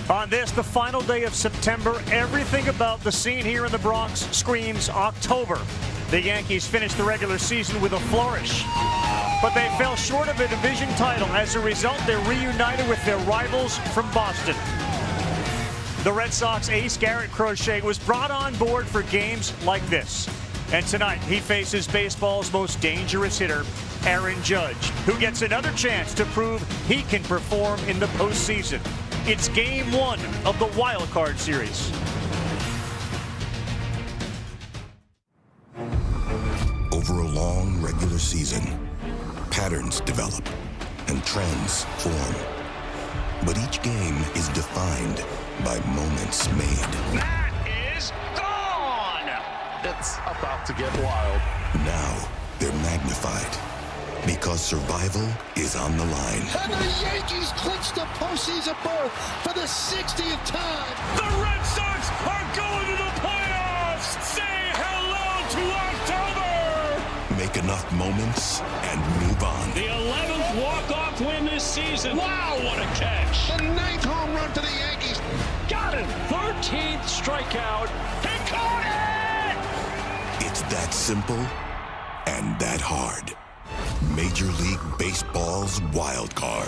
On this, the final day of September, everything about the scene here in the Bronx screams October. The Yankees finished the regular season with a flourish, but they fell short of a division title. As a result, they're reunited with their rivals from Boston. The Red Sox ace Garrett Crochet was brought on board for games like this. And tonight, he faces baseball's most dangerous hitter, Aaron Judge, who gets another chance to prove he can perform in the postseason. It's game one of the wild card series. Over a long regular season, patterns develop and trends form. But each game is defined by moments made. That is gone! It's about to get wild. Now they're magnified because survival is on the line. And the Yankees clinch the postseason berth for the 60th time. The Red Sox are going to the playoffs. Say hello to October. Make enough moments and move on. The 11th walk-off win this season. Wow, what a catch. The 9th home run for the Yankees. Got it. 13th strikeout. He caught it. It's that simple and that hard. Major League Baseball's wild card.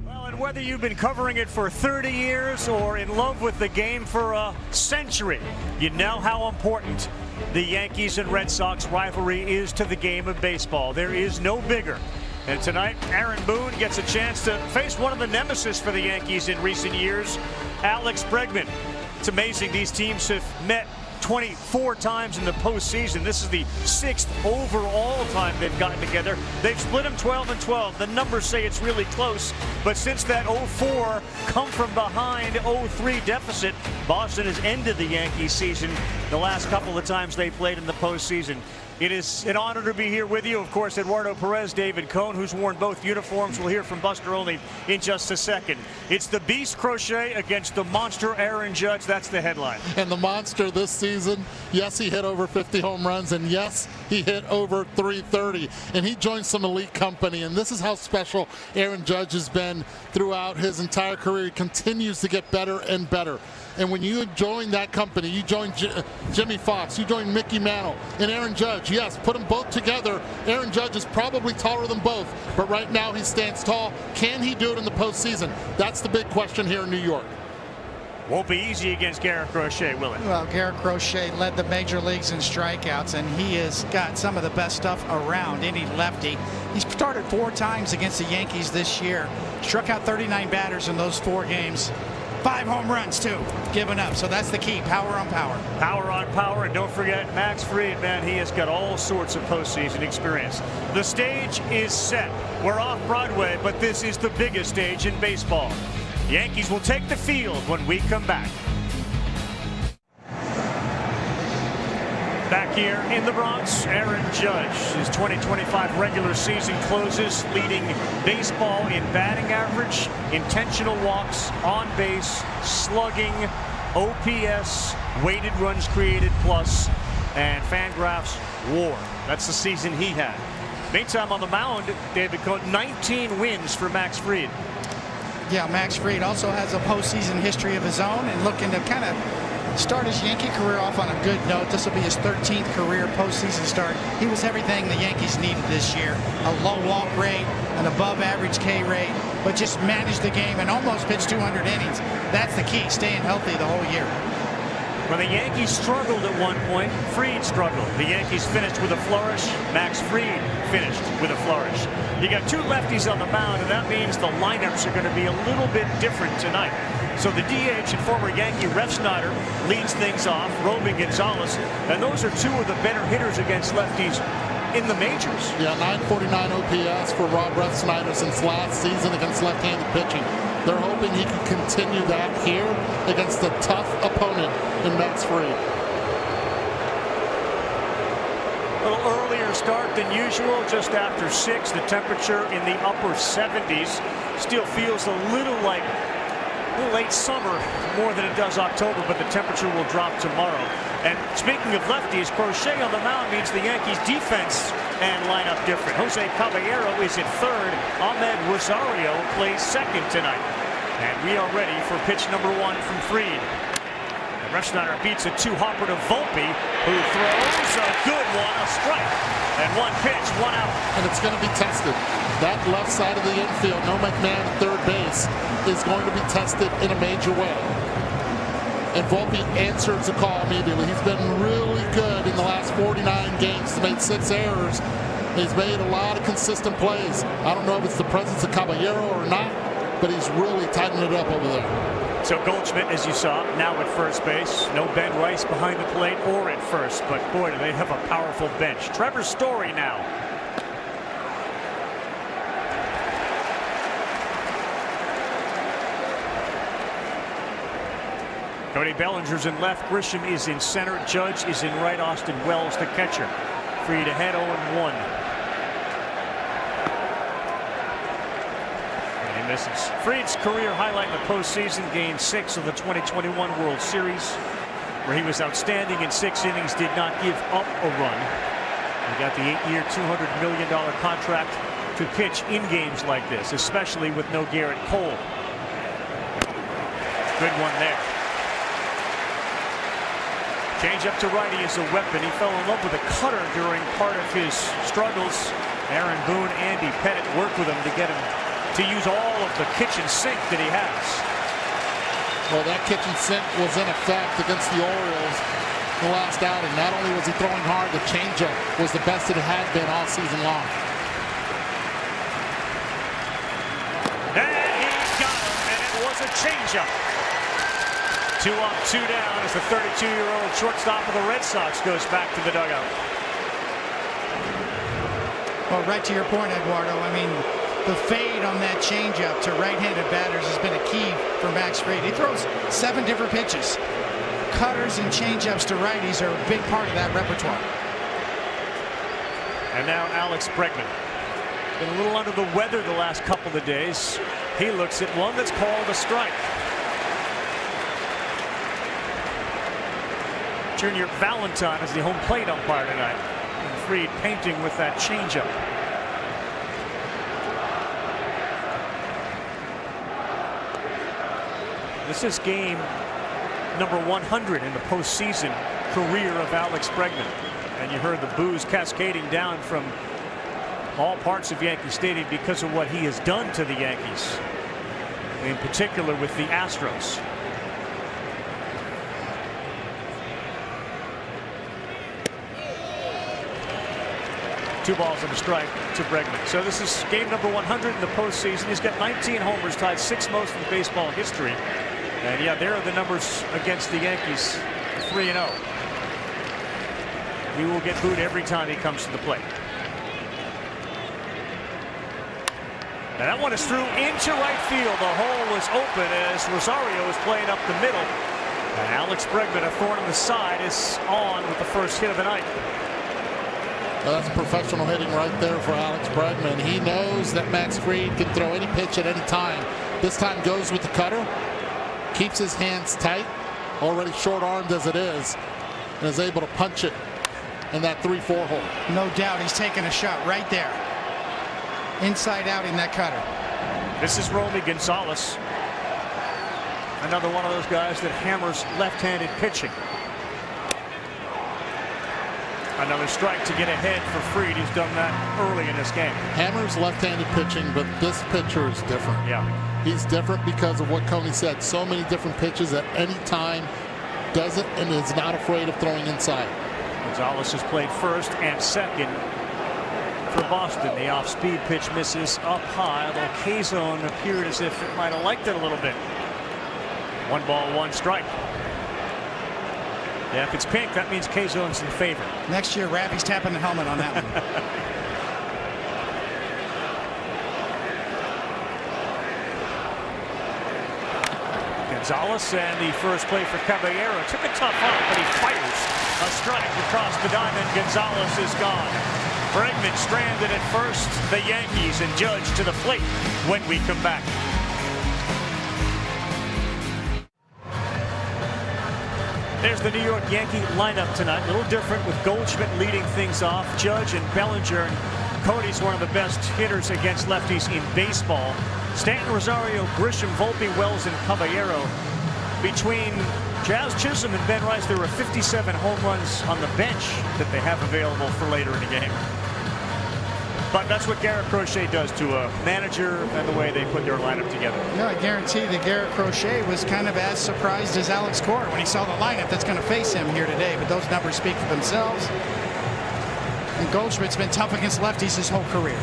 Well, and whether you've been covering it for 30 years or in love with the game for a century, you know how important the Yankees and Red Sox rivalry is to the game of baseball. There is no bigger. And tonight, Aaron Boone gets a chance to face one of the nemesis for the Yankees in recent years, Alex Bregman. It's amazing these teams have met 24 times in the postseason. This is the 6th overall time they've gotten together. They've split them 12-12. The numbers say it's really close, but since that 0-4 come from behind 0-3 deficit, Boston has ended the Yankees season the last couple of times they played in the postseason. It is an honor to be here with you. Of course, Eduardo Perez, David Cohn, who's worn both uniforms. We'll hear from Buster Olney in just a second. It's the Beast Crochet against the monster Aaron Judge. That's the headline. And the monster this season, yes, he hit over 50 home runs, and yes, he hit over 330. And he joined some elite company, and this is how special Aaron Judge has been throughout his entire career. He continues to get better and better. And when you join that company, you join Jimmy Fox, you join Mickey Mantle, and Aaron Judge. Yes, put them both together. Aaron Judge is probably taller than both, but right now he stands tall. Can he do it in the postseason? That's the big question here in New York. Won't be easy against Garrett Crochet, will it? Well, Garrett Crochet led the major leagues in strikeouts, and he has got some of the best stuff around any lefty. He's started 4 times against the Yankees this year. Struck out 39 batters in those 4 games. 5 home runs, too, given up. So that's the key, power on power. Power on power, and don't forget Max Fried, man, he has got all sorts of postseason experience. The stage is set. We're off Broadway, but this is the biggest stage in baseball. The Yankees will take the field when we come back. Back here in the Bronx, Aaron Judge. His 2025 regular season closes, leading baseball in batting average, intentional walks, on base, slugging, OPS, weighted runs created plus, and Fangraphs WAR. That's the season he had. Meantime, on the mound, David Cohn, 19 wins for Max Fried. Yeah, Max Fried also has a postseason history of his own and looking to kind of start his Yankee career off on a good note. This will be his 13th career postseason start. He was everything the Yankees needed this year. A low walk rate, an above average K rate, but just managed the game and almost pitched 200 innings. That's the key, staying healthy the whole year. When the Yankees struggled at one point, Fried struggled. The Yankees finished with a flourish. Max Fried finished with a flourish. You got 2 lefties on the mound, and that means the lineups are going to be a little bit different tonight. So the DH and former Yankee Refsnyder leads things off, Roby Gonzalez, and those are 2 of the better hitters against lefties in the majors. Yeah, 949 OPS for Rob Refsnyder since last season against left-handed pitching. They're hoping he can continue that here against a tough opponent in Max Fried. A little earlier start than usual, just after 6. The temperature in the upper 70s. Still feels a little like late summer more than it does October, but the temperature will drop tomorrow. And speaking of lefties, Crochet on the mound means the Yankees defense and lineup different. Jose Caballero is at third. Ahmed Rosario plays second tonight. And we are ready for pitch number 1 from Fried. Refsnyder beats a 2-hopper to Volpe, who throws a good one, a strike. And 1 pitch, 1 out. And it's going to be tested. That left side of the infield, no McMahon at third base, is going to be tested in a major way. And Volpe answers the call immediately. He's been really good in the last 49 games. He's made 6 errors. He's made a lot of consistent plays. I don't know if it's the presence of Caballero or not, but he's really tightened it up over there. So Goldschmidt, as you saw, now at first base. No Ben Rice behind the plate or at first, but boy, do they have a powerful bench. Trevor Story now. Cody Bellinger's in left. Grisham is in center. Judge is in right. Austin Wells, the catcher. Fried ahead, 0-1. Misses. Fried's career highlight in the postseason, Game 6 of the 2021 World Series, where he was outstanding in 6 innings, did not give up a run. He got the 8-year, $200 million contract to pitch in games like this, especially with no Garrett Cole. Good one there. Change up to righty is a weapon. He fell in love with a cutter during part of his struggles. Aaron Boone, Andy Pettit worked with him to get him to use all of the kitchen sink that he has. Well, that kitchen sink was in effect against the Orioles in the last outing. Not only was he throwing hard, the changeup was the best it had been all season long. And he's got him, and it was a changeup. 2 up, 2 down as the 32-year-old shortstop of the Red Sox goes back to the dugout. Well, right to your point, Eduardo, I mean, the fade on that changeup to right-handed batters has been a key for Max Fried. He throws 7 different pitches. Cutters and changeups to righties are a big part of that repertoire. And now Alex Bregman. Been a little under the weather the last couple of days. He looks at one that's called a strike. Junior Valentine is the home plate umpire tonight. And Fried painting with that changeup. This is game number 100 in the postseason career of Alex Bregman. And you heard the boos cascading down from all parts of Yankee Stadium because of what he has done to the Yankees, in particular with the Astros. Two balls and a strike to Bregman. So this is game number 100 in the postseason. He's got 19 homers, tied 6th most in baseball history. And yeah, there are the numbers against the Yankees, 3-0. He will get booed every time he comes to the plate. And that one is through into right field. The hole was open as Rosario is playing up the middle. And Alex Bregman, a thorn in the side, is on with the first hit of the night. Well, that's professional hitting right there for Alex Bregman. He knows that Max Fried can throw any pitch at any time. This time goes with the cutter, keeps his hands tight, already short-armed as it is, and is able to punch it in that 3-4 hole. No doubt he's taking a shot right there. Inside out in that cutter. This is Romy Gonzalez. Another one of those guys that hammers left-handed pitching. Another strike to get ahead for Fried. He's done that early in this game. Hammers left-handed pitching, but this pitcher is different. Yeah. He's different because of what Coney said. So many different pitches at any time. Does it and is not afraid of throwing inside. Gonzalez has played first and second for Boston. The off-speed pitch misses up high, although K-Zone appeared as if it might have liked it a little bit. 1 ball, 1 strike. Yeah, if it's pink, that means K-Zone's in favor. Next year, Raffy's tapping the helmet on that one. Gonzalez and the first play for Caballero. Took a tough hop, but he fires a strike across the diamond. Gonzalez is gone. Bregman stranded at first. The Yankees and Judge to the plate when we come back. There's the New York Yankee lineup tonight. A little different with Goldschmidt leading things off. Judge and Bellinger. And Cody's one of the best hitters against lefties in baseball. Stanton, Rosario, Grisham, Volpe, Wells, and Caballero. Between Jazz Chisholm and Ben Rice, there were 57 home runs on the bench that they have available for later in the game. But that's what Garrett Crochet does to a manager and the way they put their lineup together. Yeah, I guarantee that Garrett Crochet was kind of as surprised as Alex Cora when he saw the lineup that's going to face him here today. But those numbers speak for themselves. And Goldschmidt's been tough against lefties his whole career.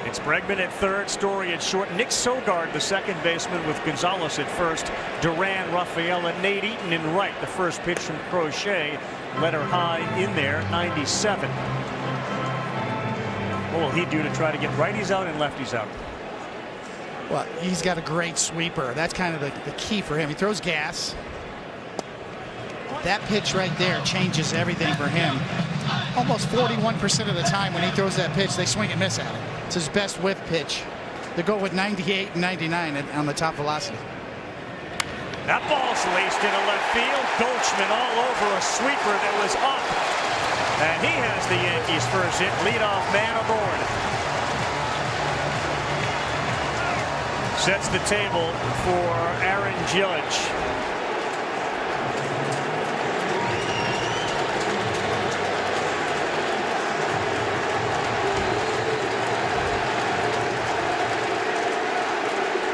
It's Bregman at third, Story at short, Nick Sogard, the second baseman, with Gonzalez at first, Duran, Rafaela, Nate Eaton in right. The first pitch from Crochet, letter high in there, 97. What will he do to try to get righties out and lefties out? Well, he's got a great sweeper. That's kind of the key for him. He throws gas. That pitch right there changes everything for him. Almost 41% of the time when he throws that pitch, they swing and miss at it. It's his best whip pitch. They go with 98 and 99 on the top velocity. That ball's laced into left field. Goldschmidt all over a sweeper that was up. And he has the Yankees' first hit. Leadoff man aboard. Sets the table for Aaron Judge.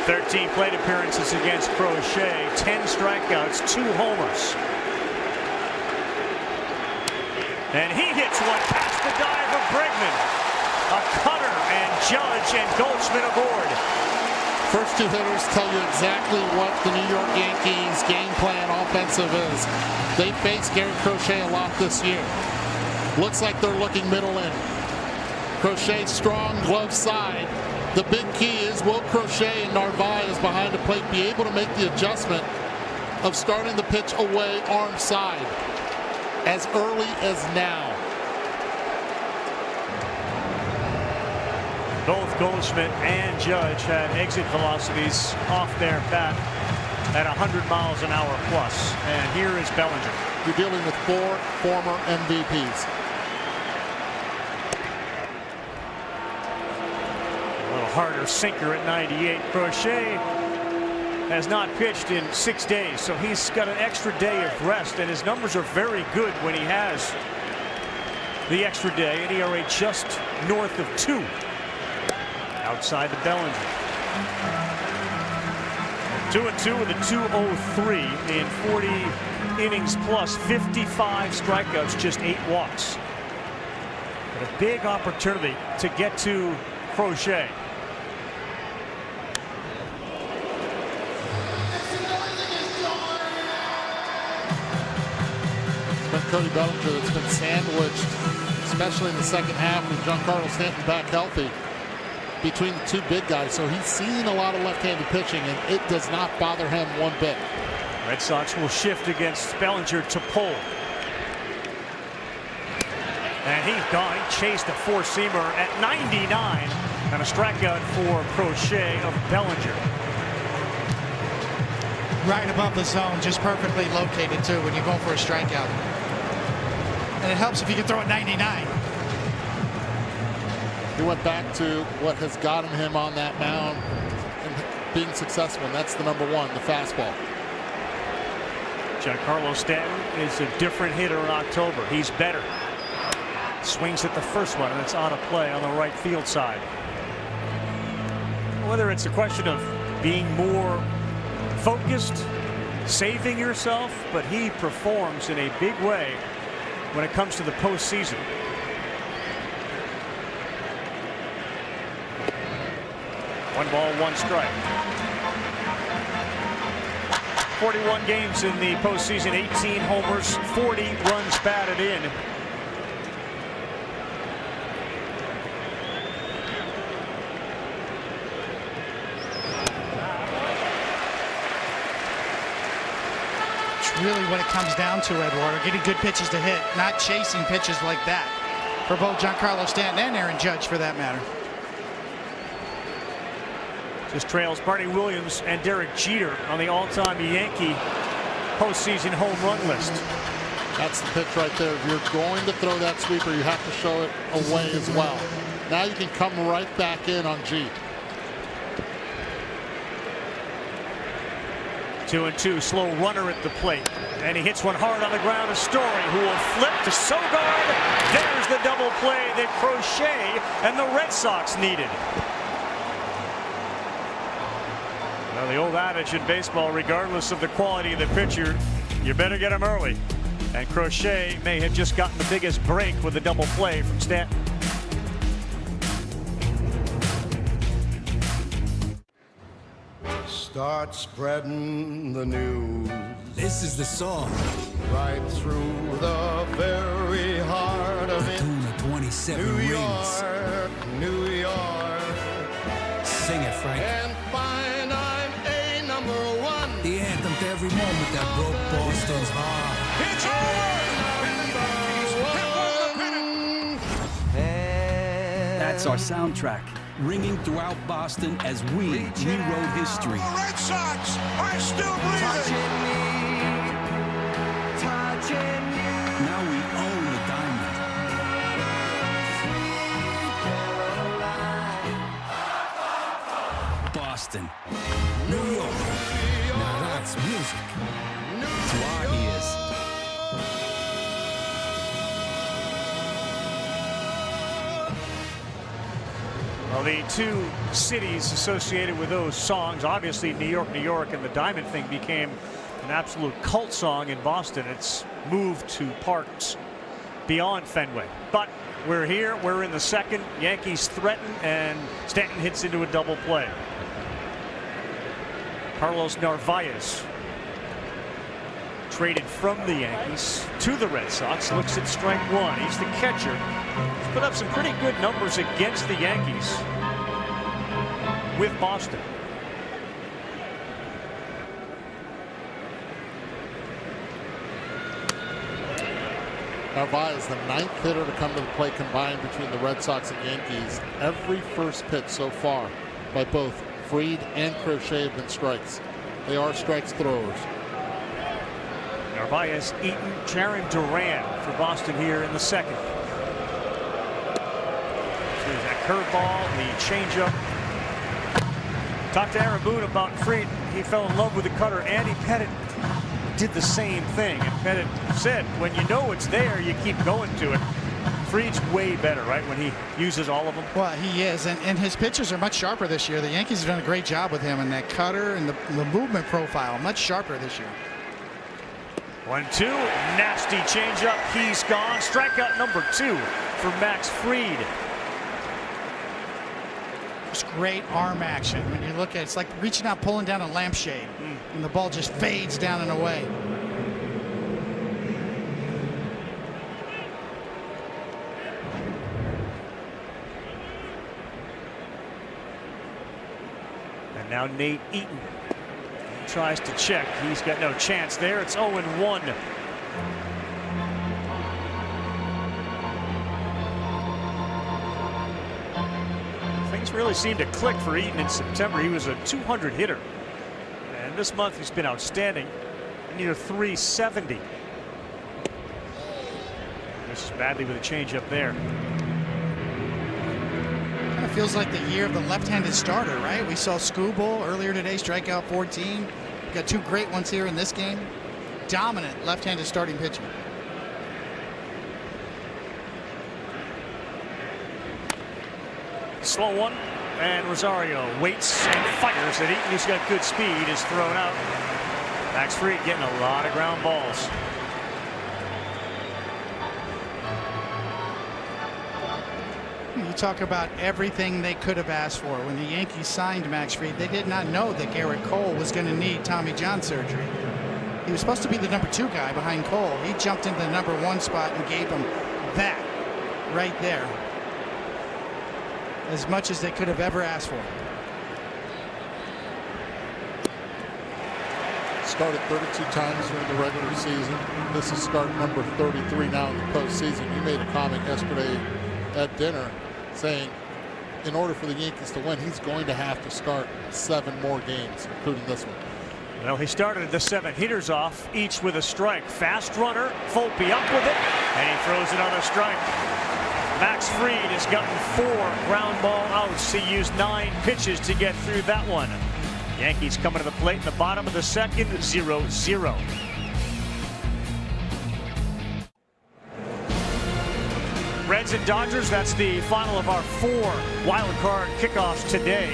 Thirteen plate appearances against Crochet, 10 strikeouts, 2 homers. And he hits one past the dive of Bregman. A cutter, and Judge and Goldschmidt aboard. First two hitters tell you exactly what the New York Yankees game plan offensive is. They faced Garrett Crochet a lot this year. Looks like they're looking middle in. Crochet strong, glove side. The big key is, will Crochet and Narvaez behind the plate be able to make the adjustment of starting the pitch away arm side as early as now? Both Goldschmidt and Judge had exit velocities off their bat at 100 miles an hour plus. And here is Bellinger. You're dealing with 4 former MVPs. Harder sinker at 98. Crochet has not pitched in 6 days, so he's got an extra day of rest, and his numbers are very good when he has the extra day. An ERA just north of 2. Outside the Bellinger. 2-2 with a 2.03 in 40 innings plus, 55 strikeouts, just 8 walks. But a big opportunity to get to Crochet. Cody Bellinger that's been sandwiched, especially in the second half with Giancarlo Stanton back healthy, between the two big guys. So he's seen a lot of left-handed pitching, and it does not bother him one bit. Red Sox will shift against Bellinger to pull. And he's gone. He chased a 4-seamer at 99, and a strikeout for Crochet of Bellinger. Right above the zone, just perfectly located too when you're going for a strikeout. And it helps if you can throw it 99. He went back to what has gotten him on that mound and being successful, and that's the number 1, the fastball. Giancarlo Stanton is a different hitter in October. He's better. Swings at the first one, and it's on a play on the right field side. Whether it's a question of being more focused, saving yourself, but he performs in a big way when it comes to the postseason. One ball, one strike. 41 games in the postseason, 18 homers, 40 runs batted in. Really what it comes down to, Eduardo, getting good pitches to hit, not chasing pitches like that for both Giancarlo Stanton and Aaron Judge for that matter. Just trails Barney Williams and Derek Jeter on the all-time Yankee postseason home run list. That's the pitch right there. If you're going to throw that sweeper, you have to show it away as well. Now you can come right back in on G. 2-2, slow runner at the plate. And he hits one hard on the ground to Story, who will flip to Sogard. There's the double play that Crochet and the Red Sox needed. Well, the old adage in baseball, regardless of the quality of the pitcher, you better get him early. And Crochet may have just gotten the biggest break with a double play from Stanton. Start spreading the news. This is the song. Right through the very heart of it. Tune of 27 New rings. York, New York. Sing it, Frank. And find I'm a #1. The anthem to every moment that broke Boston's heart. It's over! That's our soundtrack, ringing throughout Boston as we rewrote history. The Red Sox are still breathing. Now we own the diamond. Boston, New York. Now that's music. To our ears. Well, the two cities associated with those songs, obviously New York, New York, and the Diamond thing became an absolute cult song in Boston. It's moved to parks beyond Fenway. But we're here, we're in the second. Yankees threaten, and Stanton hits into a double play. Carlos Narvaez, traded from the Yankees to the Red Sox, looks at strike one. He's the catcher. He's put up some pretty good numbers against the Yankees with Boston. Narvaez, the 9th hitter to come to the plate combined between the Red Sox and Yankees. Every first pitch so far by both Fried and Crochet have been strikes. They are strikes throwers. Narvaez eaten Jaron Duran for Boston here in the second. There's that curveball, the changeup. Talked to Aaron Boone about Fried. He fell in love with the cutter. Andy Pettit did the same thing. And Pettit said, when you know it's there, you keep going to it. Fried's way better, right, when he uses all of them? Well, he is, and his pitches are much sharper this year. The Yankees have done a great job with him, and that cutter and the movement profile much sharper this year. 1-2, nasty changeup. He's gone. Strikeout number 2 for Max Fried. Just great arm action. When you look at it, it's like reaching out, pulling down a lampshade, and the ball just fades down and away. And now Nate Eaton tries to check. He's got no chance there. It's 0-1. Things really seemed to click for Eaton in September. He was a 200 hitter. And this month he's been outstanding. Near 370. This is badly with a changeup there. Kind of feels like the year of the left-handed starter, right? We saw Skubal earlier today, strikeout 14. We've got two great ones here in this game. Dominant left-handed starting pitcher. Slow one, and Rosario waits and fires at Eaton. He's got good speed, is thrown out. Max Fried getting a lot of ground balls. You talk about everything they could have asked for. When the Yankees signed Max Fried, they did not know that Garrett Cole was going to need Tommy John surgery. He was supposed to be the #2 guy behind Cole. He jumped into the #1 spot and gave him that right there. As much as they could have ever asked for. Started 32 times during the regular season. This is start number 33 now in the postseason. You made a comment yesterday at dinner saying in order for the Yankees to win, he's going to have to start 7 more games, including this one. Well, he started the 7 hitters off, each with a strike. Fast runner, Volpe up with it, and he throws another strike. Max Fried has gotten 4 ground ball outs. He used 9 pitches to get through that one. Yankees coming to the plate in the bottom of the second, 0-0. Reds and Dodgers, that's the final of our 4 wild card kickoffs today.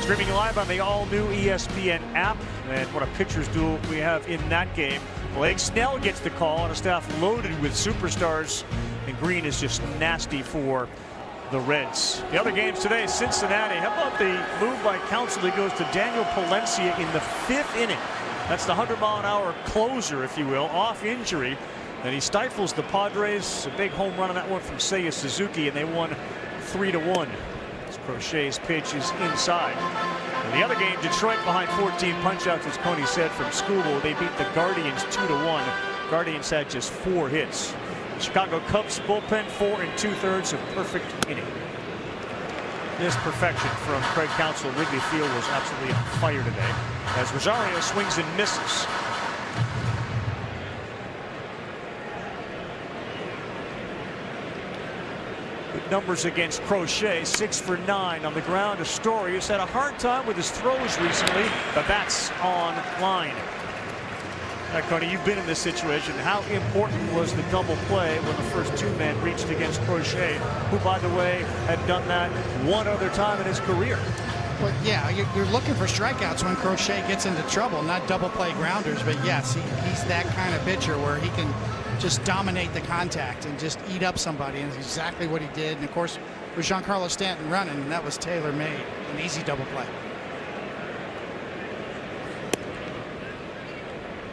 Streaming live on the all-new ESPN app. And what a pitcher's duel we have in that game. Blake Snell gets the call on a staff loaded with superstars. And Green is just nasty for the Reds. The other games today, Cincinnati. How about the move by Counsell? He goes to Daniel Palencia in the 5th inning. That's the 100-mile-an-hour closer, if you will, off injury. And he stifles the Padres. A big home run on that one from Seiya Suzuki, and they won 3-1. Crochet's pitch is inside. In the other game, Detroit behind 14 punchouts, as Coney said, from Scooble. They beat the Guardians 2-1. Guardians had just 4 hits. The Chicago Cubs bullpen 4 2/3 of perfect inning. This perfection from Craig Counsell. Wrigley Field was absolutely on fire today as Rosario swings and misses. Numbers against Crochet, 6 for 9 on the ground. Astorius had a hard time with his throws recently, but that's on line. Coney, you've been in this situation. How important was the double play when the first 2 men reached against Crochet, who, by the way, had done that 1 other time in his career? Well, yeah, you're looking for strikeouts when Crochet gets into trouble, not double play grounders. But yes, he's that kind of pitcher where he can just dominate the contact and just eat up somebody, and that's exactly what he did. And of course, with Giancarlo Stanton running, and that was tailor-made, an easy double play.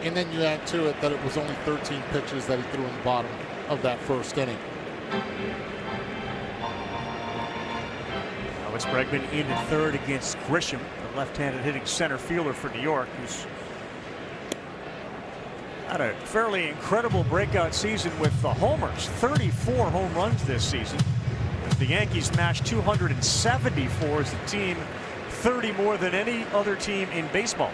And then you add to it that it was only 13 pitches that he threw in the bottom of that 1st inning. Alex Bregman in at 3rd against Grisham, the left-handed hitting center fielder for New York, who's had a fairly incredible breakout season with the homers. 34 home runs this season. As the Yankees smashed 274 as a team, 30 more than any other team in baseball.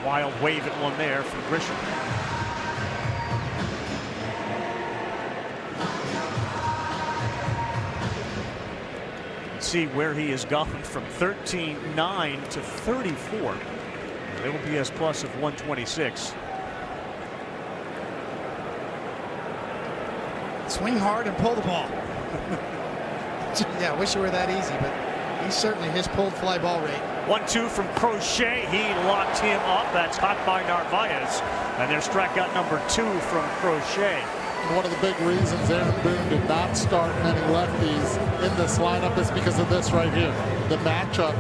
Wild wave at one there from Grisham. See where he has gone from 13-9 to 34. OPS plus of 126. Swing hard and pull the ball. Yeah, I wish it were that easy, but he's certainly his pulled fly ball rate. 1-2 from Crochet. He locked him up. That's caught by Narvaez. And there's strikeout number 2 from Crochet. And one of the big reasons Aaron Boone did not start many lefties in this lineup is because of this right here. The matchup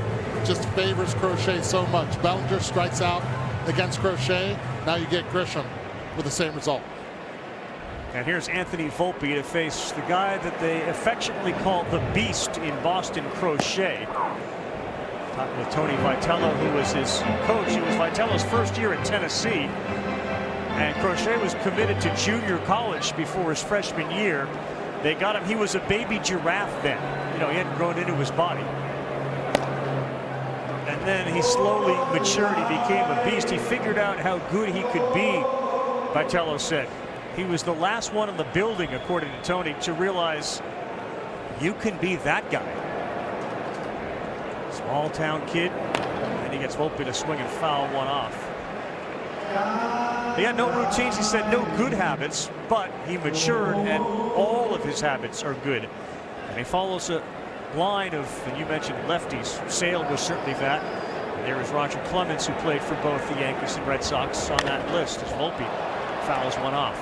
just favors Crochet so much. Bellinger strikes out against Crochet. Now you get Grisham with the same result. And here's Anthony Volpe to face the guy that they affectionately call the Beast in Boston, Crochet. Talking with Tony Vitello, who was his coach. It was Vitello's first year at Tennessee. And Crochet was committed to junior college before his freshman year. They got him. He was a baby giraffe then. You know, he hadn't grown into his body. And then he slowly matured. He became a beast. He figured out how good he could be, Vitello said. He was the last one in the building, according to Tony, to realize you can be that guy. Small town kid, and he gets Volpe to swing and foul one off. He had no routines, he said, no good habits, but he matured and all of his habits are good. And he follows a line of, and you mentioned lefties. Sale was certainly that. And there is Roger Clemens, who played for both the Yankees and Red Sox, on that list as Volpe fouls one off.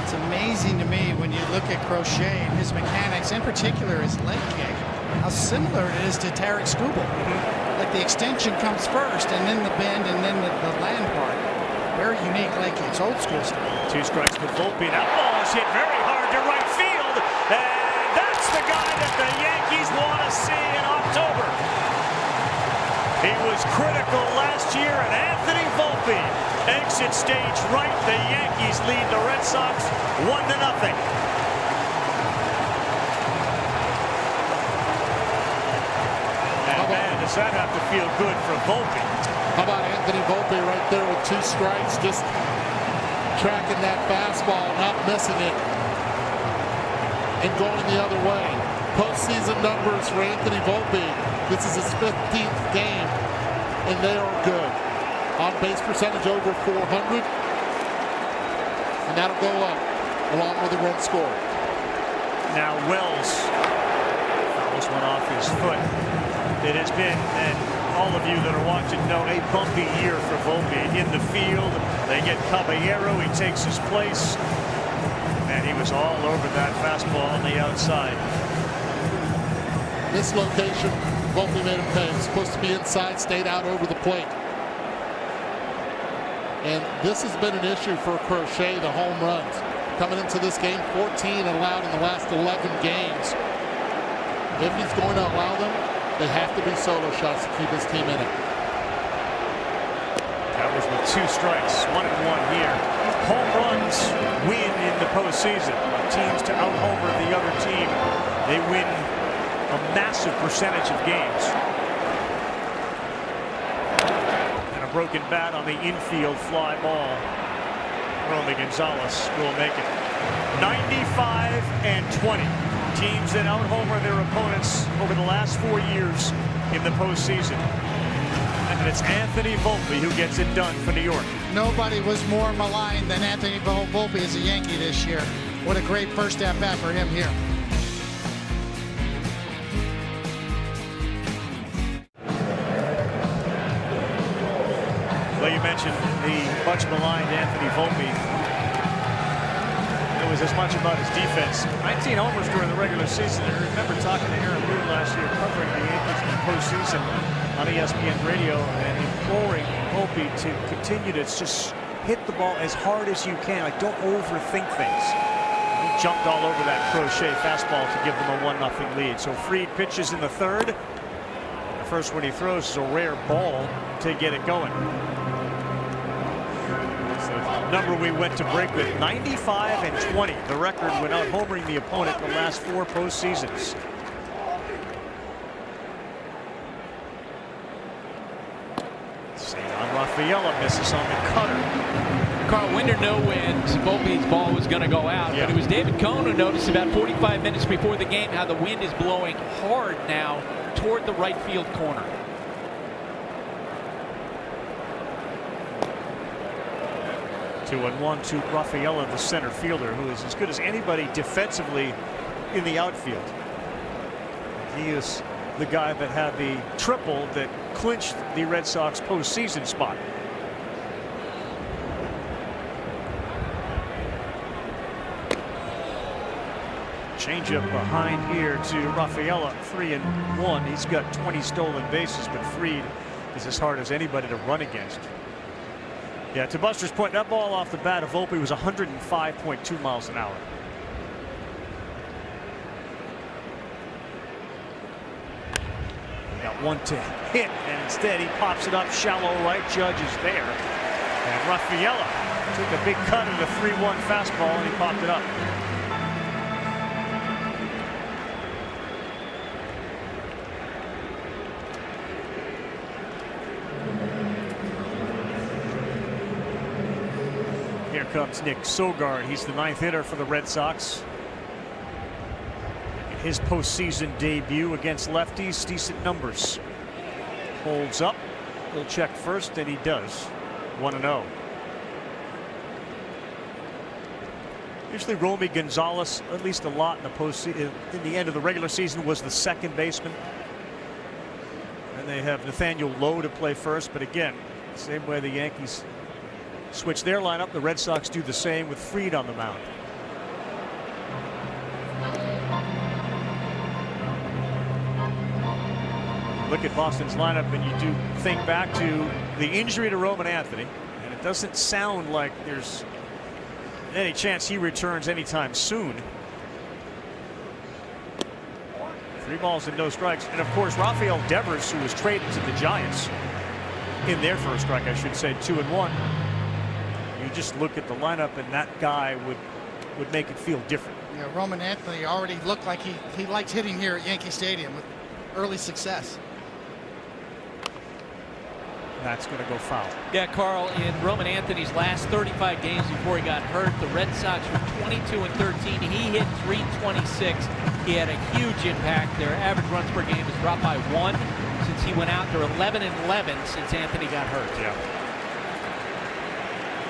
It's amazing to me when you look at Crochet and his mechanics, in particular his leg kick, how similar it is to Tarek Skubal. Like the extension comes first, and then the bend, and then the land part. Very unique leg kick. It's old school style. 2 strikes to Volpe. That ball is hit very hard to right field, and that's the guy that the Yankees want to see in October. He was critical last year, and Anthony Volpe Exit stage right. The Yankees lead the Red Sox 1-0. And man, does that have to feel good for Volpe. How about Anthony Volpe right there with 2 strikes, just tracking that fastball, not missing it, and going the other way. Postseason numbers for Anthony Volpe. This is his 15th game, and they are good. On base percentage over 400, and that'll go up along with the run score. Now Wells fouls one off his foot. It has been, and all of you that are watching know, a bumpy year for Volpe. In the field, they get Caballero, he takes his place, and he was all over that fastball on the outside. This location, Volpe made him pay. It was supposed to be inside, stayed out over the plate. And this has been an issue for Crochet, the home runs. Coming into this game, 14 allowed in the last 11 games. If he's going to allow them, they have to be solo shots to keep his team in it. That was with 2 strikes, 1-1 here. Home runs win in the postseason. Teams to out-homer the other team, they win a massive percentage of games. Broken bat on the infield fly ball. Romy Gonzalez will make it. 95-20. Teams that out-homer their opponents over the last 4 years in the postseason. And it's Anthony Volpe who gets it done for New York. Nobody was more maligned than Anthony Volpe as a Yankee this year. What a great first at bat for him here. Well, you mentioned the much maligned Anthony Volpe. It was as much about his defense. 19 homers during the regular season. I remember talking to Aaron Boone last year covering the Yankees in the postseason on ESPN radio and imploring Volpe to continue to just hit the ball as hard as you can. Like, don't overthink things. He jumped all over that Crochet fastball to give them a 1-0 lead. So Fried pitches in the 3rd. The first one he throws is a rare ball to get it going. Number we went to break with, 95-20. The record without homering the opponent the last 4 postseasons. St. Rafaela misses on the cutter. Carl Winder knew when Volpe's ball was going to go out, but it was David Cohn who noticed about 45 minutes before the game how the wind is blowing hard now toward the right field corner. 2-1 to Rafaela, the center fielder, who is as good as anybody defensively in the outfield. He is the guy that had the triple that clinched the Red Sox postseason spot. Changeup behind here to Rafaela, 3-1. He's got 20 stolen bases, but Fried is as hard as anybody to run against. Yeah, to Buster's point, that ball off the bat of Volpe was 105.2 miles an hour. Got one to hit, and instead he pops it up shallow right. Judge is there. And Rafaela took a big cut of the 3-1 fastball, and he popped it up. Here comes Nick Sogard. He's the 9th hitter for the Red Sox. His postseason debut against lefties, decent numbers. Holds up. He'll check first, and he does. 1-0. Usually Romy Gonzalez, at least a lot in the postseason, in the end of the regular season, was the second baseman. And they have Nathaniel Lowe to play first, but again, same way the Yankees switch their lineup, the Red Sox do the same with Fried on the mound. Look at Boston's lineup and you do think back to the injury to Roman Anthony, and it doesn't sound like there's any chance he returns anytime soon. 3 balls and no strikes, and of course Rafael Devers, who was traded to the Giants in their first strike, I should say, 2-1. You just look at the lineup, and that guy would make it feel different. Yeah, Roman Anthony already looked like he liked hitting here at Yankee Stadium with early success. That's going to go foul. Yeah, Carl, in Roman Anthony's last 35 games before he got hurt, the Red Sox were 22-13. He hit .326. He had a huge impact. Their average runs per game has dropped by 1 since he went out. They're 11-11 since Anthony got hurt. Yeah.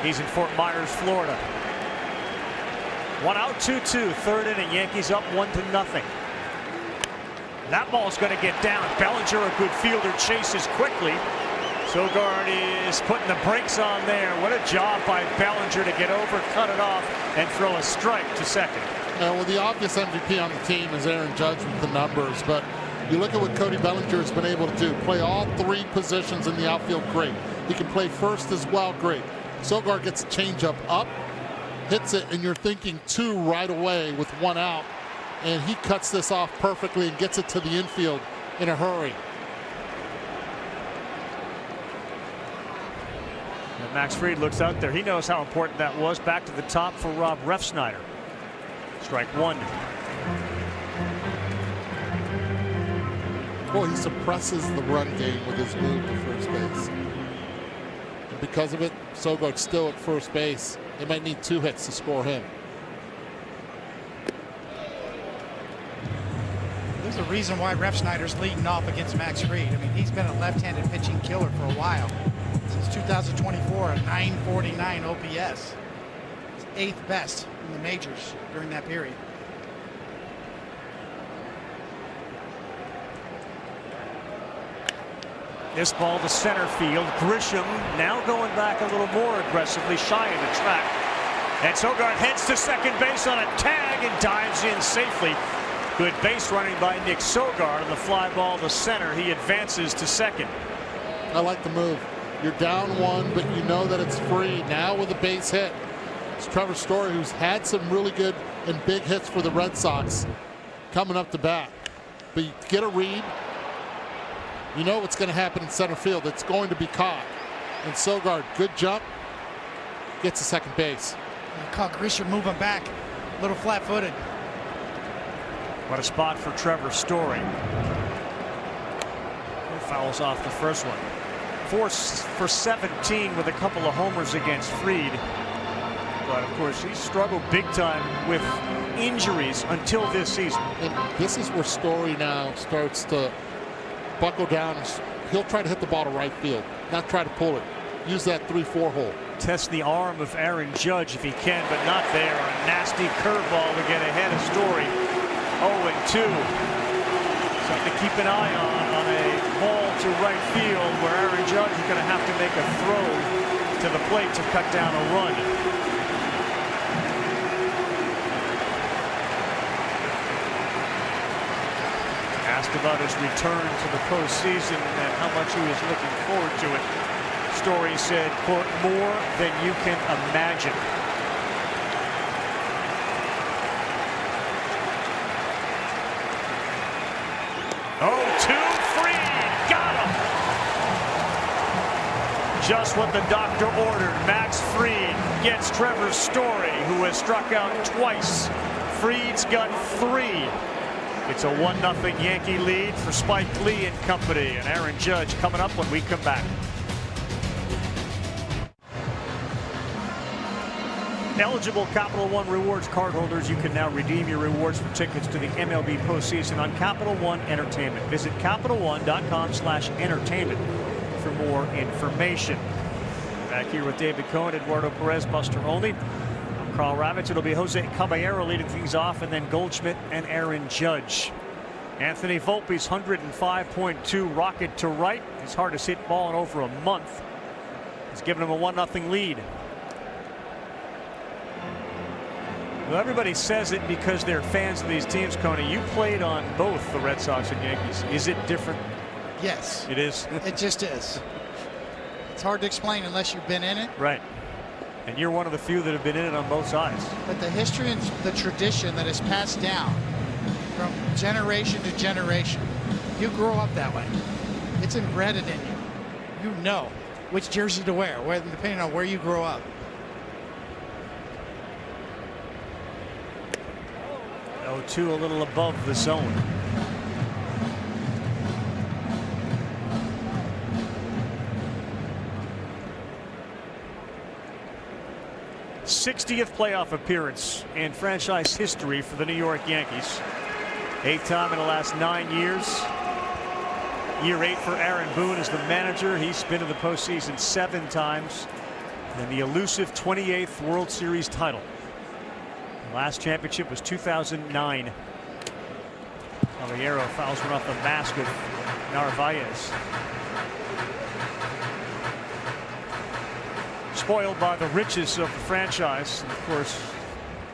He's in Fort Myers, Florida. 1 out, 2-2. Third inning. Yankees up 1-0. That ball's going to get down. Bellinger, a good fielder, chases quickly. Sogard is putting the brakes on there. What a job by Bellinger to get over, cut it off, and throw a strike to second. Well, the obvious MVP on the team is Aaron Judge with the numbers, but you look at what Cody Bellinger has been able to do. Play all 3 positions in the outfield, great. He can play first as well, great. Sogard gets a changeup up, hits it, and you're thinking 2 right away with 1 out, and he cuts this off perfectly and gets it to the infield in a hurry. And Max Fried looks out there. He knows how important that was. Back to the top for Rob Refsnyder. Strike 1. Boy, he suppresses the run game with his move to first base. And because of it, Sogard's still at first base. They might need 2 hits to score him. There's a reason why Refsnyder's leading off against Max Fried. I mean, he's been a left-handed pitching killer for a while. Since 2024, a .949 OPS. He's 8th best in the majors during that period. This ball to center field. Grisham now going back a little more aggressively, shy of the track. And Sogard heads to second base on a tag and dives in safely. Good base running by Nick Sogard on the fly ball to center. He advances to second. I like the move. You're down 1, but you know that it's free. Now with a base hit. It's Trevor Story, who's had some really good and big hits for the Red Sox coming up to bat. But you get a read. You know what's going to happen in center field. It's going to be caught. And Sogard, good jump, gets to second base. You caught Grisham moving back, a little flat-footed. What a spot for Trevor Story. He fouls off the first one. 4 for 17 with a couple of homers against Fried. But of course, he struggled big time with injuries until this season. And this is where Story now starts to buckle down. He'll try to hit the ball to right field, not try to pull it. Use that 3-4 hole. Test the arm of Aaron Judge if he can, but not there. A nasty curveball to get ahead of Story. 0-2. Something to keep an eye on a ball to right field where Aaron Judge is going to have to make a throw to the plate to cut down a run. Asked about his return to the postseason and how much he was looking forward to it. Story said, quote, more than you can imagine. Got him. Just what the doctor ordered. Max Fried gets Trevor Story, who has struck out twice. Fried's got 3. It's a 1-0 Yankee lead for Spike Lee and company. And Aaron Judge coming up when we come back. Eligible Capital One Rewards cardholders, you can now redeem your rewards for tickets to the MLB postseason on Capital One Entertainment. Visit CapitalOne.com/entertainment for more information. Back here with David Cohen, Eduardo Perez, Buster Olney. I'm Carl Ravitch. It'll be Jose Caballero leading things off, and then Goldschmidt and Aaron Judge. Anthony Volpe's 105.2 rocket to right. His hardest hit ball in over a month. He's given him a 1-0 lead. Well, everybody says it because they're fans of these teams, Coney. You played on both the Red Sox and Yankees. Is it different? Yes. It is? It just is. It's hard to explain unless you've been in it. Right. And you're one of the few that have been in it on both sides. But the history and the tradition that is passed down from generation to generation, you grow up that way. It's embedded in you. You know which jersey to wear, depending on where you grow up. 0-2 a little above the zone. '60th playoff appearance in franchise history for the New York Yankees. 8th time in the last 9 years. Year 8 for Aaron Boone as the manager. He's been to the postseason 7 times. And the elusive 28th World Series title. The last championship was 2009. Caballero fouls one off the mask of Narvaez. Spoiled by the riches of the franchise. And of course,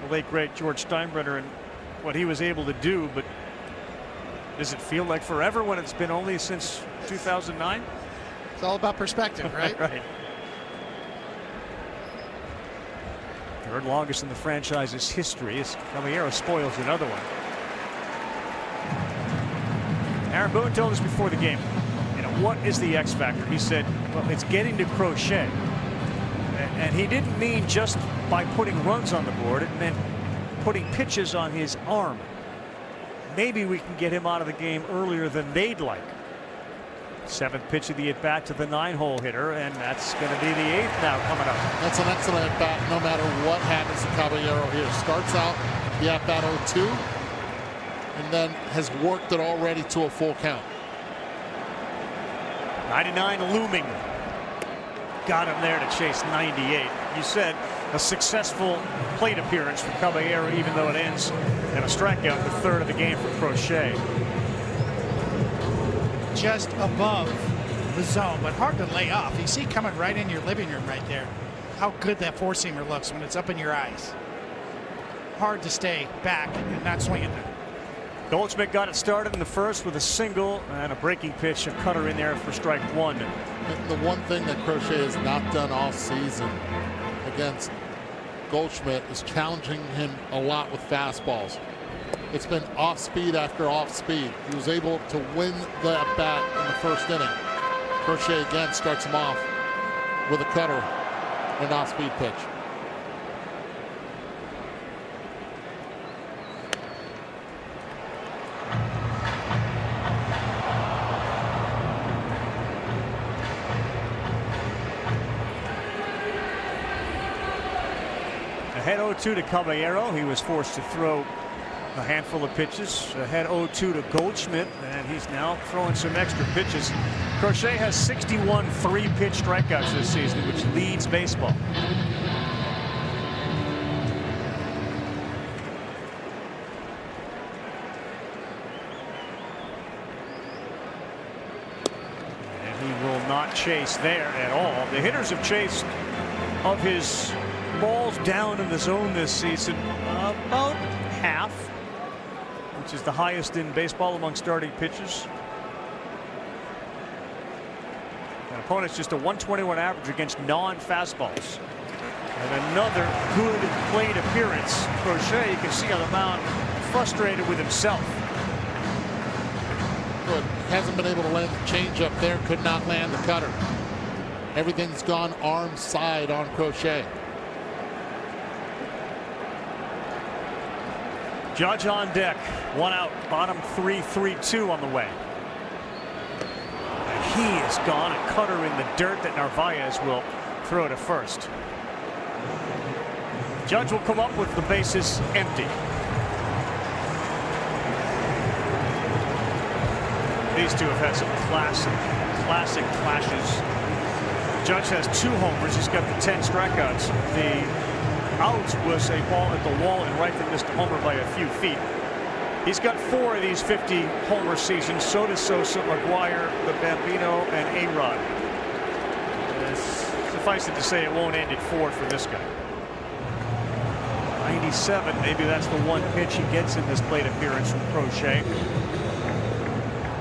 the late great George Steinbrenner and what he was able to do. But does it feel like forever when it's been only since 2009? It's all about perspective, right? Right. Third longest in the franchise's history as Caballero spoils another one. Aaron Boone told us before the game, you know, what is the X factor? He said, well, it's getting to Crochet. And he didn't mean just by putting runs on the board. It meant putting pitches on his arm. Maybe we can get him out of the game earlier than they'd like. 7th pitch of the at-bat to the 9-hole hitter, and that's going to be the 8th now coming up. That's an excellent at-bat no matter what happens to Caballero here. Starts out the at-bat 0-2 and then has worked it already to a full count. 99 looming. Got him there to chase 98. You said a successful plate appearance for Caballero, even though it ends in a strikeout, the 3rd of the game for Crochet. Just above the zone, but hard to lay off. You see coming right in your living room right there. How good that four-seamer looks when it's up in your eyes. Hard to stay back and not swing it. Goldschmidt got it started in the 1st with a single and a breaking pitch, a cutter in there for strike 1. The one thing that Crochet has not done all season against Goldschmidt is challenging him a lot with fastballs. It's been off speed after off speed. He was able to win the at bat in the 1st inning. Crochet again starts him off with a cutter and an off speed pitch. Ahead 0-2 to Caballero. He was forced to throw a handful of pitches. Ahead 0-2 to Goldschmidt, and he's now throwing some extra pitches. Crochet has 61 3-pitch strikeouts this season, which leads baseball. And he will not chase there at all. The hitters have chased of his balls down in the zone this season about half, which is the highest in baseball among starting pitchers. An opponent's just a 121 average against non-fastballs. And another good plate appearance. Crochet, you can see on the mound, frustrated with himself. Good. Hasn't been able to land the changeup there. Could not land the cutter. Everything's gone arm side on Crochet. Judge on deck, 1 out, bottom 3-3-2 on the way. And he is gone, a cutter in the dirt that Narvaez will throw to 1st. Judge will come up with the bases empty. These two have had some classic clashes. Judge has 2 homers. He's got the 10 strikeouts. The out was a ball at the wall and right that missed a homer by a few feet. He's got 4 of these 50 homer seasons. So does Sosa, McGuire, the Bambino, and A-Rod. Suffice it to say, it won't end at 4 for this guy. 97, maybe that's the one pitch he gets in this plate appearance from Crochet.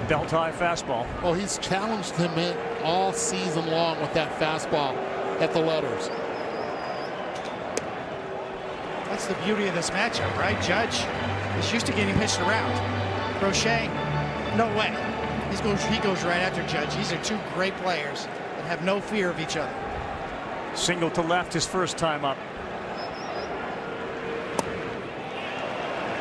Belt-high fastball. Oh, he's challenged him in all season long with that fastball at the letters. That's the beauty of this matchup, right? Judge is used to getting pitched around. Crochet, no way. He goes right after Judge. These are 2 great players that have no fear of each other. Single to left his first time up.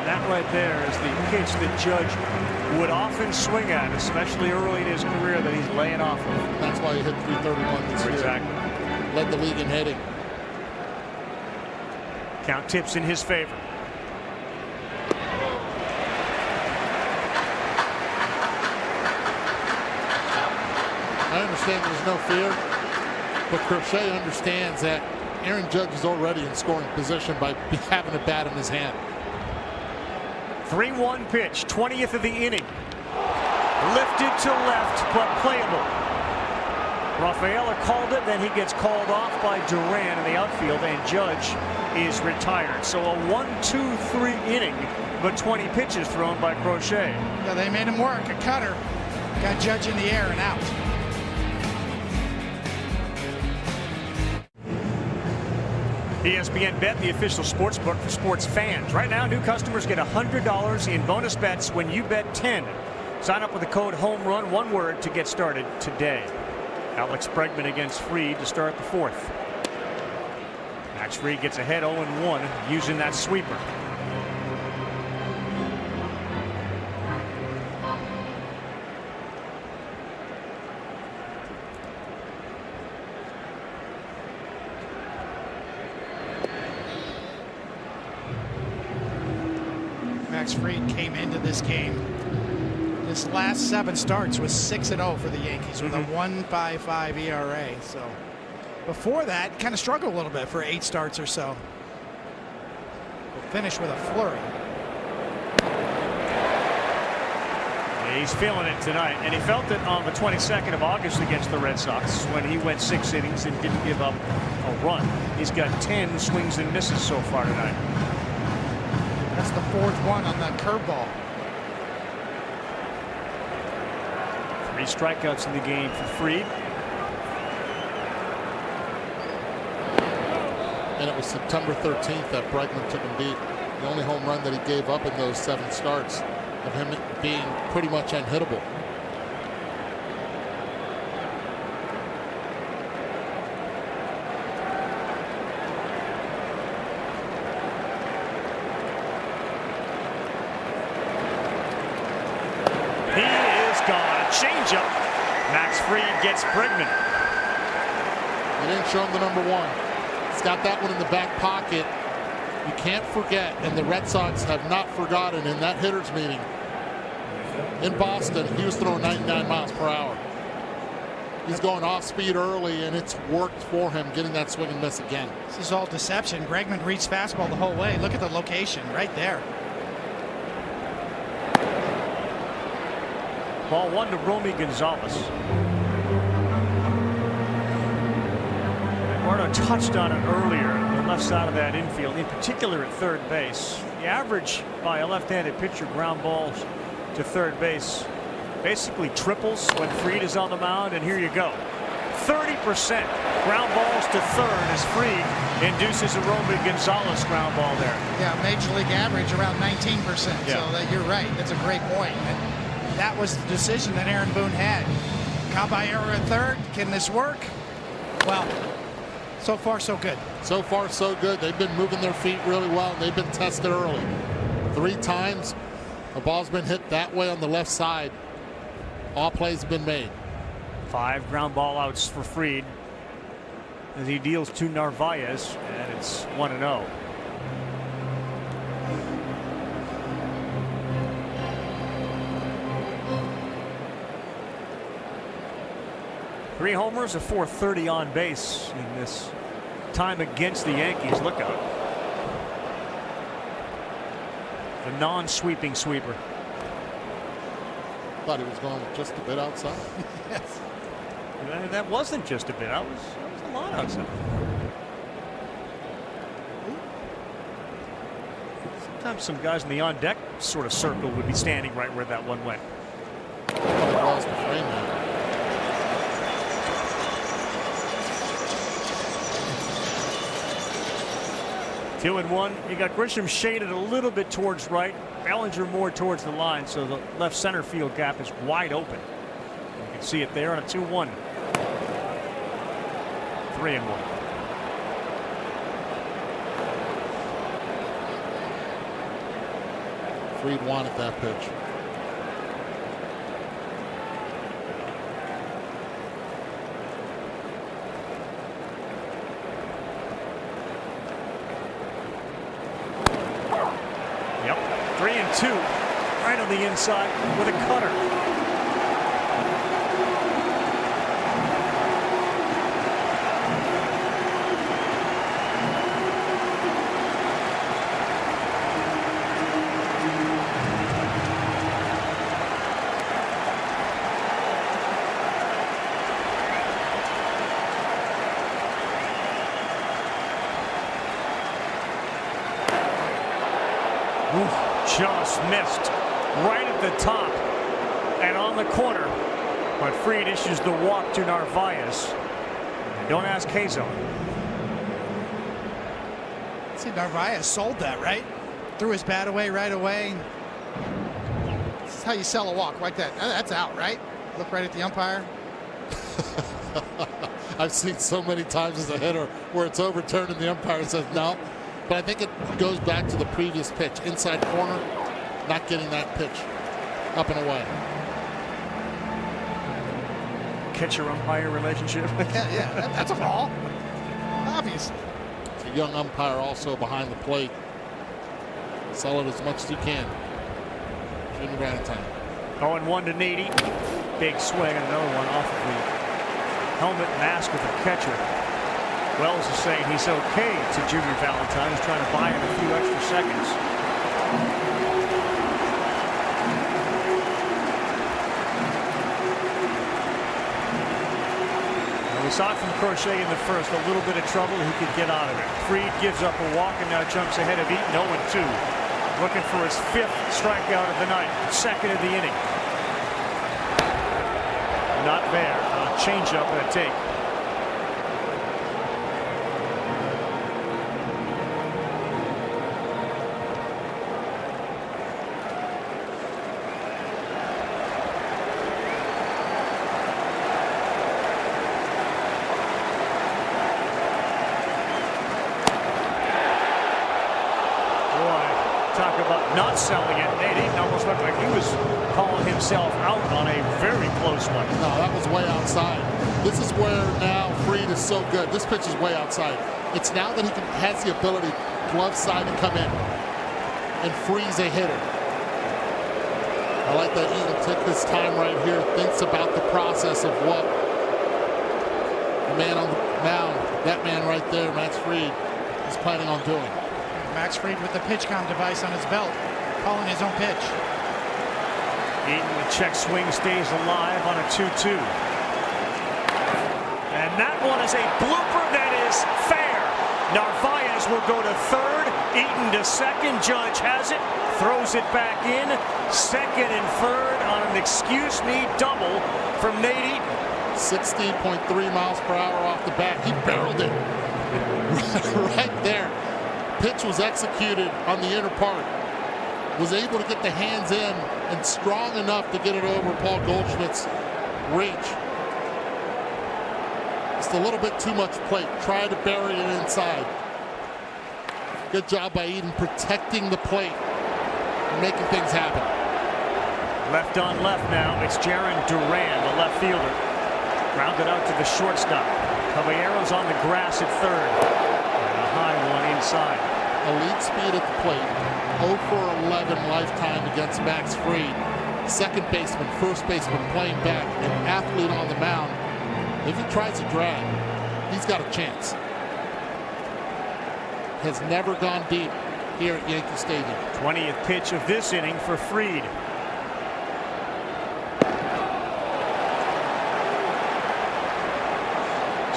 That right there is the pitch that Judge would often swing at, especially early in his career, that he's laying off of. That's why he hit 331 this year. Exactly. Led the league in hitting. Count tips in his favor. I understand there's no fear, but Crochet understands that Aaron Judge is already in scoring position by having a bat in his hand. 3-1 pitch, 20th of the inning. Lifted to left, but playable. Rafaela called it, then he gets called off by Duran in the outfield, and Judge is retired. So a 1-2-3 inning, but 20 pitches thrown by Crochet. Yeah, they made him work. A cutter got Judge in the air and out. ESPN Bet, the official sports book for sports fans. Right now, new customers get $100 in bonus bets when you bet 10. Sign up with the code HOMERUN, one word, to get started today. Alex Bregman against Fried to start the fourth. Max Fried gets ahead 0-1 using that sweeper. Max Fried came into this game. His last 7 starts was 6-0 for the Yankees with a 1.55 ERA. So before that, kind of struggled a little bit for 8 starts or so. But finished with a flurry. He's feeling it tonight, and he felt it on the 22nd of August against the Red Sox when he went 6 innings and didn't give up a run. He's got 10 swings and misses so far tonight. That's the 4th one on that curveball. 3 strikeouts in the game for Fried. And it was September 13th that Bregman took him deep. The only home run that he gave up in those 7 starts, of him being pretty much unhittable. He is gone. A changeup. Max Fried gets Bregman. He didn't show him the number 1. He's got that one in the back pocket. You can't forget, and the Red Sox have not forgotten in that hitters meeting in Boston, he was throwing 99 miles per hour. He's going off speed early, and it's worked for him getting that swing and miss again. This is all deception. Bregman reached fastball the whole way. Look at the location right there. Ball 1 to Romy Gonzalez. Eduardo touched on it earlier on the left side of that infield, in particular at third base. The average by a left-handed pitcher ground balls to third base basically triples when Fried is on the mound, and here you go. 30% ground balls to third as Fried induces a Romy Gonzalez ground ball there. Yeah, Major League average around 19%. Yeah. So that you're right. That's a great point. And that was the decision that Aaron Boone had. Caballero at third. Can this work? Well, so far so good. So far so good. They've been moving their feet really well, and they've been tested early. 3 times the ball's been hit that way on the left side. All plays have been made. 5 ground ball outs for Fried as he deals to Narvaez, and it's 1-0. Three homers, a .430 on base in this time against the Yankees. Look out. The non-sweeping sweeper. Thought he was going just a bit outside. Yes. That wasn't just a bit. That was a lot outside. Sometimes some guys in the on-deck sort of circle would be standing right where that one went. Lost the frame there. Two and one. You got Grisham shaded a little bit towards right, Bellinger more towards the line, so the left center field gap is wide open. You can see it there on a 2-1. 3-1. Fried wanted that pitch. Yep, 3-2, right on the inside with a cutter. Just missed right at the top and on the corner, but Fried issues the walk to Narvaez. Don't ask Hazo. See, Narvaez sold that, right? Threw his bat away right away. This is how you sell a walk, right? That's out, right? Look right at the umpire. I've seen so many times as a hitter where it's overturned and the umpire says no. But I think it goes back to the previous pitch. Inside corner, not getting that pitch up and away. Catcher-umpire relationship. Yeah, that's a ball. Obviously. It's a young umpire also behind the plate. Sell it as much as you can. Jimmy Valentine. 0-1 to Nady. Big swing, and another one off of the helmet mask of the catcher. Wells is saying he's okay to Junior Valentine. He's trying to buy him a few extra seconds. Well, we saw it from Crochet in the first. A little bit of trouble. He could get out of it. Fried gives up a walk and now jumps ahead of Eaton. 0-2. Looking for his 5th strikeout of the night. 2nd of the inning. Not there. A changeup and a take. Talk about not selling it. Nate Eaton almost looked like he was calling himself out on a very close one. No, that was way outside. This is where now Fried is so good. This pitch is way outside. It's now that he has the ability, glove side, to come in and freeze a hitter. I like that Eaton took his time right here, thinks about the process of what the man on the mound, that man right there, Max Fried, is planning on doing. Max Fried with the PitchCom device on his belt, calling his own pitch. Eaton with check swing stays alive on a 2-2. And that one is a blooper that is fair. Narvaez will go to third. Eaton to second. Judge has it. Throws it back in. Second and third on an excuse me double from Nate Eaton. 16.3 miles per hour off the bat. He barreled it right there. Pitch was executed on the inner part. Was able to get the hands in and strong enough to get it over Paul Goldschmidt's reach. Just a little bit too much plate. Tried to bury it inside. Good job by Eaton protecting the plate and making things happen. Left on left now. It's Jaron Duran, the left fielder. Grounded out to the shortstop. Caballero's on the grass at third. High one inside. Elite speed at the plate. 0 for 11 lifetime against Max Fried. Second baseman, first baseman playing back, an athlete on the mound. If he tries to drag, he's got a chance. Has never gone deep here at Yankee Stadium. 20th pitch of this inning for Fried.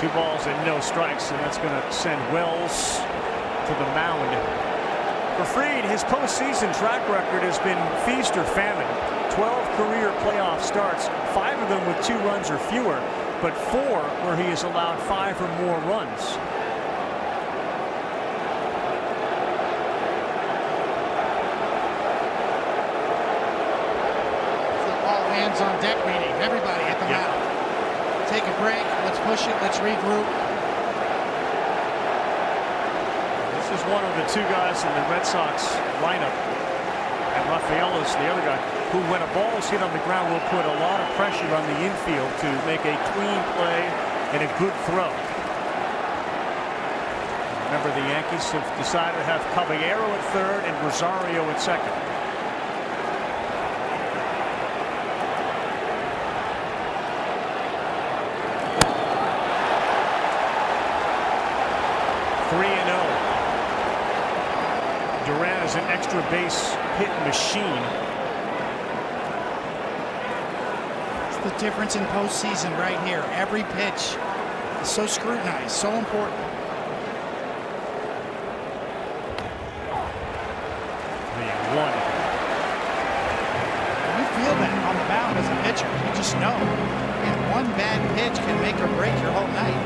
Two balls and no strikes, and that's going to send Wells to the mound. For Fried, his postseason track record has been feast or famine. 12 career playoff starts, 5 of them with 2 runs or fewer, but 4 where he has allowed 5 or more runs. It's an all hands on deck meeting. Everybody at the mound. Take a break. Let's push it. Let's regroup. This is one of the 2 guys in the Red Sox lineup And Rafaelos, the other guy, who when a ball is hit on the ground will put a lot of pressure on the infield to make a clean play and a good throw. Remember, the Yankees have decided to have Caballero at third and Rosario at second. Duran is an extra base hit machine. It's the difference in postseason right here. Every pitch is so scrutinized, so important. One. You feel that on the mound as a pitcher. You just know. And one bad pitch can make or break your whole night.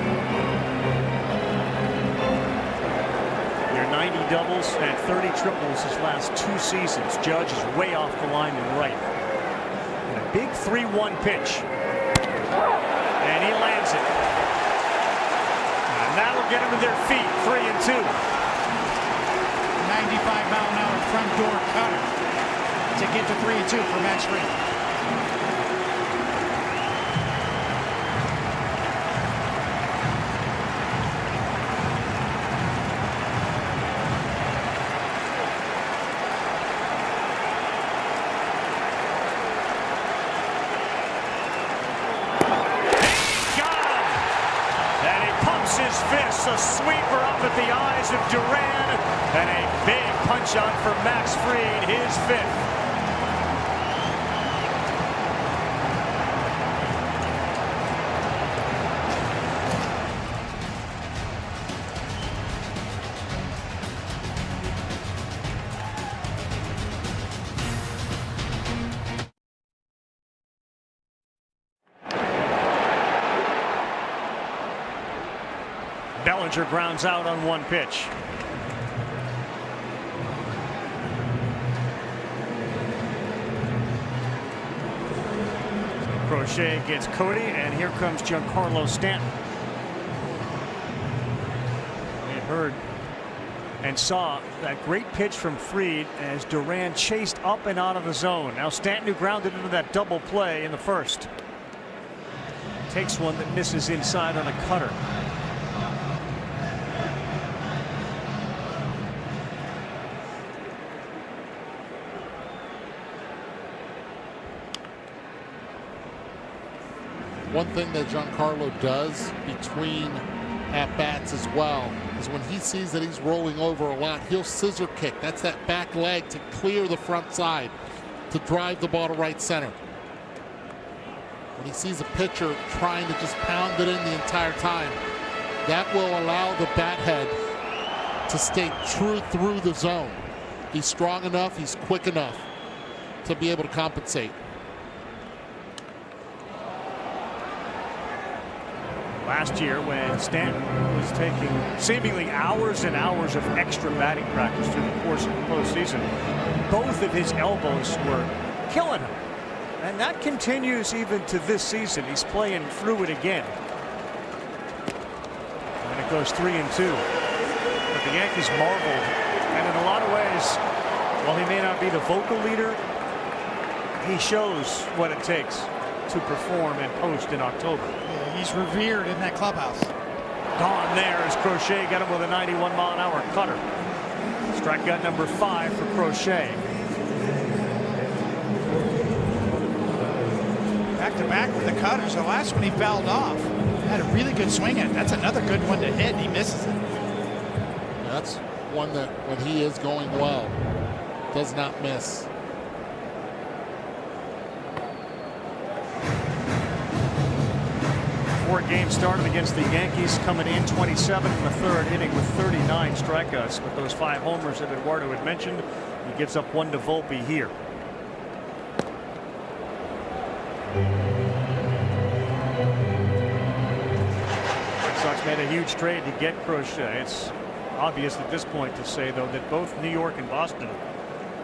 90 doubles and 30 triples his last 2 seasons. Judge is way off the line and right. And a big 3-1 pitch. And he lands it. And that'll get him to their feet. 3-2. 95-mile-an-hour front door cutter to get to 3-2 for Max Fried. His fist, a sweeper up at the eyes of Duran, and a big punch out for Max Fried, his 5th. Bellinger grounds out on 1 pitch. Crochet gets Cody, and here comes Giancarlo Stanton. We heard and saw that great pitch from Fried as Duran chased up and out of the zone. Now Stanton, who grounded into that double play in the first, takes one that misses inside on a cutter. One thing that Giancarlo does between at-bats as well is when he sees that he's rolling over a lot, he'll scissor kick. That's that back leg to clear the front side, to drive the ball to right center. When he sees a pitcher trying to just pound it in the entire time, that will allow the bat head to stay true through the zone. He's strong enough, he's quick enough to be able to compensate. Last year, when Stanton was taking seemingly hours and hours of extra batting practice through the course of the postseason, both of his elbows were killing him. And that continues even to this season. He's playing through it again. And it goes 3-2. But the Yankees marveled. And in a lot of ways, while he may not be the vocal leader, he shows what it takes to perform and post in October. Yeah, he's revered in that clubhouse. Gone there as Crochet got him with a 91-mile-an-hour cutter. Strikeout number 5 for Crochet. Back-to-back with the cutters. The last one he fouled off. Had a really good swing at it. That's another good one to hit, and he misses it. That's one that, when he is going well, does not miss. Game started against the Yankees, coming in 27 in the third, hitting with 39 strikeouts. With those 5 homers that Eduardo had mentioned, he gives up 1 to Volpe here. Red Sox made a huge trade to get Crochet. It's obvious at this point to say, though, that both New York and Boston,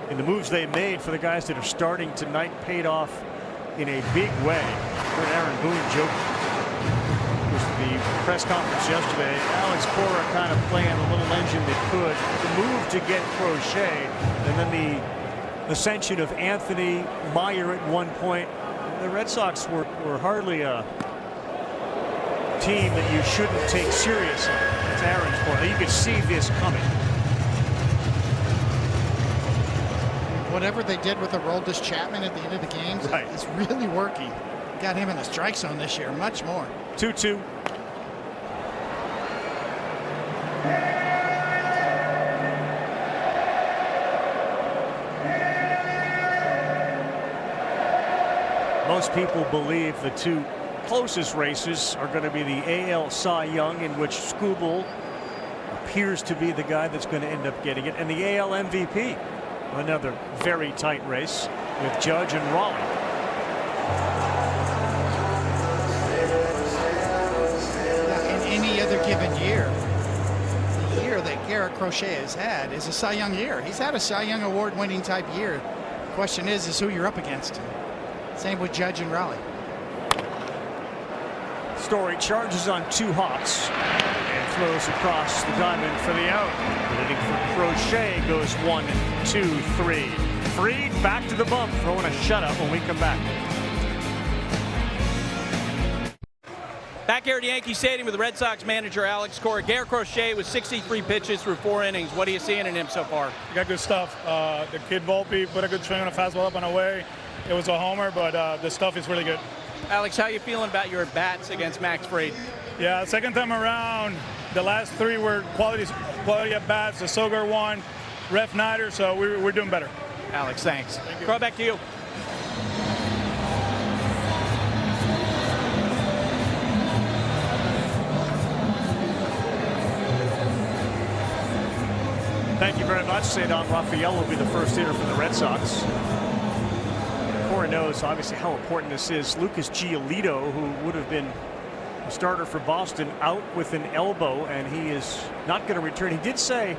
in the moves they made for the guys that are starting tonight, paid off in a big way. For Aaron Boone joking. The press conference yesterday, Alex Cora kind of playing a little engine that could. The move to get Crochet, and then the ascension of Anthony Meyer at one point. The Red Sox were hardly a team that you shouldn't take seriously. That's Aaron's point. You could see this coming. Whatever they did with Aroldis Chapman at the end of the games is really working. Got him in the strike zone this year, much more. 2-2. Most people believe the two closest races are going to be the AL Cy Young, in which Skubal appears to be the guy that's going to end up getting it, and the AL MVP. Another very tight race with Judge and Raleigh. In any other given year, the year that Garrett Crochet has had is a Cy Young year. He's had a Cy Young award-winning type year. The question is who you're up against. Same with Judge and Raleigh. Story charges on 2 hops and throws across the diamond for the out. Hitting for Crochet goes 1, 2, 3. Fried back to the bump, throwing a shutout when we come back. Back here at Yankee Stadium with the Red Sox manager Alex Cora. Garrett Crochet with 63 pitches through 4 innings. What are you seeing in him so far? He got good stuff. The kid Volpe put a good swing on a fastball up and away. It was a homer, but the stuff is really good. Alex, how are you feeling about your bats against Max Fried? Yeah, second time around, the last 3 were quality at bats. The Sogar one, Ref Nider, so we're doing better. Alex, thanks. Throw it back to you. Thank you very much. Cedar Rafael will be the first hitter for the Red Sox. Cora knows obviously how important this is. Lucas Giolito, who would have been a starter for Boston, out with an elbow, and he is not going to return. He did say,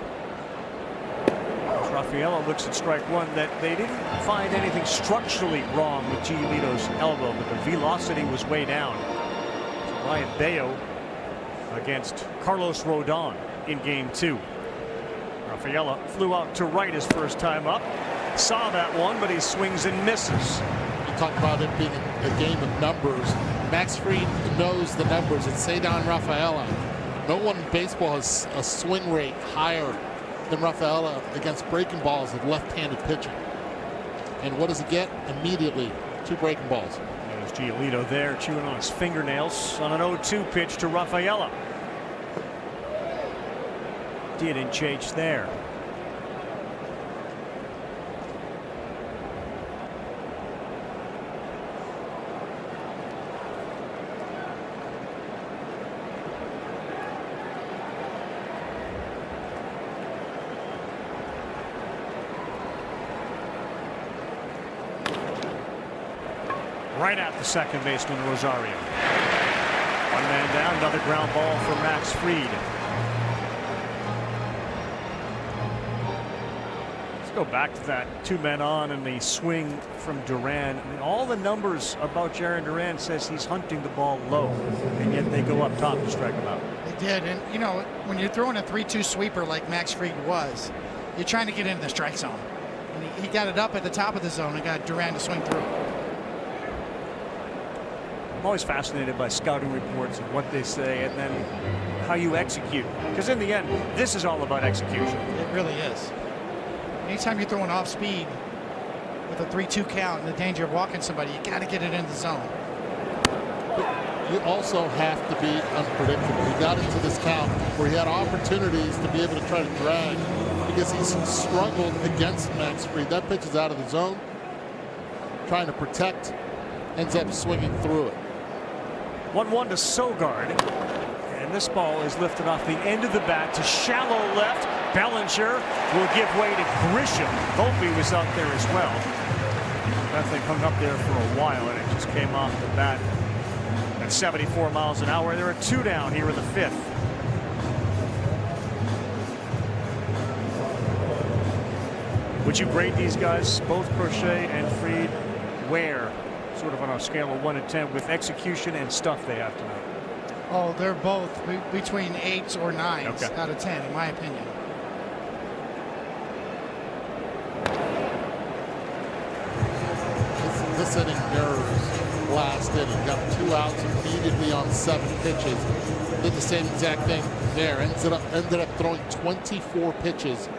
as Rafael looks at strike 1, that they didn't find anything structurally wrong with Giolito's elbow, but the velocity was way down. So Ryan Bayo against Carlos Rodon in game 2. Rafaela flew out to right his first time up. Saw that one, but he swings and misses. You talk about it being a game of numbers. Max Fried knows the numbers. It's Cedar Rafaela. No one in baseball has a swing rate higher than Rafaela against breaking balls with left-handed pitching. And what does he get? Immediately, 2 breaking balls. There's Giolito there chewing on his fingernails on an 0-2 pitch to Rafaela. Didn't change there. Right at the second baseman, Rosario. 1 man down, another ground ball for Max Fried. Let's go back to that 2 men on and the swing from Duran. I mean, all the numbers about Jarren Duran says he's hunting the ball low, and yet they go up top to strike him out. They did, and you know, when you're throwing a 3-2 sweeper like Max Fried was, you're trying to get into the strike zone. And he got it up at the top of the zone and got Duran to swing through. I'm always fascinated by scouting reports and what they say and then how you execute. Because in the end, this is all about execution. It really is. Anytime you're throwing off speed with a 3-2 count and the danger of walking somebody, you got to get it in the zone. But you also have to be unpredictable. He got into this count where he had opportunities to be able to try to drag because he's struggled against Max Fried. That pitch is out of the zone, trying to protect, ends up swinging through it. 1-1 to Sogard, and this ball is lifted off the end of the bat to shallow left. Bellinger will give way to Grisham. Volpe was out there as well. That thing hung up there for a while, and it just came off the bat at 74 miles an hour. There are 2 down here in the 5th. Would you grade these guys, both Crochet and Fried, where? Sort of on a scale of 1 to 10 with execution and stuff they have tonight? Oh, they're both between 8s or 9s out of 10, in my opinion. This inning mirrors last inning. Got 2 outs immediately on 7 pitches. Did the same exact thing there. Ended up throwing 24 pitches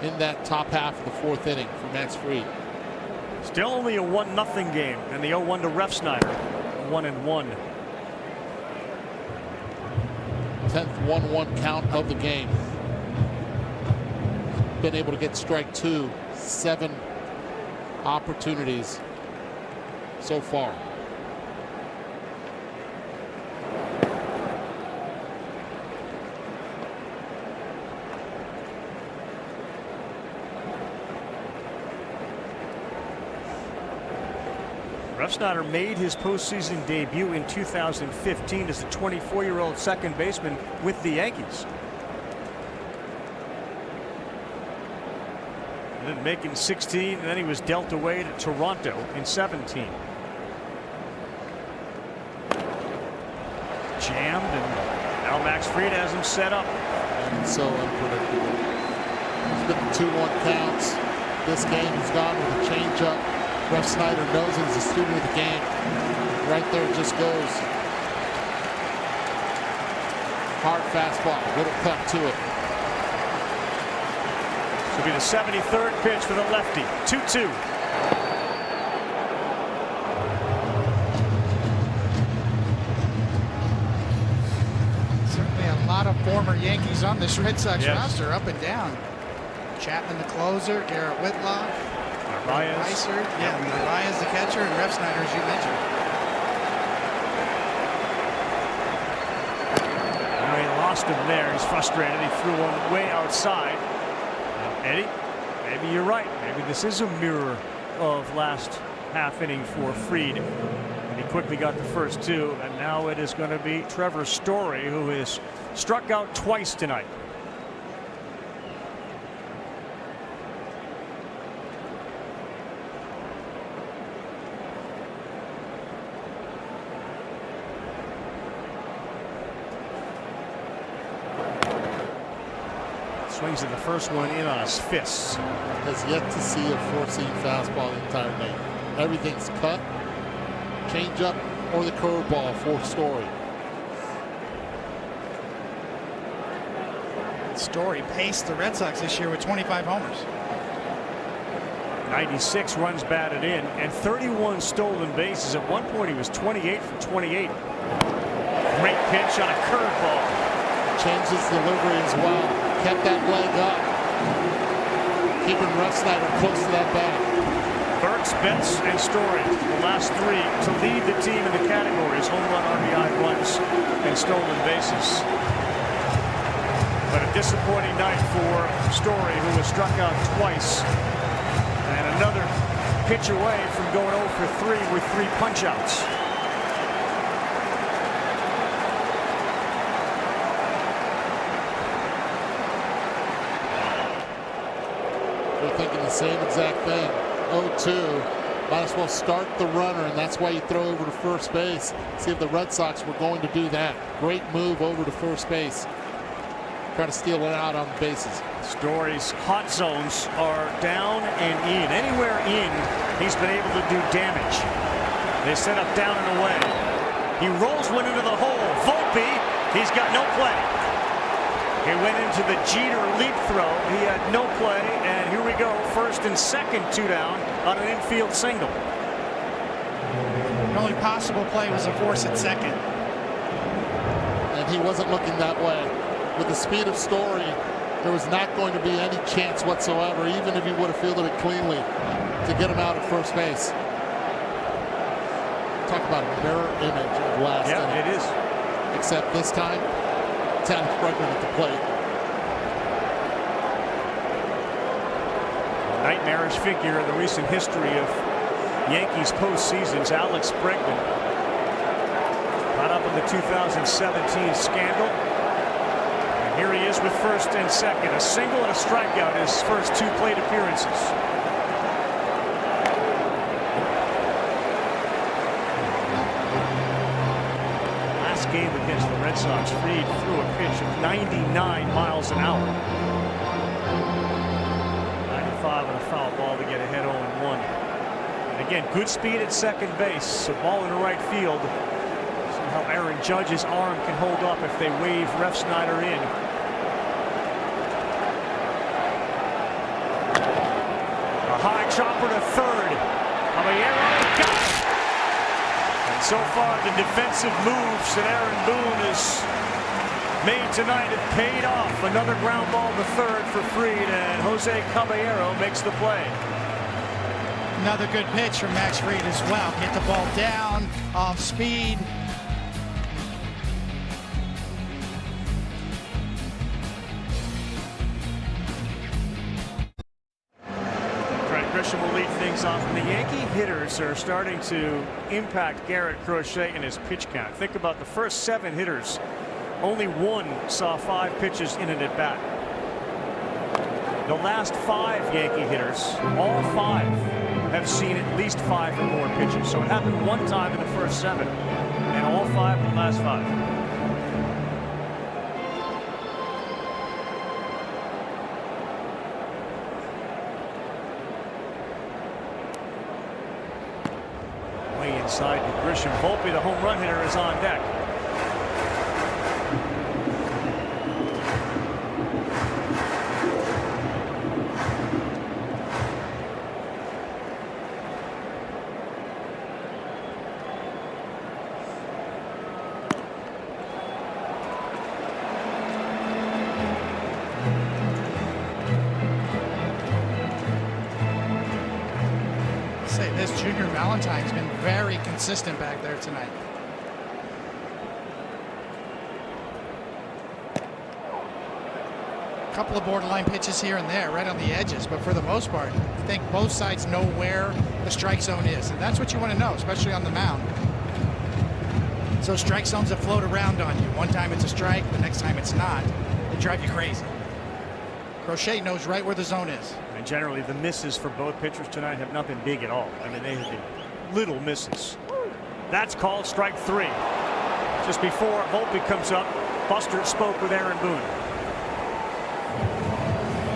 in that top half of the 4th inning for Max Fried. Still only a 1-0 game, and the 0-1 to Ref Snyder. 1-1. 10th 1-1 count of the game. Been able to get strike 2, 7 opportunities so far. Ref Snyder made his postseason debut in 2015 as a 24-year-old second baseman with the Yankees. He didn't make it in 16, and then he was dealt away to Toronto in 17. Jammed, and now Max Fried has him set up. And so unpredictable. It's been 2-1 counts. This game has gone with a changeup. Ref Snyder knows it as a student of the game. Right there it just goes. Hard fastball, little cut to it. This will be the 73rd pitch for the lefty. 2-2. Certainly a lot of former Yankees on this Red Sox roster, up and down. Chapman the closer, Garrett Whitlock. Narvaez. Narvaez the catcher, and Ref Snyder, as you mentioned. He lost him there. He's frustrated. He threw one way outside. Eddie, maybe you're right. Maybe this is a mirror of last half inning for Fried. And he quickly got the first 2, and now it is going to be Trevor Story, who is struck out twice tonight. Swings at the first one in on his fists. Has yet to see a 4-seam fastball the entire night. Everything's cut, changeup, or the curveball for Story. Story paced the Red Sox this year with 25 homers. 96 runs batted in and 31 stolen bases. At one point he was 28 for 28. Great pitch on a curveball. Changed his delivery as well. Kept that leg up. Keeping Ref Snyder close to that bat. Burks, Betts, and Story, the last 3 to lead the team in the categories: home run, RBI, runs, and stolen bases. But a disappointing night for Story, who was struck out twice. And another pitch away from going 0 for 3 with 3 punch-outs. They're thinking the same exact thing. 0-2. Might as well start the runner, and that's why you throw over to first base. See if the Red Sox were going to do that. Great move over to first base. Try to steal it out on the bases. Story's hot zones are down and in. Anywhere in, he's been able to do damage. They set up down and away. He rolls one into the hole. Volpe, he's got no play. He went into the Jeter leap throw. He had no play, and here we go. First and second, 2 down on an infield single. The only possible play was a force at second. And he wasn't looking that way. With the speed of Story, there was not going to be any chance whatsoever, even if he would have fielded it cleanly, to get him out at first base. Talk about a mirror image of last inning. Yeah, it is. Except this time, Alex Bregman at the plate. Nightmarish figure in the recent history of Yankees postseasons, Alex Bregman. Caught up in the 2017 scandal. And here he is with first and second. A single and a strikeout his first 2 plate appearances. Last game against the Red Sox, Fried threw a pitch of 99 miles an hour. 95 on a foul ball to get ahead 0-1. And again, good speed at second base. So ball in the right field. See how Aaron Judge's arm can hold up if they wave Ref Snyder in. A high chopper to third. Caballero got it. And so far, the defensive moves that Aaron Boone has made tonight have paid off. Another ground ball to third for Fried, and Jose Caballero makes the play. Another good pitch from Max Fried as well. Get the ball down, off speed. Trent Grisham will lead things off, and the Yankee hitters are starting to impact Garrett Crochet in his pitch count. Think about the first 7 hitters. Only one saw 5 pitches in an at-bat. The last 5 Yankee hitters, all 5, have seen at least 5 or more pitches. So it happened one time in the first 7, and all 5 in the last 5. Way inside to Grisham. Volpe, the home run hitter, is on deck. This Junior Valentine's been very consistent back there tonight. A couple of borderline pitches here and there, right on the edges, but for the most part, I think both sides know where the strike zone is, and that's what you want to know, especially on the mound. So strike zones that float around on you. One time it's a strike, the next time it's not. They drive you crazy. Crochet knows right where the zone is. And generally, the misses for both pitchers tonight have not been big at all. I mean, they have been little misses. That's called strike 3. Just before Volpe comes up, Buster spoke with Aaron Boone.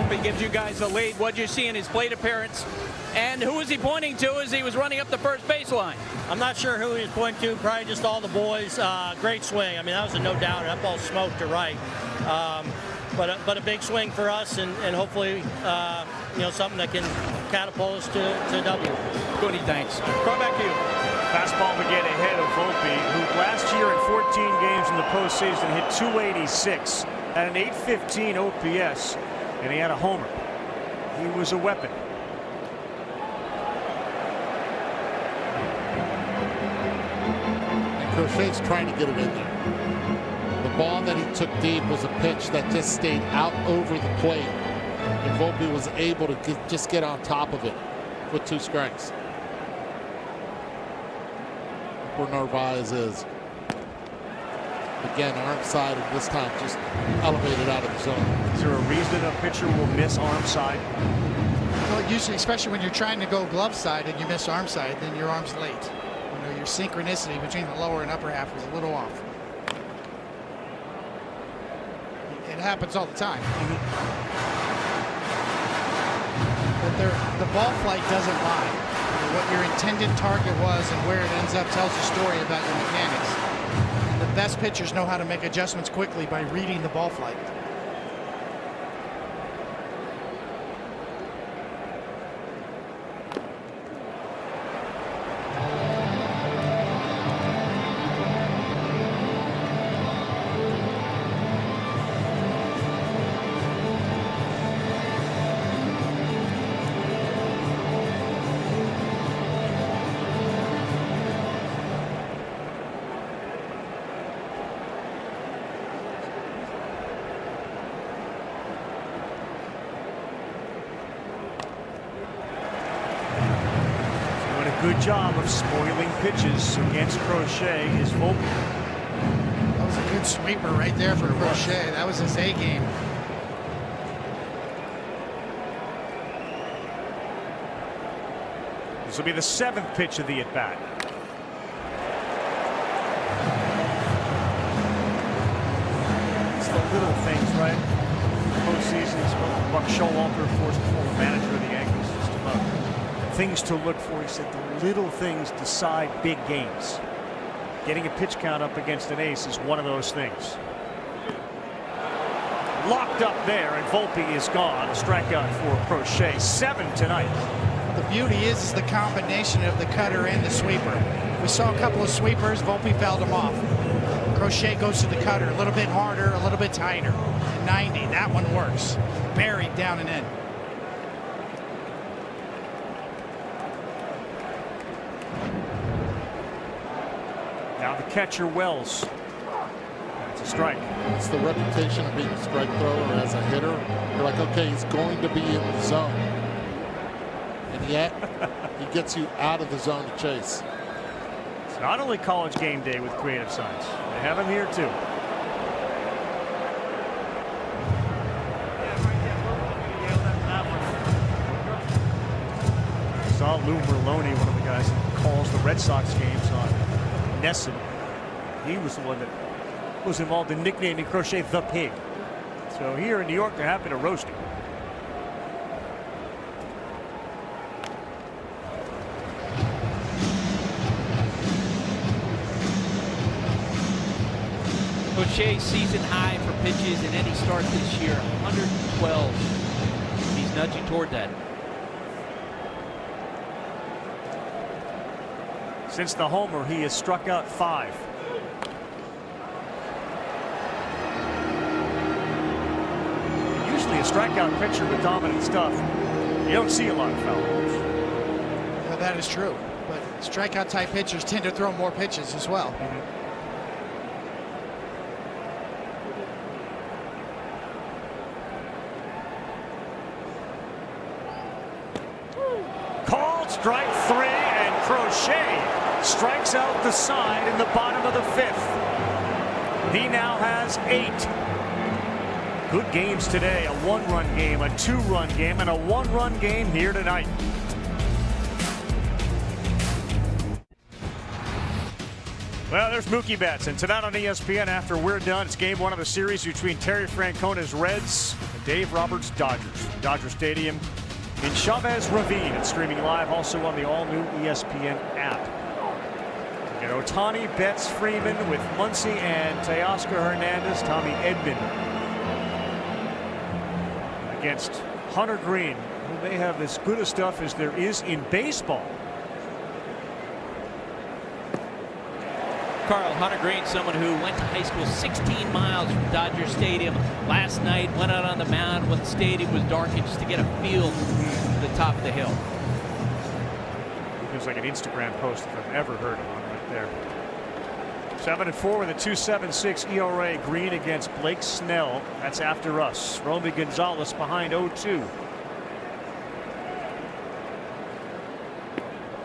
Volpe gives you guys a lead. What did you see in his plate appearance? And who was he pointing to as he was running up the first baseline? I'm not sure who he was pointing to. Probably just all the boys. Great swing. I mean, that was a no doubt. That ball smoked to right. But a big swing for us, and hopefully, you know, something that can catapult us to W. Goody, thanks. Go back to you. Fastball to get ahead of Volpe, who last year in 14 games in the postseason hit .286 at an .815 OPS, and he had a homer. He was a weapon. And Crochet's trying to get it in there. The ball that he took deep was a pitch that just stayed out over the plate, and Volpe was able to just get on top of it with 2 strikes. Where Narvaez is. Again, arm side, and this time just elevated out of the zone. Is there a reason a pitcher will miss arm side? Well, usually, especially when you're trying to go glove side and you miss arm side, then your arm's late. You know, your synchronicity between the lower and upper half is a little off. It happens all the time. But the ball flight doesn't lie. What your intended target was and where it ends up tells a story about your mechanics. And the best pitchers know how to make adjustments quickly by reading the ball flight. Good job of spoiling pitches against Crochet is Volpe. That was a good sweeper right there for Crochet. That was his A game. This will be the 7th pitch of the at-bat. It's the little things, right? Postseason is what Buck Showalter, of course, the former manager of the Yankees, just about things to look for. He said the little things decide big games. Getting a pitch count up against an ace is one of those things. Locked up there, and Volpe is gone. A strikeout for Crochet. 7 tonight. The beauty is the combination of the cutter and the sweeper. We saw a couple of sweepers. Volpe fouled them off. Crochet goes to the cutter a little bit harder, a little bit tighter. 90, that one works. Buried down and in. Now the catcher, Wells. That's a strike. It's the reputation of being a strike thrower as a hitter. You're like, okay, he's going to be in the zone. And yet, he gets you out of the zone to chase. It's not only college game day with creative signs. They have him here, too. I saw Lou Merlone, one of the guys that calls the Red Sox games on Nesson. He was the one that was involved in nicknaming Crochet the Pig. So here in New York, they're happy to roast him. Crochet's season high for pitches in any start this year, 112. He's nudging toward that. Since the homer, he has struck out 5. Usually a strikeout pitcher with dominant stuff, you don't see a lot of foul balls. Well, that is true. But strikeout type pitchers tend to throw more pitches as well. Called strike 3, and Crochet strikes out the side in the bottom of the 5th. He now has 8. Good games today. A 1-run game, a 2-run game, and a 1-run game here tonight. Well, there's Mookie Betts, and tonight on ESPN after we're done, it's game 1 of the series between Terry Francona's Reds and Dave Roberts' Dodgers. Dodger Stadium in Chavez Ravine. It's streaming live also on the all-new ESPN app. You get Ohtani, Betts, Freeman with Muncy and Teoscar Hernandez, Tommy Edman against Hunter Green, who may have as good a stuff as there is in baseball. Carl, Hunter Green, someone who went to high school 16 miles from Dodger Stadium last night, went out on the mound when the stadium was darkened just to get a feel to the top of the hill. Feels like an Instagram post if I've ever heard of one right there. 7-4 with a 2.76 ERA. Green against Blake Snell. That's after us. Romy Gonzalez behind 0-2.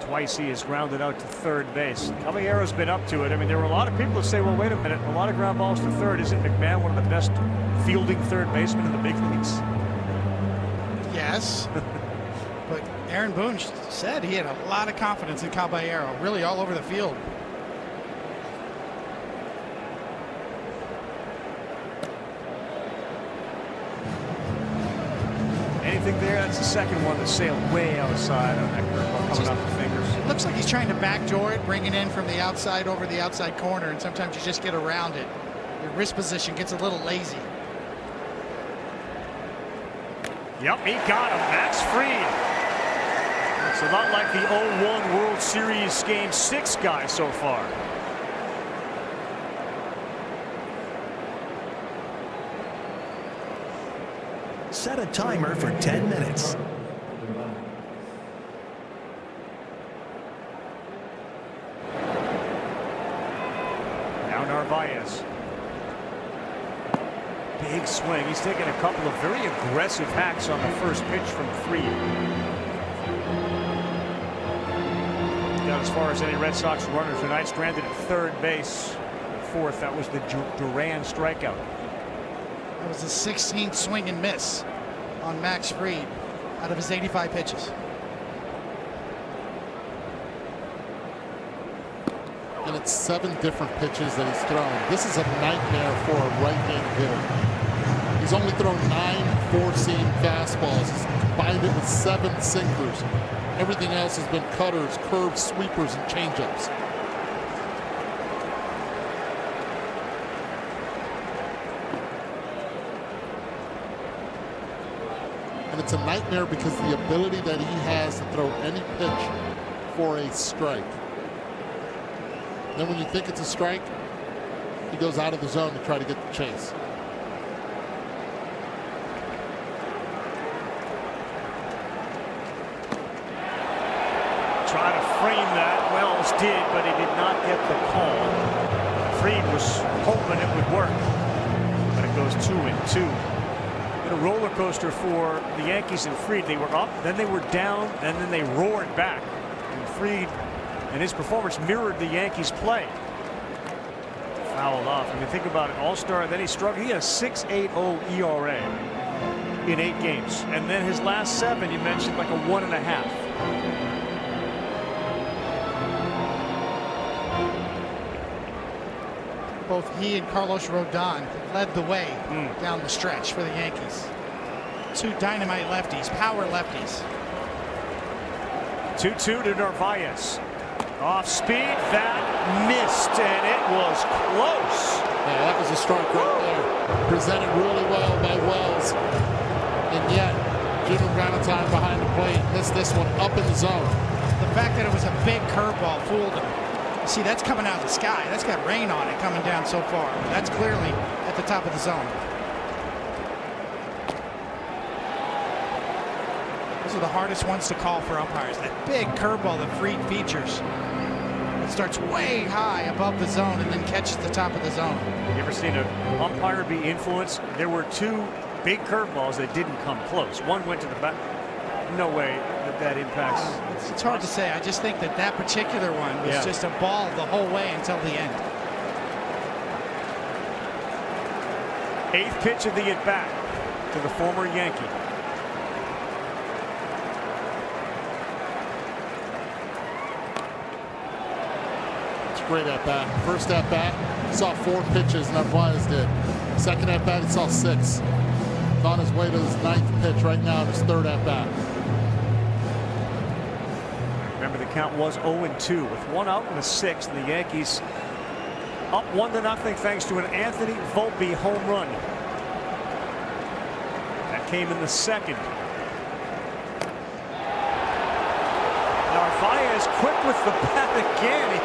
Twice he has grounded out to third base. Caballero's been up to it. I mean, there were a lot of people that say, well, wait a minute, a lot of ground balls to third. Isn't McMahon one of the best fielding third basemen in the big leagues? Yes. But Aaron Boone said he had a lot of confidence in Caballero, really all over the field. Anything there? That's the second one that sailed way outside on that curveball coming off the fingers. It looks like he's trying to backdoor it, bring it in from the outside over the outside corner, and sometimes you just get around it. Your wrist position gets a little lazy. Yep, he got him. Max Fried. It's a lot like the 0-1 World Series Game 6 guy so far. Set a timer for 10 minutes. Now Narvaez. Big swing. He's taken a couple of very aggressive hacks on the first pitch from Fried. Got as far as any Red Sox runner tonight. Stranded at third base. Fourth, that was the Duran strikeout. That was the 16th swing and miss on Max Fried out of his 85 pitches. And it's 7 different pitches that he's thrown. This is a nightmare for a right-handed hitter. He's only thrown 9 4-seam fastballs. He's combined it with 7 sinkers. Everything else has been cutters, curves, sweepers, and changeups. And it's a nightmare because the ability that he has to throw any pitch for a strike. Then when you think it's a strike, he goes out of the zone to try to get the chase. Try to frame that. Wells did, but he did not get the call. Fried was hoping it would work, but it goes 2-2. A roller coaster for the Yankees and Fried. They were up, then they were down, and then they roared back. And Fried and his performance mirrored the Yankees' play. Fouled off. I mean, think about it. All-star, then he struggled. He had a 6.80 ERA in 8 games. And then his last 7, you mentioned, like a 1.5. Both he and Carlos Rodon led the way down the stretch for the Yankees. 2 dynamite lefties, power lefties. 2-2 to Narvaez. Off speed, that missed, and it was close. Yeah, that was a strike right there. Presented really well by Wells. And yet, Junior Valentine behind the plate missed this one up in the zone. The fact that it was a big curveball fooled him. See, that's coming out of the sky. That's got rain on it coming down so far. That's clearly at the top of the zone. Those are the hardest ones to call for umpires. That big curveball that Fried features. It starts way high above the zone and then catches the top of the zone. You ever seen an umpire be influenced? There were 2 big curveballs that didn't come close. One went to the back. No way that impacts. It's hard to say. I just think that that particular one was just a ball the whole way until the end. 8th pitch of the at-bat to the former Yankee. It's a great at-bat. First at-bat, he saw 4 pitches, Narvaez did. Second at-bat, he saw 6. He's on his way to his 9th pitch right now, his 3rd at-bat. Remember, the count was 0-2 with 1 out in the 6th. The Yankees up 1-0 thanks to an Anthony Volpe home run. That came in the 2nd. Narvaez quick with the bat again. He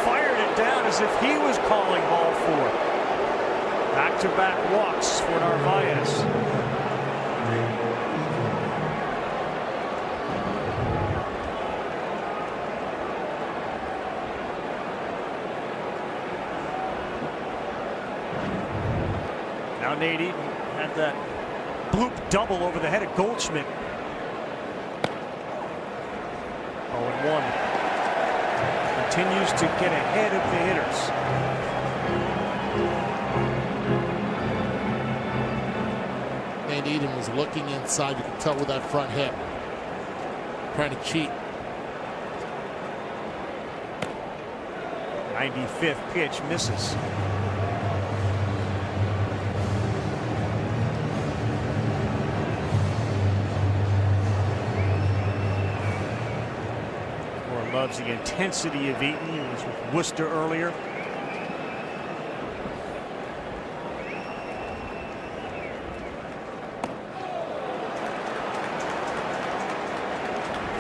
fired it down as if he was calling ball 4. Back-to-back walks for Narvaez. Nate Eaton had that bloop double over the head of Goldschmidt. 0-1. Continues to get ahead of the hitters. Nate Eaton was looking inside. You could tell with that front hip. Trying to cheat. 95th pitch misses. Loves the intensity of Eaton. He was with Worcester earlier.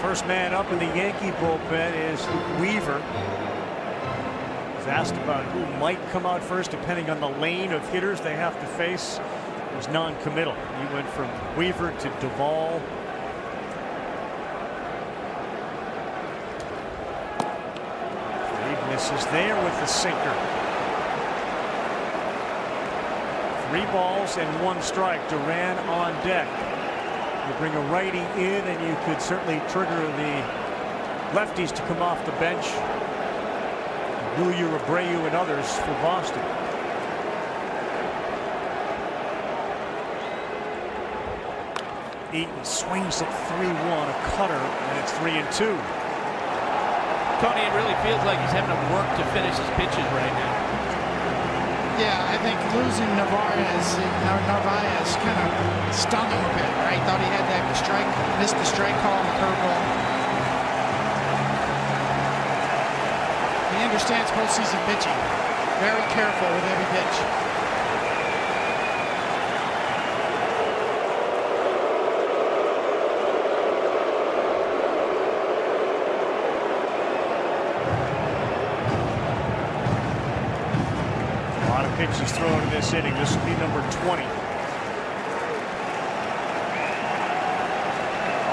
First man up in the Yankee bullpen is Weaver. He's asked about who might come out first depending on the lane of hitters they have to face. It was non-committal. He went from Weaver to Duvall. Is there with the sinker. 3 balls and 1 strike. Duran on deck. You bring a righty in and you could certainly trigger the lefties to come off the bench. Julio Abreu and others for Boston. Eaton swings at 3-1, a cutter, and it's 3-2. Tony, it really feels like he's having to work to finish his pitches right now. Yeah, I think losing Narvaez kind of stung him a bit, right? Thought he had that strike, missed the strike call on the curveball. He understands postseason pitching. Very careful with every pitch. Pitches thrown in this inning. This will be number 20.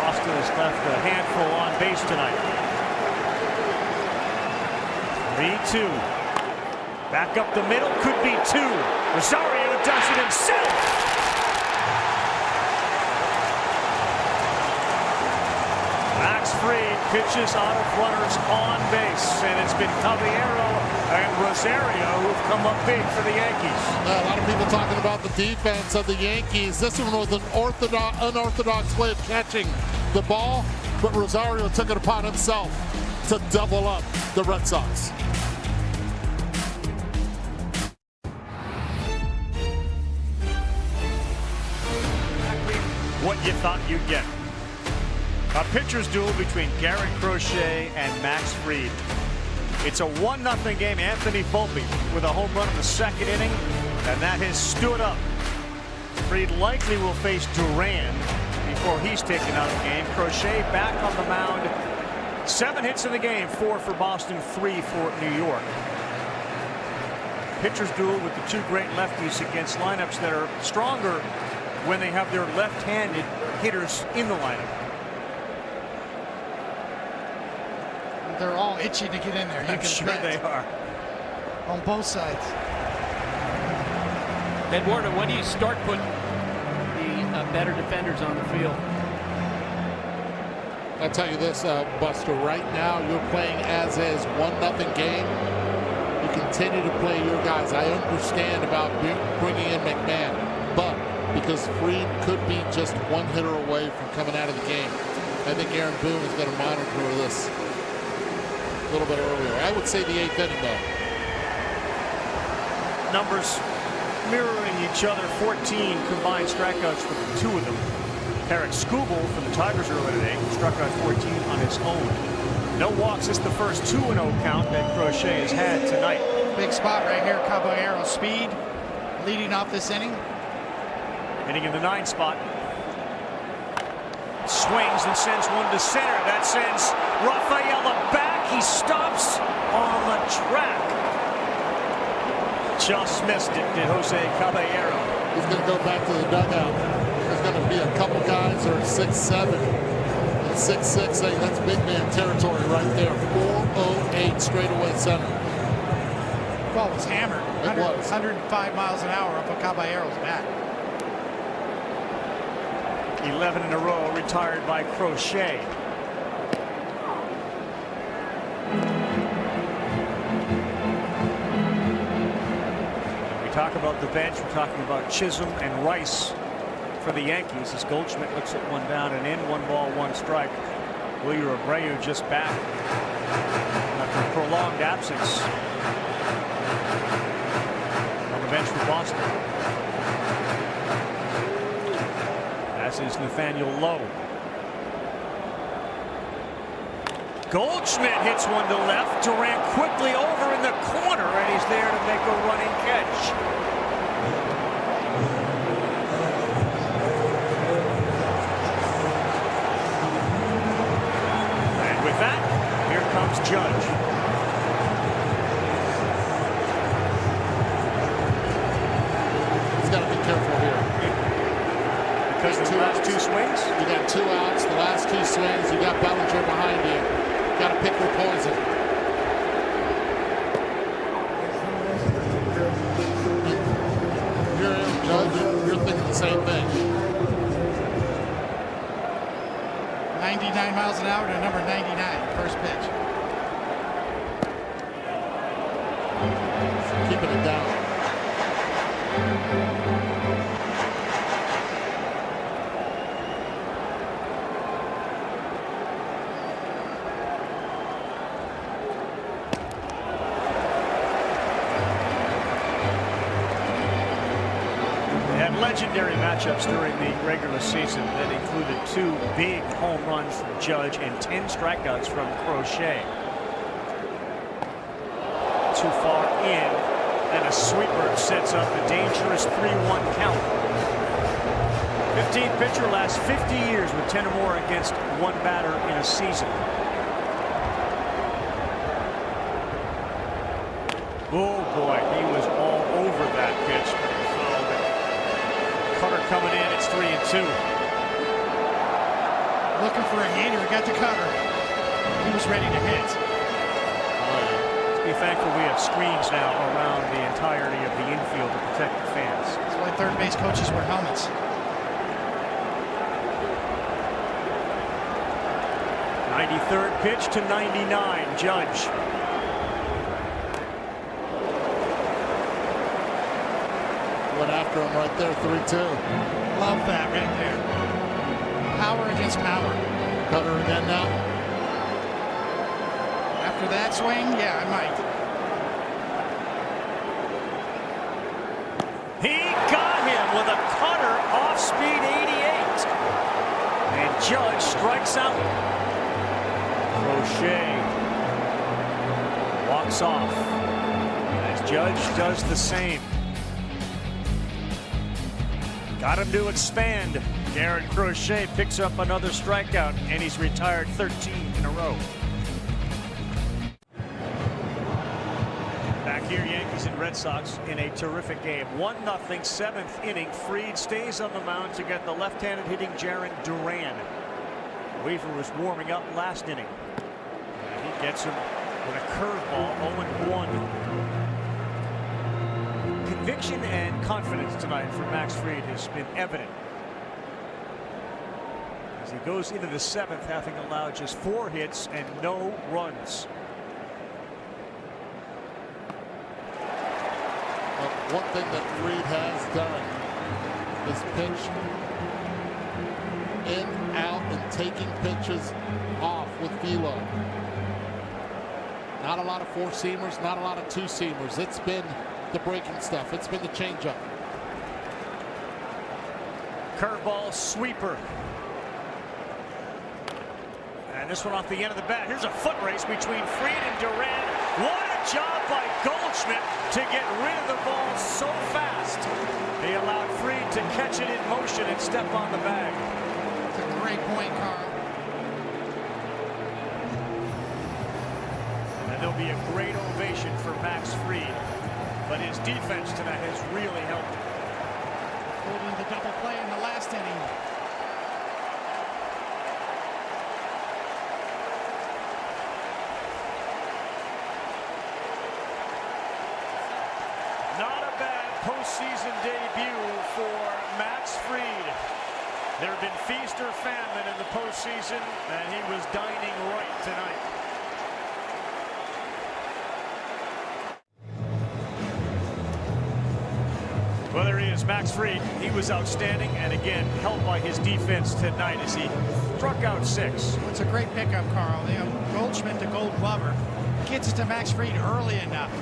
Boston has left a handful on base tonight. 3-2. Back up the middle. Could be 2. Rosario does it himself. Max Fried pitches out of runners on base, and it's been Caballero and Rosario who've come up big for the Yankees. A lot of people talking about the defense of the Yankees. This one was an unorthodox way of catching the ball, but Rosario took it upon himself to double up the Red Sox. What you thought you'd get. A pitcher's duel between Garrett Crochet and Max Fried. It's a 1-0 game. Anthony Volpe with a home run in the second inning, and that has stood up. Fried likely will face Duran before he's taken out of the game. Crochet back on the mound. 7 hits in the game, 4 for Boston, 3 for New York. Pitcher's duel with the 2 great lefties against lineups that are stronger when they have their left-handed hitters in the lineup. They're all itching to get in there. I'm sure they are. On both sides. Eduardo, when do you start putting the better defenders on the field? I'll tell you this, Buster, right now you're playing as is 1-0 game. You continue to play your guys. I understand about bringing in McMahon, but because Fried could be just 1 hitter away from coming out of the game, I think Aaron Boone is going to monitor this a little bit earlier. I would say the 8th inning, though. Numbers mirroring each other. 14 combined strikeouts for the 2 of them. Tarek Skubal for the Tigers earlier today struck out 14 on his own. No walks. It's the first 2-0 count that Crochet has had tonight. Big spot right here. Caballero speed leading off this inning. Hitting in the 9 spot. Swings and sends one to center. That sends Rafaela back. He stops on the track. Just missed it, did Jose Caballero. He's going to go back to the dugout. There's going to be a couple guys that are 6'7" and 6'6", saying that's big man territory right there. 408 straightaway center. Ball was hammered. It was. 105 miles an hour up a Caballero's bat. 11 in a row retired by Crochet. We talk about the bench. We're talking about Chisholm and Rice for the Yankees as Goldschmidt looks at 1 down and in. 1 ball, 1 strike. Wilyer Abreu just back after a prolonged absence on the bench for Boston. As is Nathaniel Lowe. Goldschmidt hits 1 to left. Duran quickly over in the corner, and he's there to make a running catch. And with that, here comes Judge. He's got to be careful here. Because the last 2 swings? You got 2 outs. The last 2 swings, you got Bellinger behind you. Got to pick your poison. You're in, Judge. You're thinking the same thing. 99 miles an hour to number 99. First pitch. Keeping it down. legendary matchups during the regular season that included 2 big home runs from Judge and 10 strikeouts from Crochet. Too far in, and a sweeper sets up a dangerous 3-1 count. 15th pitcher lasts 50 years with 10 or more against one batter in a season. Oh boy, he was all over that pitch. Cutter coming in, it's 3-2. Looking for a hater, got the cutter. He was ready to hit. Let's be thankful we have screens now around the entirety of the infield to protect the fans. That's why third base coaches wear helmets. 93rd pitch to 99, Judge. Went after him right there, 3-2. Love that right there. Power against power. Cutter again now. After that swing, yeah, I might. He got him with a cutter off speed 88. And Judge strikes out. Crochet walks off as Judge does the same. Got him to expand. Garrett Crochet picks up another strikeout, and he's retired 13 in a row. Back here, Yankees and Red Sox in a terrific game. 1-0, 7th inning. Fried stays on the mound to get the left-handed hitting Jarren Duran. Weaver was warming up last inning. And he gets him with a curveball, 0-1. Conviction and confidence tonight for Max Fried has been evident as he goes into the 7th, having allowed just 4 hits and no runs. Well, one thing that Fried has done is pitch in, out, and taking pitches off with velo. Not a lot of 4-seamers, not a lot of 2-seamers. It's been the breaking stuff. It's been the changeup. Curveball sweeper. And this one off the end of the bat. Here's a foot race between Fried and Duran. What a job by Goldschmidt to get rid of the ball so fast. He allowed Fried to catch it in motion and step on the bag. That's a great point, Carl. And there'll be a great ovation for Max Fried. But his defense tonight has really helped him. Holding the double play in the last inning. Not a bad postseason debut for Max Fried. There have been feast or famine in the postseason, and he was dining right tonight. Well, there he is, Max Fried. He was outstanding, and again, helped by his defense tonight as he struck out 6. It's a great pickup, Carl. You know, Goldschmidt, the Gold Glover, gets it to Max Fried early enough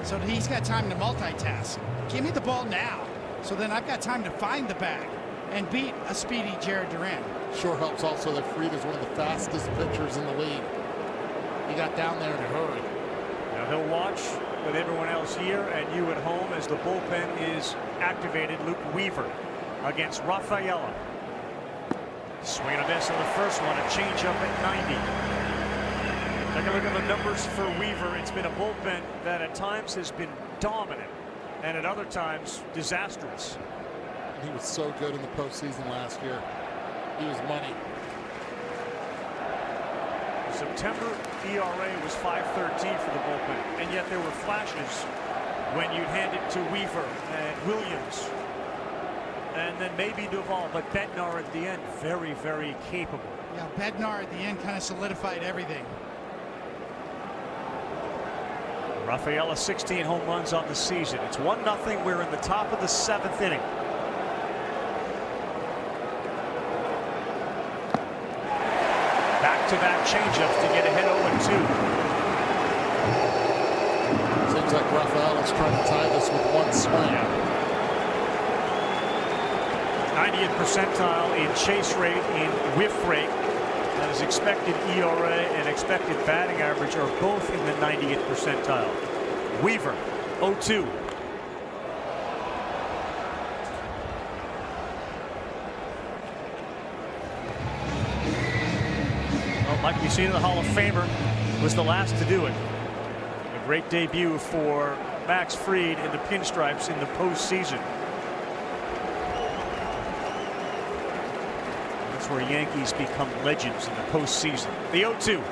so that he's got time to multitask. Give me the ball now, so then I've got time to find the bag and beat a speedy Jarren Duran. Sure helps also that Fried is one of the fastest pitchers in the league. He got down there in a hurry. Now he'll watch with everyone else here and you at home as the bullpen is activated. Luke Weaver against Rafaela. Swing and a miss on the first one, a changeup at 90. Take a look at the numbers for Weaver. It's been a bullpen that at times has been dominant and at other times disastrous. He was so good in the postseason last year. He was money. September ERA was 5.13 for the bullpen, and yet there were flashes when you'd hand it to Weaver and Williams, and then maybe Duvall, but Bednar at the end, very, very capable. Yeah, Bednar at the end kind of solidified everything. Rafaela 16 home runs on the season. It's 1-0. We're in the top of the 7th inning. Back-to-back changeups to get ahead 0-2. Seems like Rafaela's trying to tie this with one swing. 90th percentile in chase rate, in whiff rate. And his expected ERA and expected batting average are both in the 90th percentile. Weaver, 0-2. Well, like we've seen in the Hall of Famer, was the last to do it. A great debut for Max Fried in the pinstripes in the postseason. That's where Yankees become legends in the postseason. The 0-2.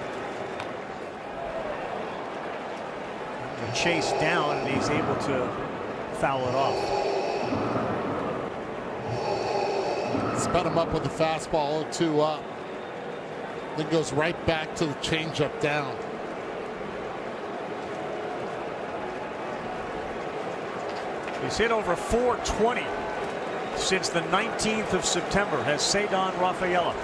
Chase down, and he's able to foul it off. Sped him up with the fastball, 0-2 up. Then goes right back to the changeup down. He's hit over 420 since the 19th of September. Has Cedar Rafaela.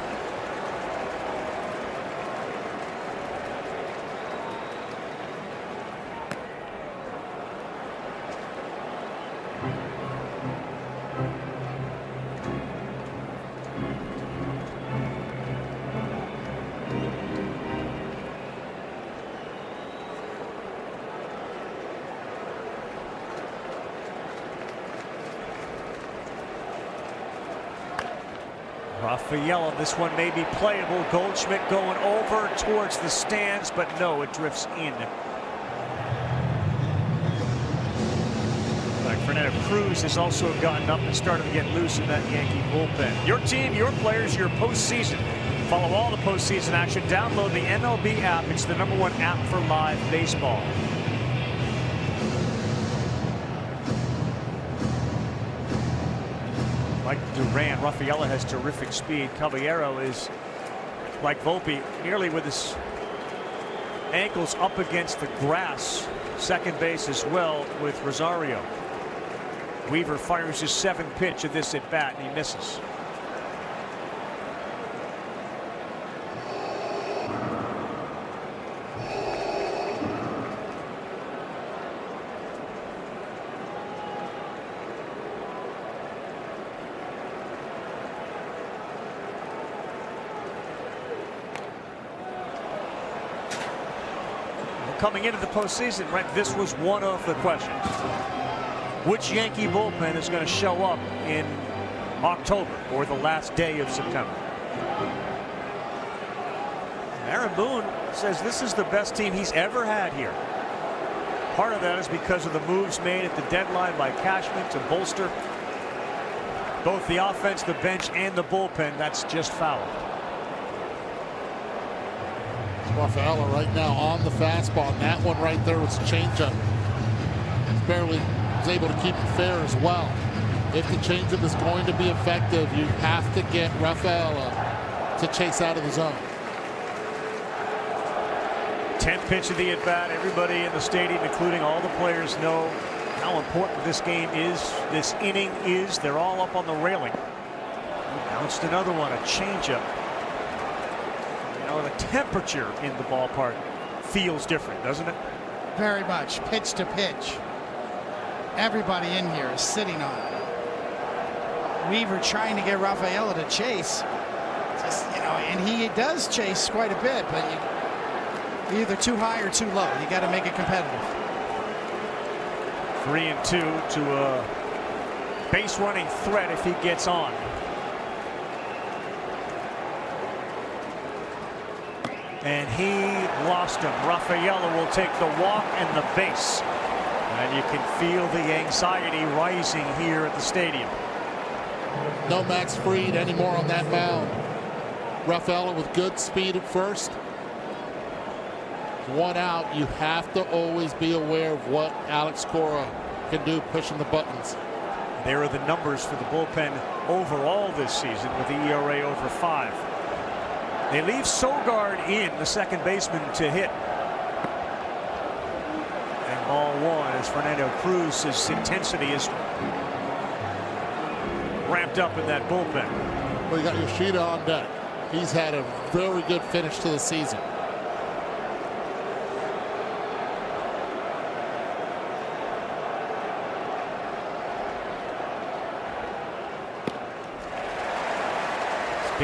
Rafaela, this one may be playable. Goldschmidt going over towards the stands, but no, it drifts in. Like Fernando Cruz has also gotten up and started to get loose in that Yankee bullpen. Your team, your players, your postseason. Follow all the postseason action. Download the MLB app. It's the #1 app for live baseball. Like Duran, Rafaela has terrific speed. Caballero is like Volpe, nearly with his ankles up against the grass. Second base as well with Rosario. Weaver fires his 7th pitch of this at bat, and he misses. Coming into the postseason, right, this was one of the questions. Which Yankee bullpen is going to show up in October or the last day of September? Aaron Boone says this is the best team he's ever had here. Part of that is because of the moves made at the deadline by Cashman to bolster both the offense, the bench, and the bullpen. That's just foul. Rafaela right now on the fastball, and that one right there was a changeup. Barely was able to keep it fair as well. If the changeup is going to be effective, you have to get Rafaela to chase out of the zone. 10th pitch of the at bat. Everybody in the stadium, including all the players, know how important this game is, this inning is. They're all up on the railing. He bounced another one, a changeup. The temperature in the ballpark feels different, doesn't it? Very much. Pitch to pitch. Everybody in here is sitting on it. Weaver trying to get Rafaela to chase. Just, and he does chase quite a bit, but you're either too high or too low. You got to make it competitive. 3-2 to a base running threat if he gets on. And he lost him. Rafaela will take the walk and the base. And you can feel the anxiety rising here at the stadium. No Max Fried anymore on that mound. Rafaela with good speed at first. One out. You have to always be aware of what Alex Cora can do pushing the buttons. There are the numbers for the bullpen overall this season with the ERA over 5. They leave Sogard in, the second baseman, to hit. And ball one as Fernando Cruz's intensity is ramped up in that bullpen. Well, you got Yoshida on deck. He's had a very good finish to the season.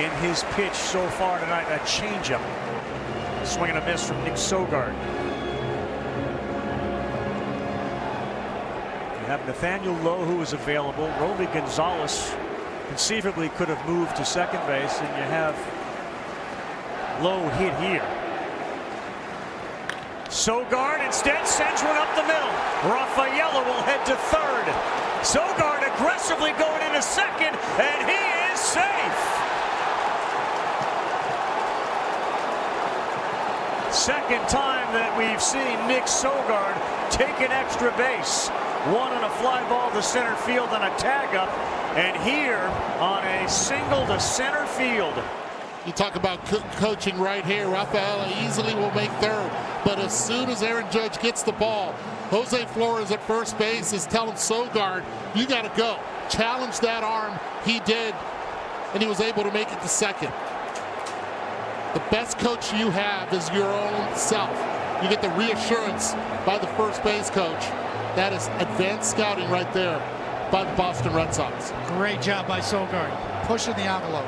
been his pitch so far tonight, a changeup. Swing and a miss from Nick Sogard. You have Nathaniel Lowe, who is available. Roly Gonzalez conceivably could have moved to second base, and you have Lowe hit here. Sogard instead sends one up the middle. Rafaela will head to third. Sogard aggressively going into second, and he is safe. Second time that we've seen Nick Sogard take an extra base. One on a fly ball to center field and a tag up, and here on a single to center field. You talk about coaching right here. Rafaela easily will make third, but as soon as Aaron Judge gets the ball, Jose Flores at first base is telling Sogard, you got to go. Challenge that arm. He did, and he was able to make it to second. The best coach you have is your own self. You get the reassurance by the first base coach. That is advanced scouting right there by the Boston Red Sox. Great job by Sogard, pushing the envelope.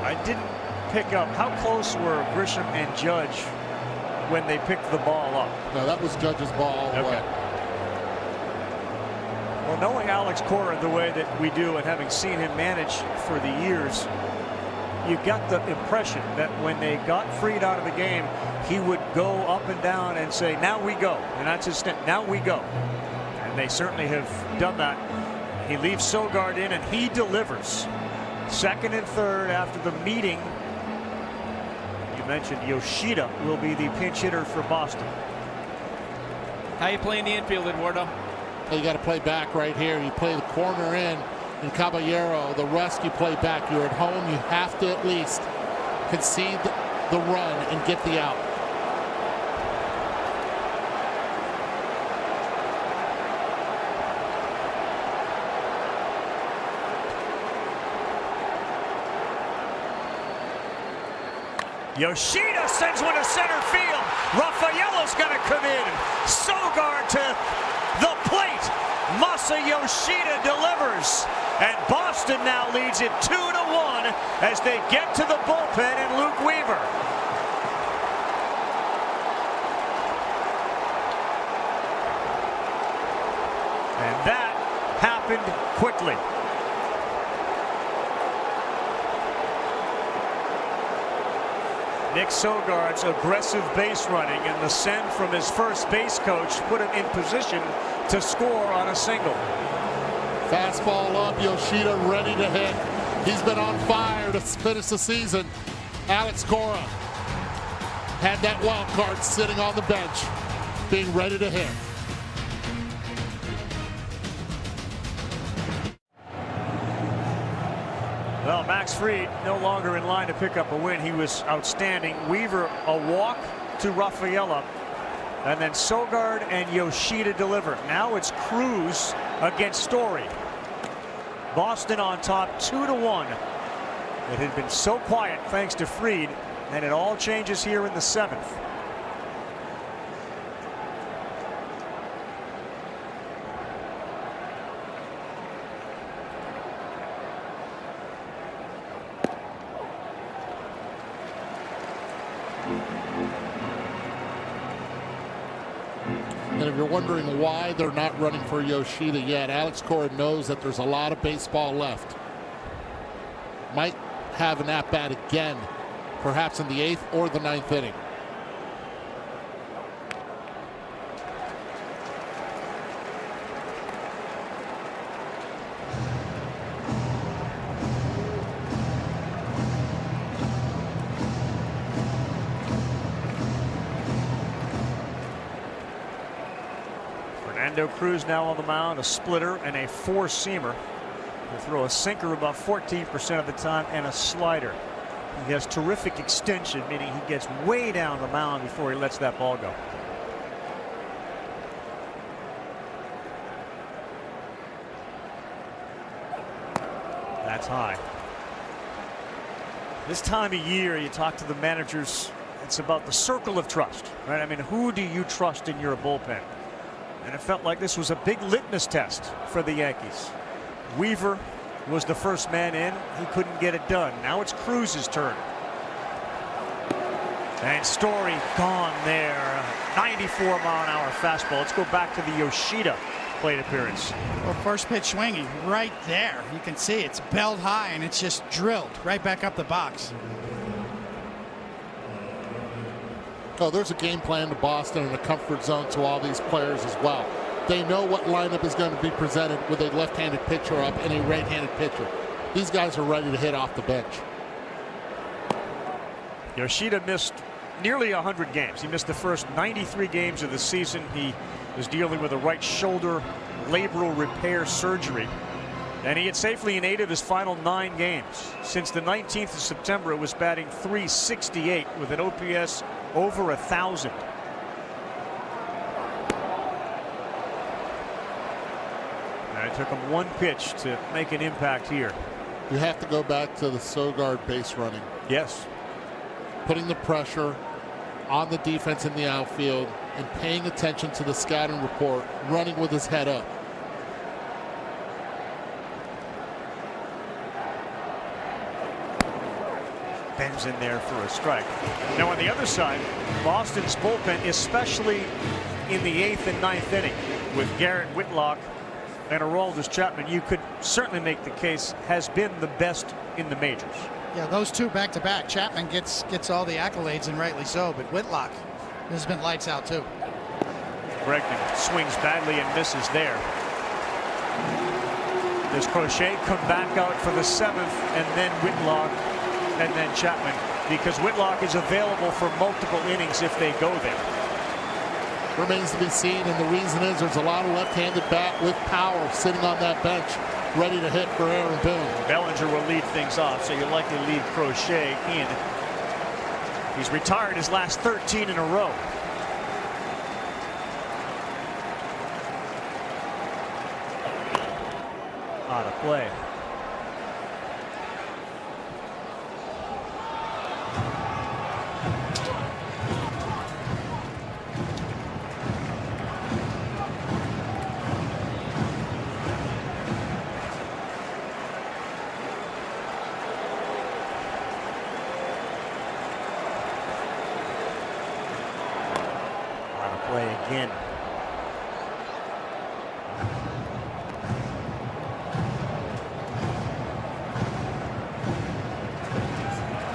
I didn't pick up, how close were Grisham and Judge when they picked the ball up? No, that was Judge's ball all the way. Well, knowing Alex Cora the way that we do and having seen him manage for the years, you got the impression that when they got freed out of the game, he would go up and down and say, now we go. And that's his stint, now we go. And they certainly have done that. He leaves Sogard in and he delivers. Second and third after the meeting. You mentioned Yoshida will be the pinch hitter for Boston. How you playing the infield, Eduardo? You got to play back right here. You play the corner in Caballero. The rest you play back. You're at home. You have to at least concede the run and get the out. Yoshida sends one to center field. Rafaela's going to come in. Sogard to the plate. Masa Yoshida delivers. And Boston now leads it 2-1 as they get to the bullpen and Luke Weaver. And that happened quickly. Nick Sogard's aggressive base running and the send from his first base coach put him in position to score on a single. Fastball up, Yoshida ready to hit. He's been on fire to finish the season. Alex Cora had that wild card sitting on the bench, being ready to hit. Well, Max Fried no longer in line to pick up a win. He was outstanding. Weaver a walk to Rafaela, and then Sogard and Yoshida deliver. Now it's Cruz against Story. Boston on top 2-1. It had been so quiet thanks to Fried, and it all changes here in the seventh. And if you're wondering why they're not running for Yoshida yet, Alex Cora knows that there's a lot of baseball left. Might have an at-bat again, perhaps in the 8th or the 9th inning. Fernando Cruz now on the mound, a splitter and a four-seamer. He'll throw a sinker about 14% of the time and a slider. He has terrific extension, meaning he gets way down the mound before he lets that ball go. That's high. This time of year, you talk to the managers, it's about the circle of trust, right? I mean, who do you trust in your bullpen? And it felt like this was a big litmus test for the Yankees. Weaver was the first man in. He couldn't get it done. Now it's Cruz's turn. And Story gone there. 94-mile-an-hour fastball. Let's go back to the Yoshida plate appearance. Well, first pitch swinging right there. You can see it's belled high and it's just drilled right back up the box. Oh, there's a game plan to Boston and a comfort zone to all these players as well. They know what lineup is going to be presented with a left-handed pitcher up and a right-handed pitcher. These guys are ready to hit off the bench. Yoshida missed nearly 100 games. He missed the first 93 games of the season. He was dealing with a right shoulder labral repair surgery. And he had safely in 8 of his final 9 games. Since the 19th of September, it was batting .368 with an OPS over 1,000. And it took him 1 pitch to make an impact here. You have to go back to the Sogard base running. Yes. Putting the pressure on the defense in the outfield and paying attention to the scouting report, running with his head up. Ben's in there for a strike. Now on the other side, Boston's bullpen, especially in the 8th and 9th inning, with Garrett Whitlock and Aroldis Chapman, you could certainly make the case has been the best in the majors. Yeah, those two back-to-back. Chapman gets all the accolades, and rightly so, but Whitlock has been lights out too. Bregman swings badly and misses there. Does Crochet come back out for the 7th, and then Whitlock, and then Chapman, because Whitlock is available for multiple innings if they go there. Remains to be seen, and the reason is there's a lot of left-handed bat with power sitting on that bench, ready to hit for Aaron Boone. Bellinger will lead things off, so you'll likely leave Crochet in. He's retired his last 13 in a row. Out of play. Play again.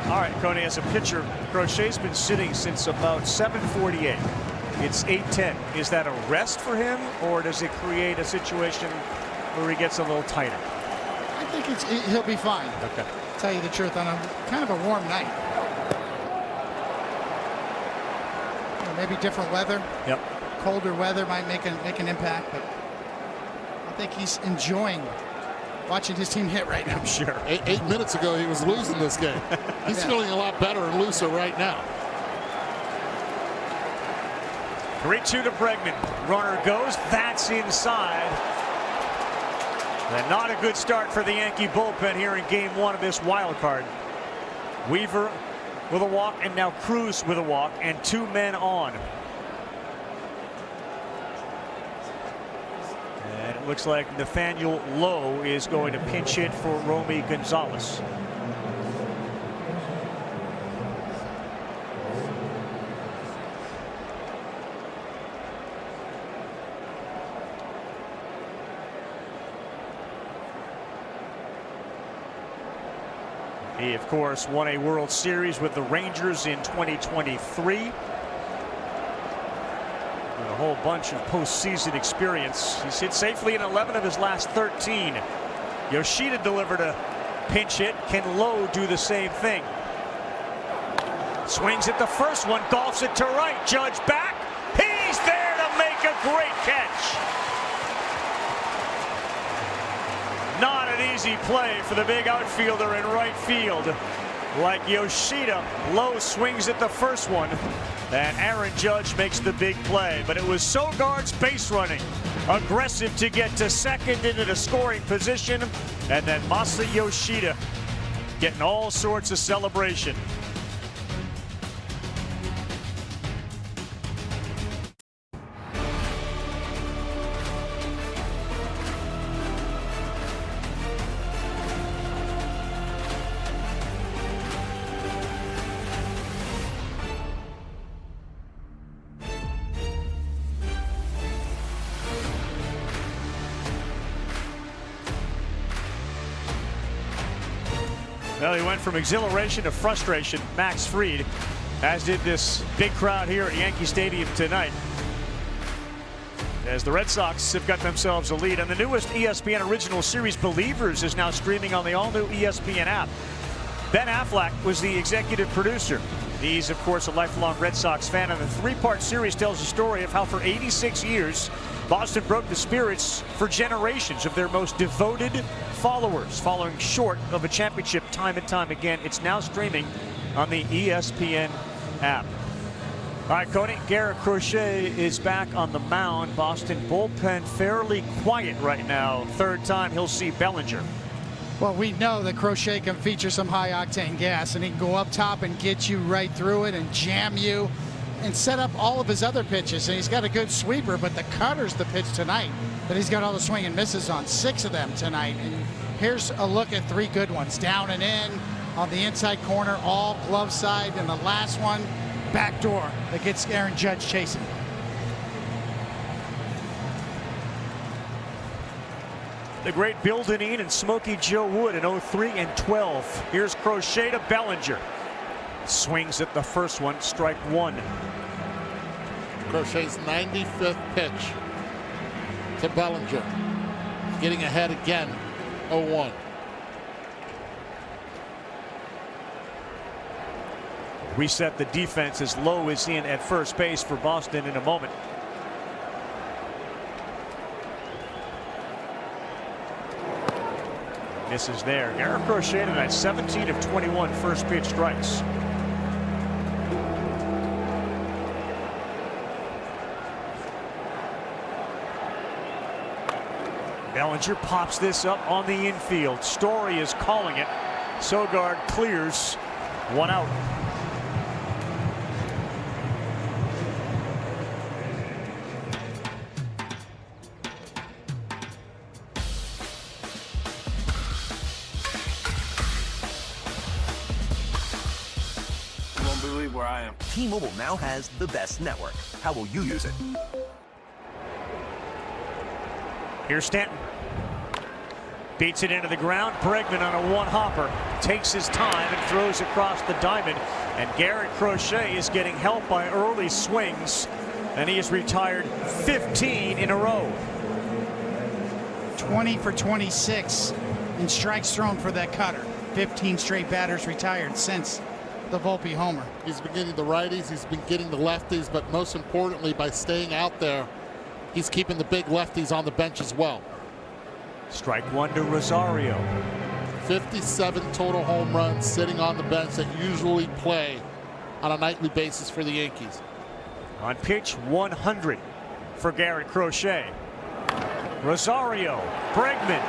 All right, Coney, as a pitcher, Crochet's been sitting since about 7:48. It's 8:10. Is that a rest for him, or does it create a situation where he gets a little tighter? I think he'll be fine. Okay. To tell you the truth, on a kind of a warm night. Maybe different weather. Yep. Colder weather might make an impact, but I think he's enjoying watching his team hit right now. I'm sure. 8 minutes ago, he was losing this game. He's feeling a lot better and looser right now. 3-2 to Bregman. Runner goes. That's inside. And not a good start for the Yankee bullpen here in game 1 of this wild card. Weaver with a walk, and now Cruz with a walk, and 2 men on. And it looks like Nathaniel Lowe is going to pinch hit for Romy Gonzalez. He, of course, won a World Series with the Rangers in 2023. And a whole bunch of postseason experience. He's hit safely in 11 of his last 13. Yoshida delivered a pinch hit. Can Lowe do the same thing? Swings at the first one, golfs it to right. Judge back. He's there to make a great catch. Not an easy play for the big outfielder in right field. Like Yoshida, Lowe swings at the first one, and Aaron Judge makes the big play. But it was Sogard's base running, aggressive to get to second into the scoring position, and then Masa Yoshida getting all sorts of celebration. Well, he went from exhilaration to frustration, Max Fried, as did this big crowd here at Yankee Stadium tonight, as the Red Sox have got themselves a lead. And the newest ESPN original series, Believers, is now streaming on the all-new ESPN app. Ben Affleck was the executive producer. He's, of course, a lifelong Red Sox fan, and the three-part series tells the story of how for 86 years, Boston broke the spirits for generations of their most devoted followers, falling short of a championship time and time again. It's now streaming on the ESPN app. All right, Coney, Garrett Crochet is back on the mound. Boston bullpen fairly quiet right now. Third time he'll see Bellinger. Well, we know that Crochet can feature some high-octane gas, and he can go up top and get you right through it and jam you and set up all of his other pitches. And he's got a good sweeper, but the cutter's the pitch tonight that he's got all the swing and misses on, 6 of them tonight. And here's a look at 3 good ones. Down and in, on the inside corner, all glove side, and the last one, back door that gets Aaron Judge chasing. The great Bill Dineen and Smokey Joe Wood in 03 and 12. Here's Crochet to Bellinger. Swings at the first one, strike 1. Crochet's 95th pitch to Bellinger. Getting ahead again, 0-1. Reset the defense as Lowe is in at first base for Boston in a moment. Misses there. Garrett Crochet tonight, 17 of 21 first pitch strikes. Bellinger pops this up on the infield. Story is calling it. Sogard clears. 1 out. Where I am. T-Mobile now has the best network. How will you use it? Here's Stanton. Beats it into the ground. Bregman on a one-hopper. Takes his time and throws across the diamond. And Garrett Crochet is getting help by early swings. And he has retired 15 in a row. 20 for 26 in strikes thrown for that cutter. 15 straight batters retired since the Volpe homer. He's been getting the righties, he's been getting the lefties, but most importantly, by staying out there, he's keeping the big lefties on the bench as well. Strike 1 to Rosario. 57 total home runs sitting on the bench that usually play on a nightly basis for the Yankees. On pitch 100 for Garrett Crochet. Rosario, Bregman.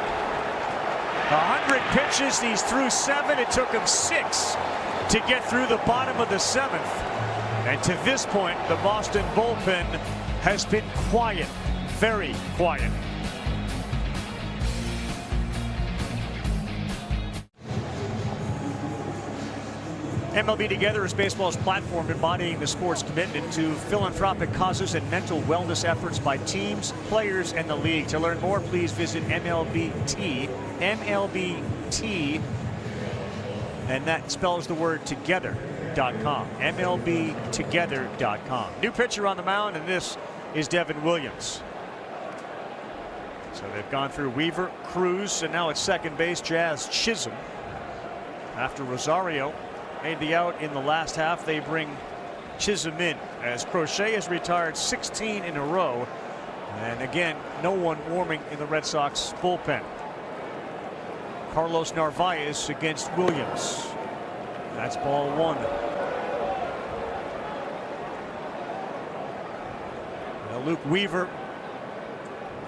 100 pitches, he's through 7. It took him 6 to get through the bottom of the 7th. And to this point, the Boston bullpen has been quiet, very quiet. MLB Together is baseball's platform embodying the sport's commitment to philanthropic causes and mental wellness efforts by teams, players, and the league. To learn more, please visit MLBT, and that spells the word together.com, MLBtogether.com. New pitcher on the mound, and this is Devin Williams. So they've gone through Weaver, Cruz, and now at second base, Jazz Chisholm. After Rosario made the out in the last half, they bring Chisholm in as Crochet has retired 16 in a row. And again, no one warming in the Red Sox bullpen. Carlos Narvaez against Williams. That's ball 1. Well, Luke Weaver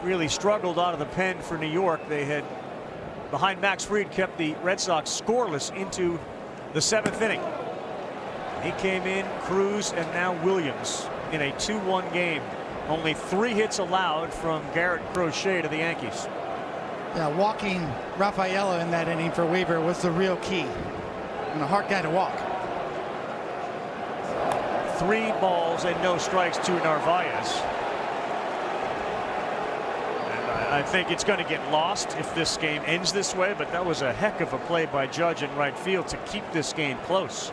really struggled out of the pen for New York. They had, behind Max Fried, kept the Red Sox scoreless into the 7th inning. He came in, Cruz, and now Williams in a 2-1 game. Only 3 hits allowed from Garrett Crochet to the Yankees. Yeah, walking Rafaela in that inning for Weaver was the real key. And a hard guy to walk. 3 balls and no strikes to Narvaez. And I think it's going to get lost if this game ends this way, but that was a heck of a play by Judge in right field to keep this game close.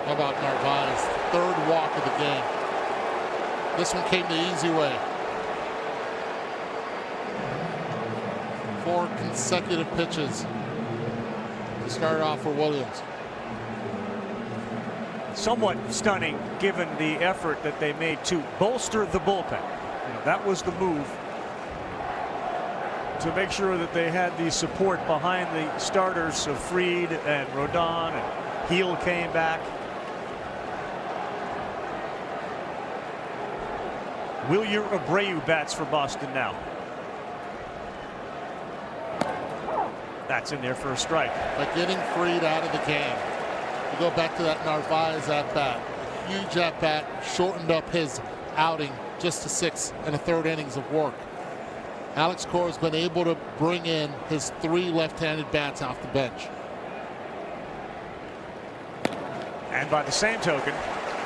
How about Narvaez? Third walk of the game. This one came the easy way. 4 consecutive pitches to start off for Williams. Somewhat stunning given the effort that they made to bolster the bullpen. That was the move, to make sure that they had the support behind the starters of Fried and Rodon, and Heel came back. Wilyer Abreu bats for Boston now. That's in there for a strike. By getting Fried out of the game, you go back to that Narvaez at bat. A huge at bat, shortened up his outing just to 6 1/3 innings of work. Alex Cora has been able to bring in his 3 left-handed bats off the bench. And by the same token,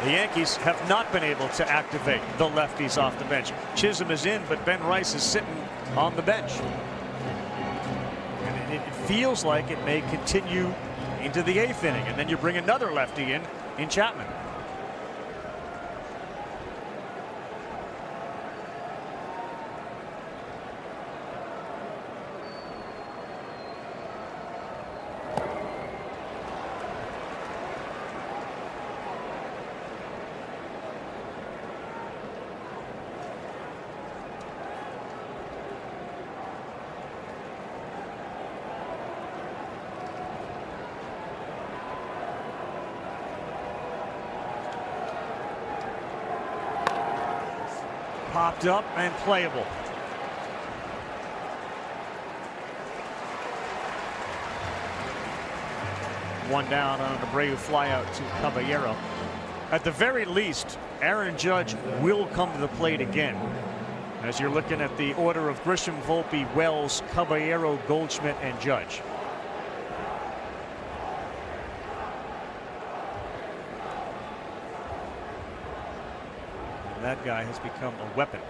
the Yankees have not been able to activate the lefties off the bench. Chisholm is in, but Ben Rice is sitting on the bench. And it feels like it may continue into the 8th inning, and then you bring another lefty in Chapman. Popped up and playable. One down on an Abreu flyout to Caballero. At the very least, Aaron Judge will come to the plate again. As you're looking at the order of Grisham, Volpe, Wells, Caballero, Goldschmidt, and Judge. That guy has become a weapon.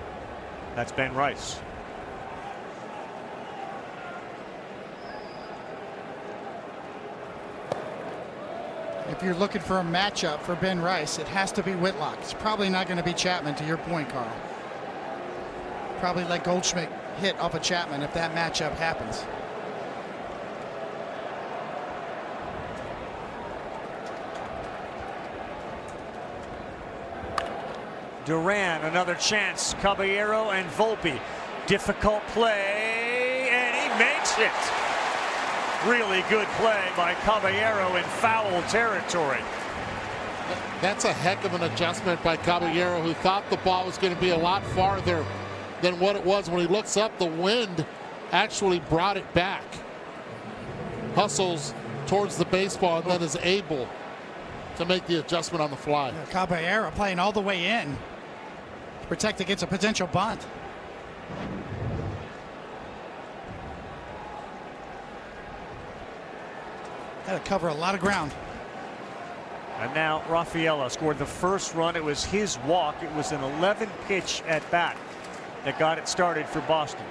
That's Ben Rice. If you're looking for a matchup for Ben Rice, it has to be Whitlock. It's probably not going to be Chapman, to your point, Carl. Probably let Goldschmidt hit off of Chapman if that matchup happens. Duran, another chance. Caballero and Volpe. Difficult play, and he makes it. Really good play by Caballero in foul territory. That's a heck of an adjustment by Caballero, who thought the ball was going to be a lot farther than what it was. When he looks up, the wind actually brought it back. Hustles towards the baseball and then is able to make the adjustment on the fly. Yeah, Caballero playing all the way in to protect against a potential bunt. Got to cover a lot of ground. And now Rafaela scored the first run. It was his walk. It was an 11 pitch at bat that got it started for Boston.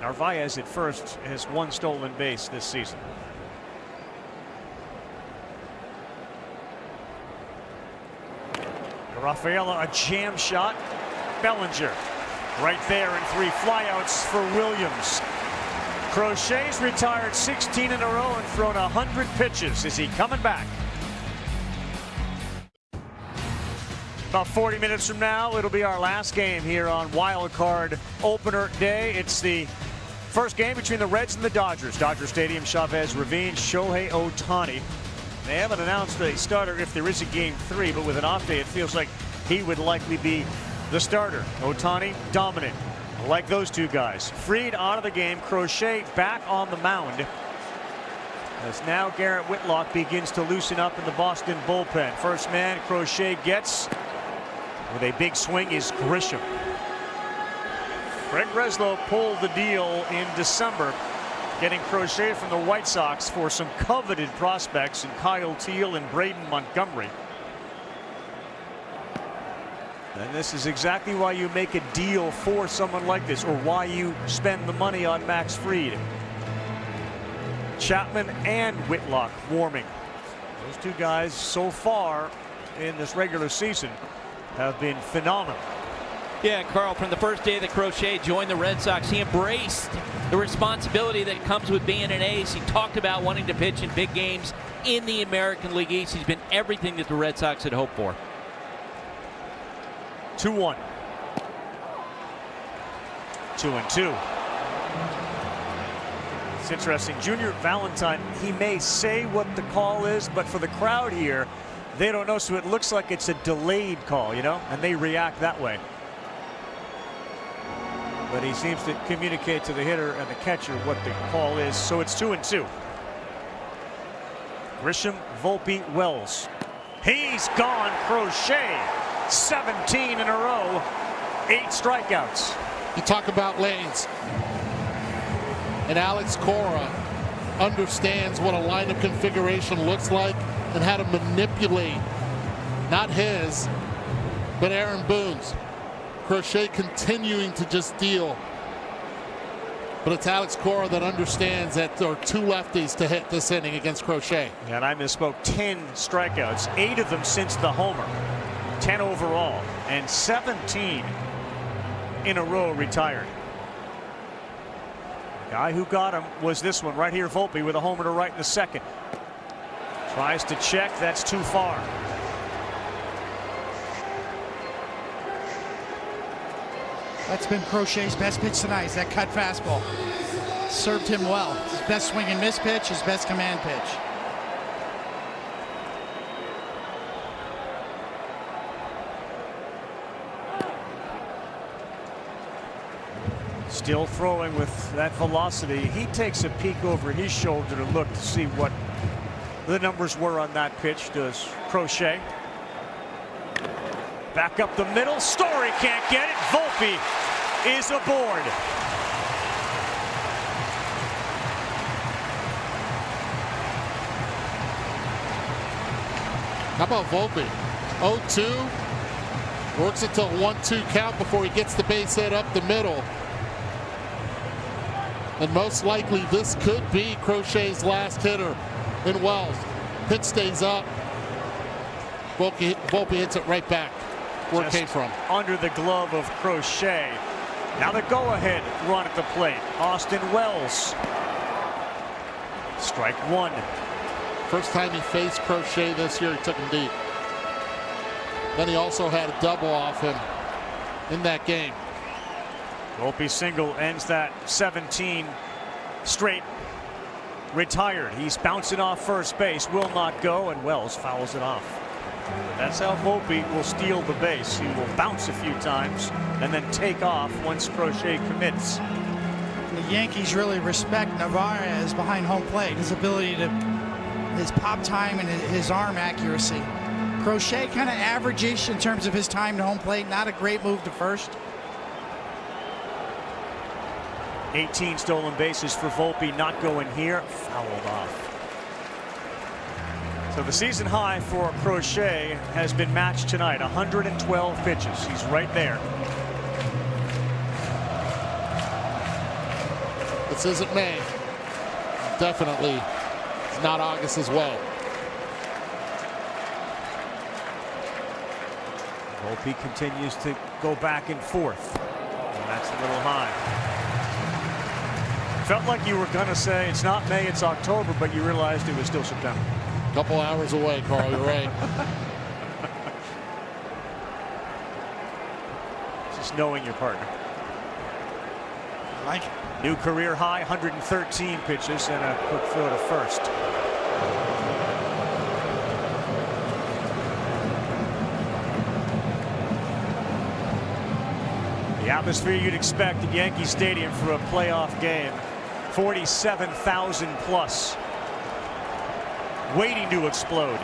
Narvaez at first has 1 stolen base this season. Rafaela, a jam shot. Bellinger right there, and 3 flyouts for Williams. Crochet's retired 16 in a row and thrown 100 pitches. Is he coming back? About 40 minutes from now, it'll be our last game here on Wild Card Opener Day. It's the first game between the Reds and the Dodgers. Dodger Stadium, Chavez Ravine, Shohei Ohtani. They haven't announced a starter if there is a game 3, but with an off day, it feels like he would likely be the starter. Ohtani dominant, like those 2 guys. Fried out of the game, Crochet back on the mound. As now Garrett Whitlock begins to loosen up in the Boston bullpen. First man, Crochet gets, With a big swing is Grisham. Greg Breslow pulled the deal in December, getting Crochet from the White Sox for some coveted prospects in Kyle Teal and Braden Montgomery. And this is exactly why you make a deal for someone like this, or why you spend the money on Max Fried. Chapman and Whitlock warming. Those two guys so far in this regular season have been phenomenal. Yeah, Carl, from the first day that Crochet joined the Red Sox, he embraced the responsibility that comes with being an ace. He talked about wanting to pitch in big games in the American League East. He's been everything that the Red Sox had hoped for. 2-1. 2-2. It's interesting. Junior Valentine, he may say what the call is, but for the crowd here, they don't know, so it looks like it's a delayed call, you know, and they react that way. But he seems to communicate to the hitter and the catcher what the call is, so it's 2-2. Grisham, Volpe, Wells. He's gone. Crochet, 17 in a row, 8 strikeouts. You talk about lanes, and Alex Cora understands what a lineup configuration looks like and how to manipulate, not his, but Aaron Boone's. Crochet continuing to just deal, but it's Alex Cora that understands that there are 2 lefties to hit this inning against Crochet. And I misspoke. 10 strikeouts, 8 of them since the homer, 10 overall, and 17 in a row retired. The guy who got him was this one right here, Volpe, with a homer to right in the second. Tries to check, that's too far. That's been Crochet's best pitch tonight, is that cut fastball. Served him well. His best swing and miss pitch, his best command pitch. Still throwing with that velocity. He takes a peek over his shoulder to look to see what the numbers were on that pitch. Does Crochet. Back up the middle. Story can't get it. Volpe is aboard. How about Volpe? 0-2. Works it to a 1-2 count before he gets the base hit up the middle. And most likely this could be Crochet's last hitter in Wells. Pitch stays up. Volpe hits it right back where it came from. Under the glove of Crochet. Now the go-ahead run at the plate. Austin Wells. Strike 1. First time he faced Crochet this year, he took him deep. Then he also had a double off him in that game. Volpe single ends that 17 straight. Retired. He's bouncing off first base. Will not go, and Wells fouls it off. That's how Volpe will steal the base. He will bounce a few times and then take off once Crochet commits. The Yankees really respect Narvaez behind home plate. His ability to, his pop time and his arm accuracy. Crochet kind of average-ish in terms of his time to home plate. Not a great move to first. 18 stolen bases for Volpe, not going here. Fouled off. So the season high for Crochet has been matched tonight. 112 pitches. He's right there. This isn't May. Definitely it's not August as well. Volpe continues to go back and forth. And that's a little high. Felt like you were going to say it's not May, it's October, but you realized it was still September. Couple hours away, Carl, you're right. Just knowing your partner. I like it. New career high, 113 pitches and a quick throw to first. The atmosphere you'd expect at Yankee Stadium for a playoff game. 47,000 plus. Waiting to explode.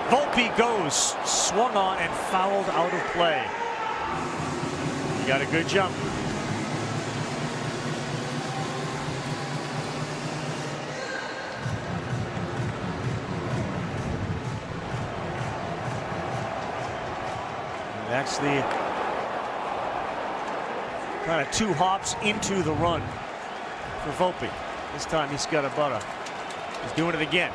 Volpe goes, swung on and fouled out of play. He got a good jump. And that's the kind of 2 hops into the run for Volpe. This time he's got a butter. He's doing it again.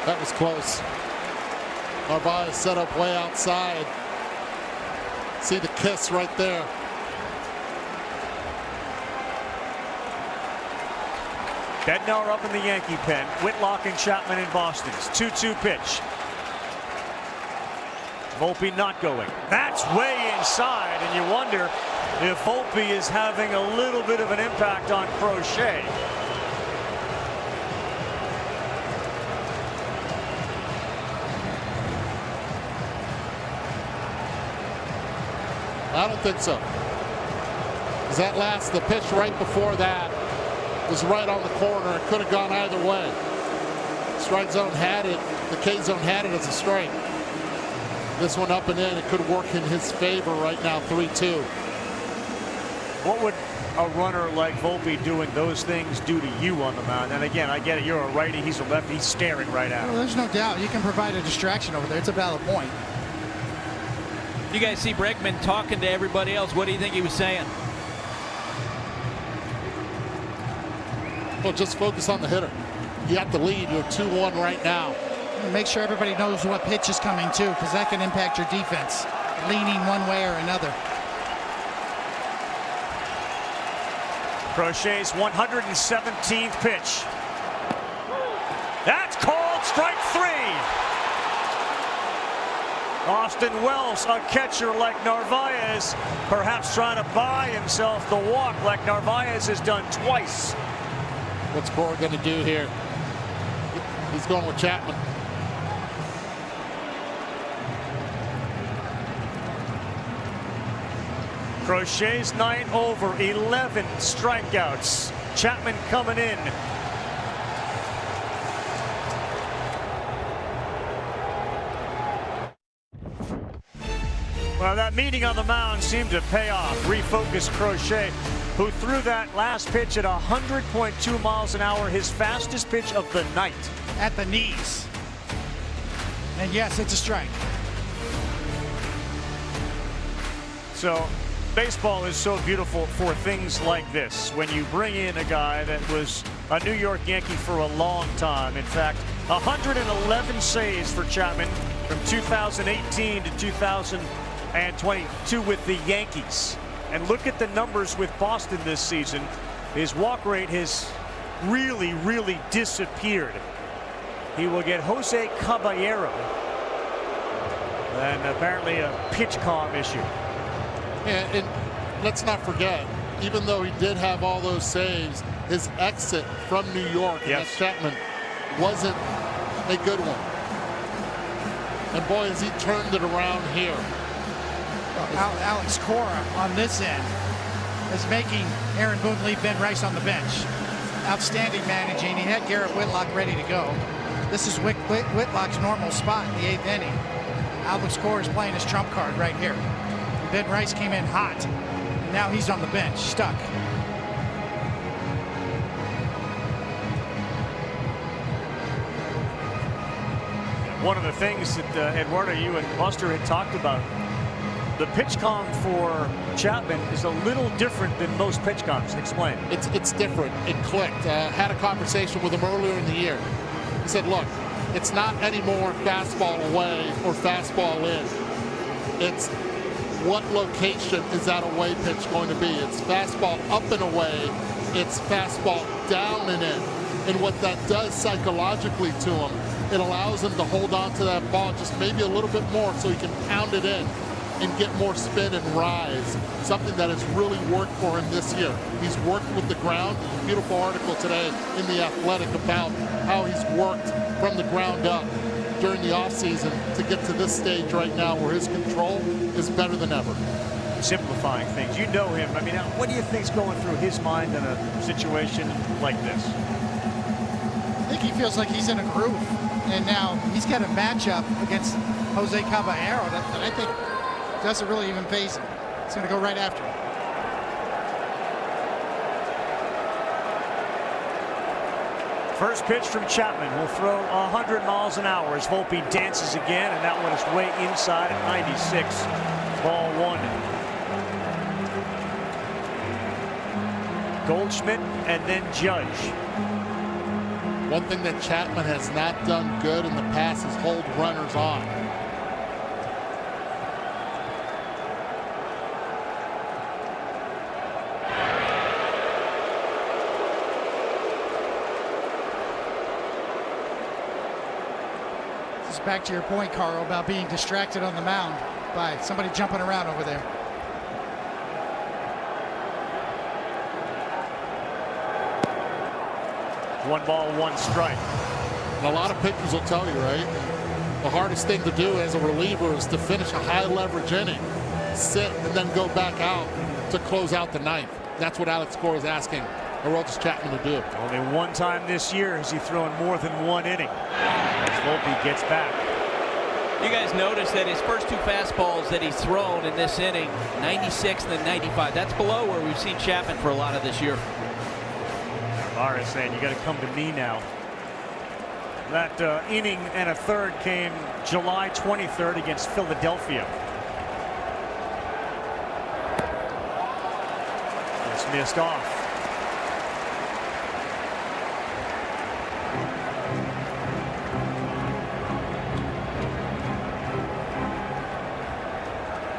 That was close. Narvaez set up way outside. See the kiss right there. Bednar up in the Yankee pen. Whitlock and Chapman in Boston. It's 2-2 pitch. Volpe not going. That's way inside, and you wonder if Volpe is having a little bit of an impact on Crochet. I don't think so. Because the pitch right before that was right on the corner. It could have gone either way. Strike zone had it. The K zone had it as a strike. This one up and in. It could work in his favor right now, 3-2. What would a runner like Volpe doing those things do to you on the mound? And again, I get it. You're a righty. He's a lefty. He's staring right at him. Well, there's no doubt. You can provide a distraction over there. It's a valid point. You guys see Bregman talking to everybody else. What do you think he was saying? Well, just focus on the hitter. You got the lead. You're 2-1 right now. Make sure everybody knows what pitch is coming too, because that can impact your defense, leaning one way or another. Crochet's 117th pitch. That's called strike 3. Austin Wells, a catcher like Narvaez, perhaps trying to buy himself the walk like Narvaez has done twice. What's Cora going to do here? He's going with Chapman. Crochet's night over, 11 strikeouts. Chapman coming in. Well, that meeting on the mound seemed to pay off. Refocused Crochet, who threw that last pitch at 100.2 miles an hour, his fastest pitch of the night. At the knees. And yes, it's a strike. So baseball is so beautiful for things like this. When you bring in a guy that was a New York Yankee for a long time. In fact, 111 saves for Chapman from 2018 to 2022 with the Yankees. And look at the numbers with Boston this season. His walk rate has really disappeared. He will get Jose Caballero. And apparently a pitch calm issue. And let's not forget, even though he did have all those saves, his exit from New York against Chapman wasn't a good one. And boy, has he turned it around here. Alex Cora on this end is making Aaron Boone leave Ben Rice on the bench. Outstanding managing. He had Garrett Whitlock ready to go. This is Whitlock's normal spot in the 8th inning. Alex Cora is playing his trump card right here. Ben Rice came in hot. And now he's on the bench, stuck. One of the things that Eduardo, you and Buster had talked about, the pitch calm for Chapman is a little different than most pitch calms. Explain. It's different. It clicked. Had a conversation with him earlier in the year. He said, look, it's not anymore fastball away or fastball in. It's what location is that away pitch going to be? It's fastball up and away. It's fastball down and in. And what that does psychologically to him, it allows him to hold on to that ball just maybe a little bit more so he can pound it in and get more spin and rise. Something that has really worked for him this year. He's worked with the ground. There's a beautiful article today in The Athletic about how he's worked from the ground up during the offseason to get to this stage right now where his control is better than ever. simplifying things. You know him. I mean, what do you think's going through his mind in a situation like this? I think he feels like he's in a groove. And now he's got a matchup against Jose Caballero that I think doesn't really even phase him. He's going to go right after him. First pitch from Chapman will throw 100 miles an hour as Volpe dances again, and that one is way inside at 96. Ball 1. Goldschmidt and then Judge. One thing that Chapman has not done good in the past is hold runners on. This is back to your point, Carl, about being distracted on the mound by somebody jumping around over there. One ball, one strike. And a lot of pitchers will tell you, right? The hardest thing to do as a reliever is to finish a high leverage inning, sit, and then go back out to close out the ninth. That's what Alex Cora is asking Aroldis Chapman to do. Only one time this year has he thrown more than one inning. As Volpe gets back. You guys notice that his first 2 fastballs that he's thrown in this inning, 96 and then 95. That's below where we've seen Chapman for a lot of this year. Mara saying, you got to come to me now. That inning and a third came July 23rd against Philadelphia. It's missed off.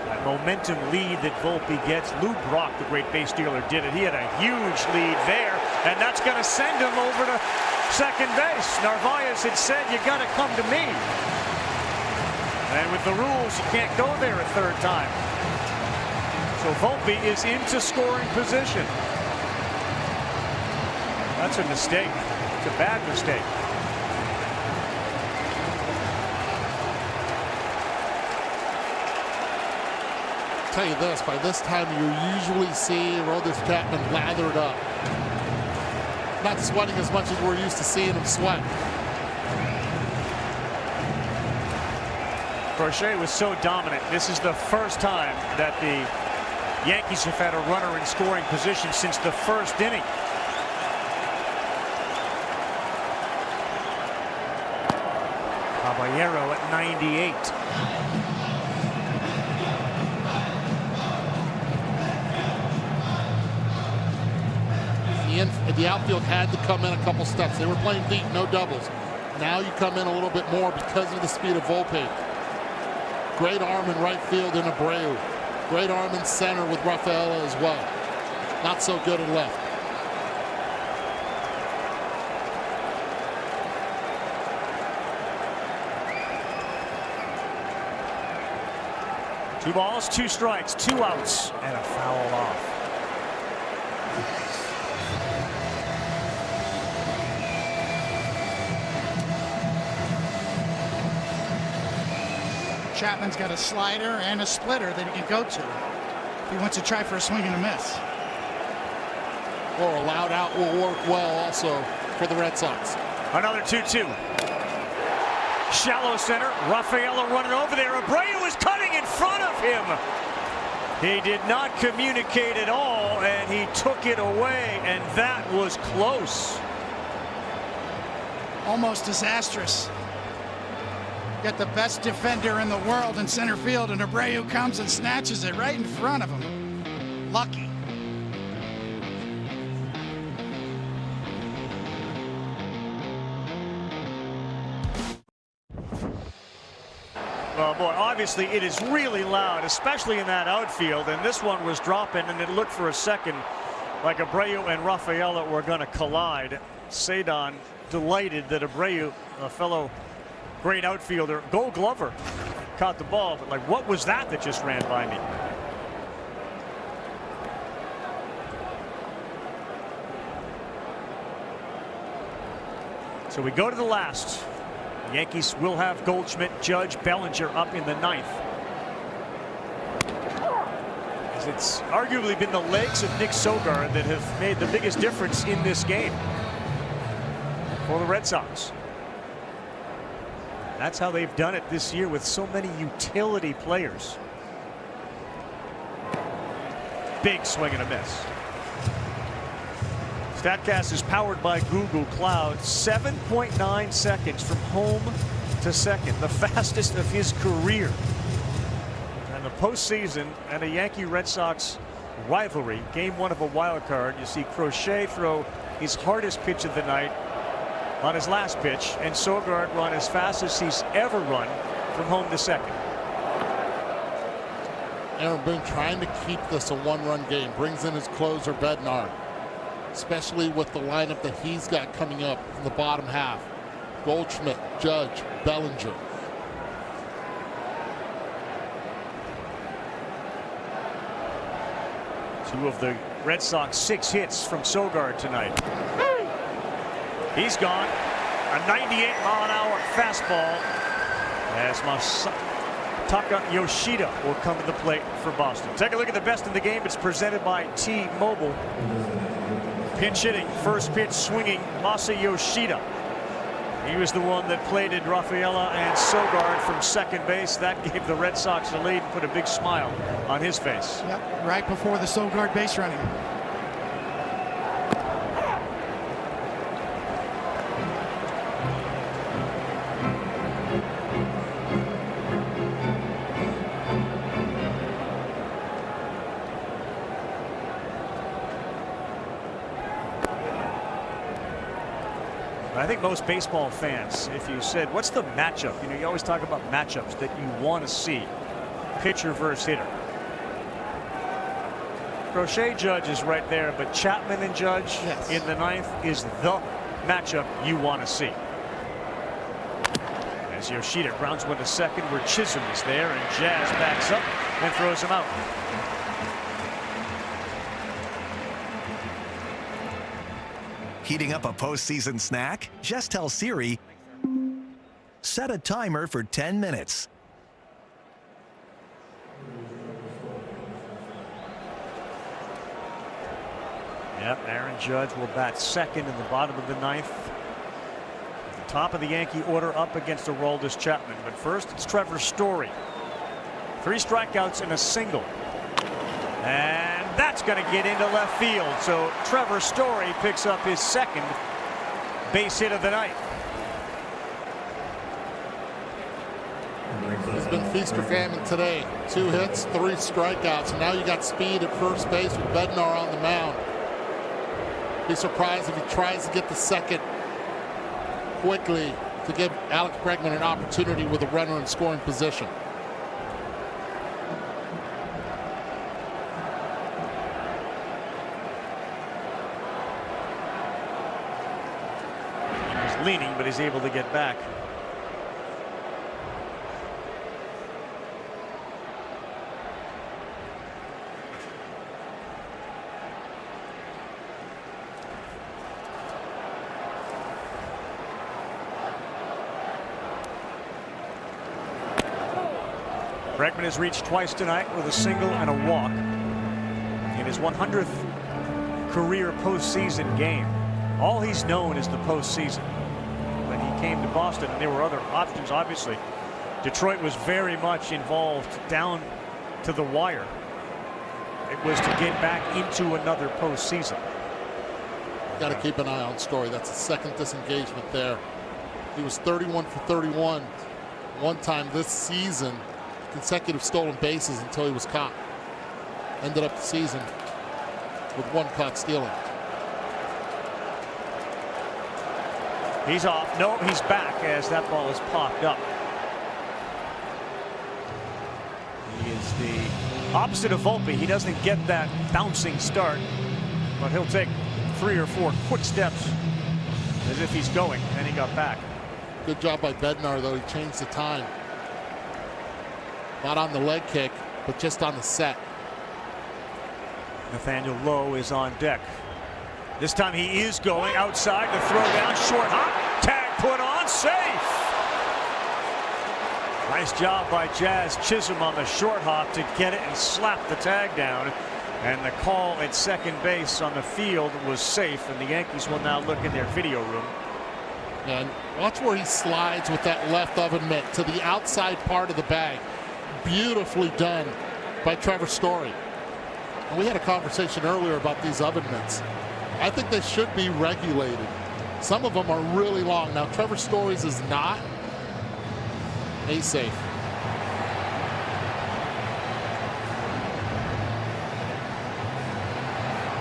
That momentum lead that Volpe gets. Lou Brock, the great base stealer, did it. He had a huge lead there, and that's going to send him over to second base. Narvaez had said, you got to come to me. And with the rules, you can't go there a third time. So Volpe is into scoring position. That's a mistake. It's a bad mistake. I'll tell you this, by this time you usually see Aroldis Chapman lathered up. Not sweating as much as we're used to seeing him sweat. Crochet was so dominant. This is the first time that the Yankees have had a runner in scoring position since the first inning. Caballero at 98. The outfield had to come in a couple steps. They were playing deep, no doubles. Now you come in a little bit more because of the speed of Volpe. Great arm in right field in Abreu. Great arm in center with Rafaela as well. Not so good in left. Two balls, 2 strikes, 2 outs, and a foul off. Chapman's got a slider and a splitter that he can go to if he wants to try for a swing and a miss. Or a loud out will work well also for the Red Sox. Another 2-2. Shallow center. Rafaela running over there. Abreu is cutting in front of him. He did not communicate at all, and he took it away, and that was close. Almost disastrous. Got the best defender in the world in center field, and Abreu comes and snatches it right in front of him. Lucky. Well, boy, obviously it is really loud, especially in that outfield, and this one was dropping, and it looked for a second like Abreu and Rafaela were going to collide. Cedon delighted that Abreu, a fellow great outfielder, Gold Glover, caught the ball, but like, what was that just ran by me? So we go to the last. The Yankees will have Goldschmidt, Judge, Bellinger up in the 9th. It's arguably been the legs of Nick Sogard that have made the biggest difference in this game for the Red Sox. That's how they've done it this year with so many utility players. Big swing and a miss. StatCast is powered by Google Cloud. 7.9 seconds from home to second, the fastest of his career. And the postseason and a Yankee Red Sox rivalry, game one of a wild card. You see Crochet throw his hardest pitch of the night on his last pitch, and Sogard run as fast as he's ever run from home to second. Aaron Boone trying to keep this a one-run game. Brings in his closer, Bednar, especially with the lineup that he's got coming up in the bottom half. Goldschmidt, Judge, Bellinger. Two of the Red Sox 6 hits from Sogard tonight. He's gone. A 98-mile-an-hour fastball as Masataka Yoshida will come to the plate for Boston. Take a look at the best in the game. It's presented by T-Mobile. Pinch hitting, first pitch swinging, Masa Yoshida. He was the one that plated Rafaela and Sogard from second base. That gave the Red Sox the lead and put a big smile on his face. Yep, right before the Sogard base running. I think most baseball fans, if you said, what's the matchup? You know, you always talk about matchups that you want to see. Pitcher versus hitter. Crochet Judge is right there, but Chapman and Judge in the ninth is the matchup you want to see. As Yoshida grounds one to second, where Chisholm is there, and Jazz backs up and throws him out. Heating up a postseason snack? Just tell Siri, set a timer for 10 minutes. Yep, Aaron Judge will bat second in the bottom of the ninth. At the top of the Yankee order up against Aroldis Chapman. But first, it's Trevor Story. 3 strikeouts and a single. And that's going to get into left field. So Trevor Story picks up his second base hit of the night. It's been feast or famine today. 2 hits, 3 strikeouts, and now you got speed at first base with Bednar on the mound. Be surprised if he tries to get the second quickly to give Alex Bregman an opportunity with a runner in scoring position. Leaning, but he's able to get back. Bregman has reached twice tonight with a single and a walk in his 100th career postseason game. All he's known is the postseason. When he came to Boston, and there were other options, obviously. Detroit was very much involved down to the wire. It was to get back into another postseason. Got to keep an eye on Story. That's the second disengagement there. He was 31 for 31 one time this season. Consecutive stolen bases until he was caught. Ended up the season with 1 caught stealing. He's off. No, he's back as that ball is popped up. He is the opposite of Volpe. He doesn't get that bouncing start, but he'll take 3 or 4 quick steps as if he's going, and he got back. Good job by Bednar, though. He changed the time. Not on the leg kick, but just on the set. Nathaniel Lowe is on deck. This time he is going outside to throw down, short hop, tag put on, safe. Nice job by Jazz Chisholm on the short hop to get it and slap the tag down. And the call at second base on the field was safe, and the Yankees will now look in their video room. And watch where he slides with that left oven mitt to the outside part of the bag. Beautifully done by Trevor Story. And we had a conversation earlier about these oven mitts. I think they should be regulated. Some of them are really long. Now, Trevor Story's is not. He's safe.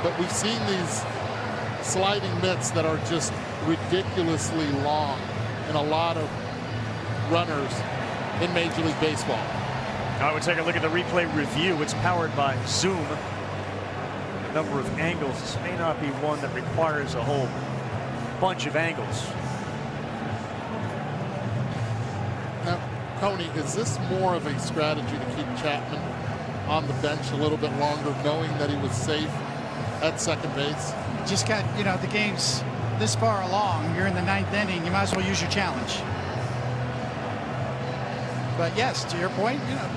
But we've seen these sliding mitts that are just ridiculously long in a lot of runners in Major League Baseball. I would take a look at the replay review. It's powered by Zoom. A number of angles. This may not be one that requires a whole bunch of angles. Now, Coney, is this more of a strategy to keep Chapman on the bench a little bit longer, knowing that he was safe at second base? Just got, you know, the game's this far along. You're in the 9th inning. You might as well use your challenge. But yes, to your point, you know,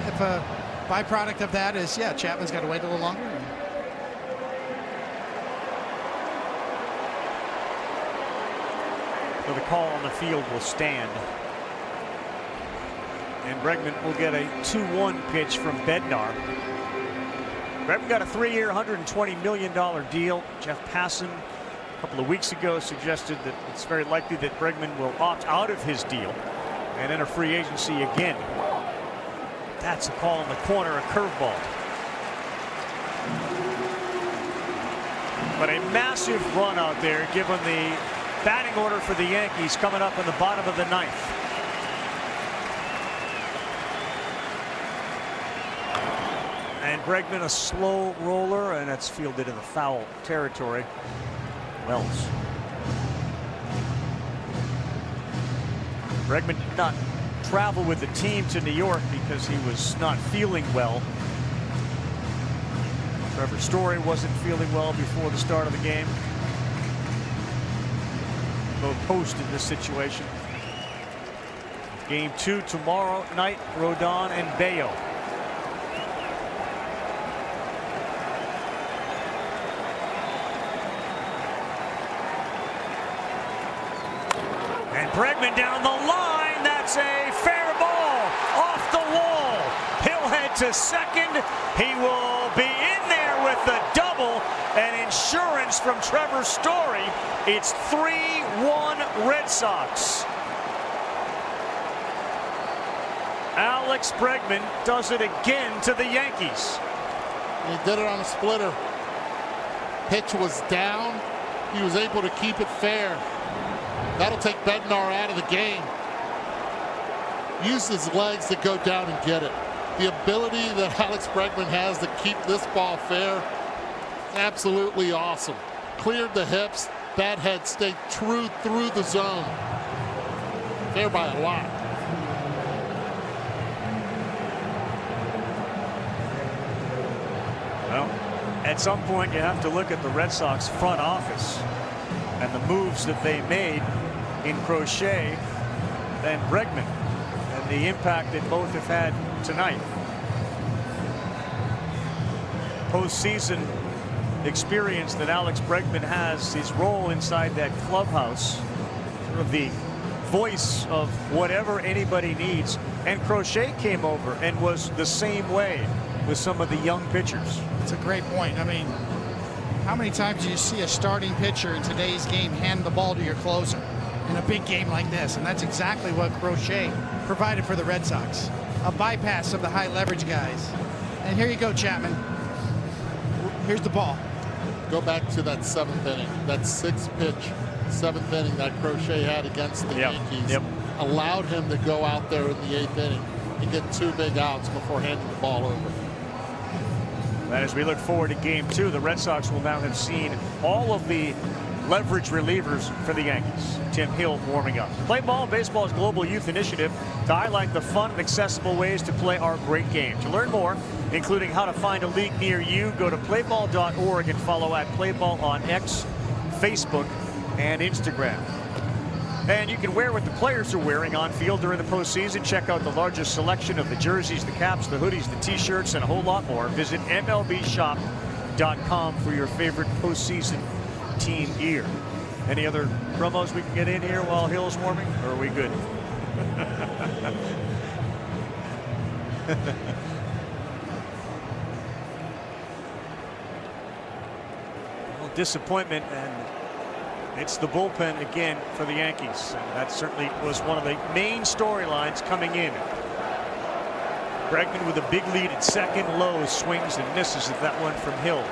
if a byproduct of that is, yeah, Chapman's got to wait a little longer. So the call on the field will stand. And Bregman will get a 2-1 pitch from Bednar. Bregman got a 3-year, $120 million deal. Jeff Passan a couple of weeks ago suggested that it's very likely that Bregman will opt out of his deal and enter free agency again. That's a call in the corner, a curveball. But a massive run out there given the batting order for the Yankees coming up in the bottom of the 9th. And Bregman a slow roller, and it's fielded in the foul territory. Wells. Bregman did not travel with the team to New York because he was not feeling well. Trevor Story wasn't feeling well before the start of the game. Both post in this situation. Game 2 tomorrow night, Rodon and Bayo. And Bregman down the line. That's a fair ball off the wall. He'll head to second. He will be in there with the double and insurance from Trevor Story. It's 3-1 Red Sox. Alex Bregman does it again to the Yankees. He did it on a splitter. Pitch was down. He was able to keep it fair. That'll take Bednar out of the game. Use his legs to go down and get it. The ability that Alex Bregman has to keep this ball fair, absolutely awesome. Cleared the hips. That head stayed true through the zone. Fair by a lot. Well, at some point you have to look at the Red Sox front office and the moves that they made in Crochet and Bregman and the impact that both have had tonight. Postseason experience that Alex Bregman has, his role inside that clubhouse, sort of the voice of whatever anybody needs. And Crochet came over and was the same way with some of the young pitchers. It's a great point. I mean, how many times do you see a starting pitcher in today's game hand the ball to your closer in a big game like this? And that's exactly what Crochet provided for the Red Sox. A bypass of the high leverage guys. And here you go, Chapman. Here's the ball. Go back to that 7th inning, that 6-pitch 7th inning that Crochet had against the Yankees. Allowed him to go out there in the 8th inning and get 2 big outs before handing the ball over. And as we look forward to game 2, the Red Sox will now have seen all of the leverage relievers for the Yankees. Tim Hill warming up. Play Ball, baseball's global youth initiative to highlight the fun and accessible ways to play our great game. To learn more, including how to find a league near you, go to playball.org and follow @playball on X, Facebook, and Instagram. And you can wear what the players are wearing on field during the postseason. Check out the largest selection of the jerseys, the caps, the hoodies, the t-shirts, and a whole lot more. Visit MLBshop.com for your favorite postseason team gear. Any other promos we can get in here while Hill's warming, or are we good? Well, disappointment, and it's the bullpen again for the Yankees. And that certainly was one of the main storylines coming in. Bregman with a big lead at second. Lowe swings and misses at that one from Hill.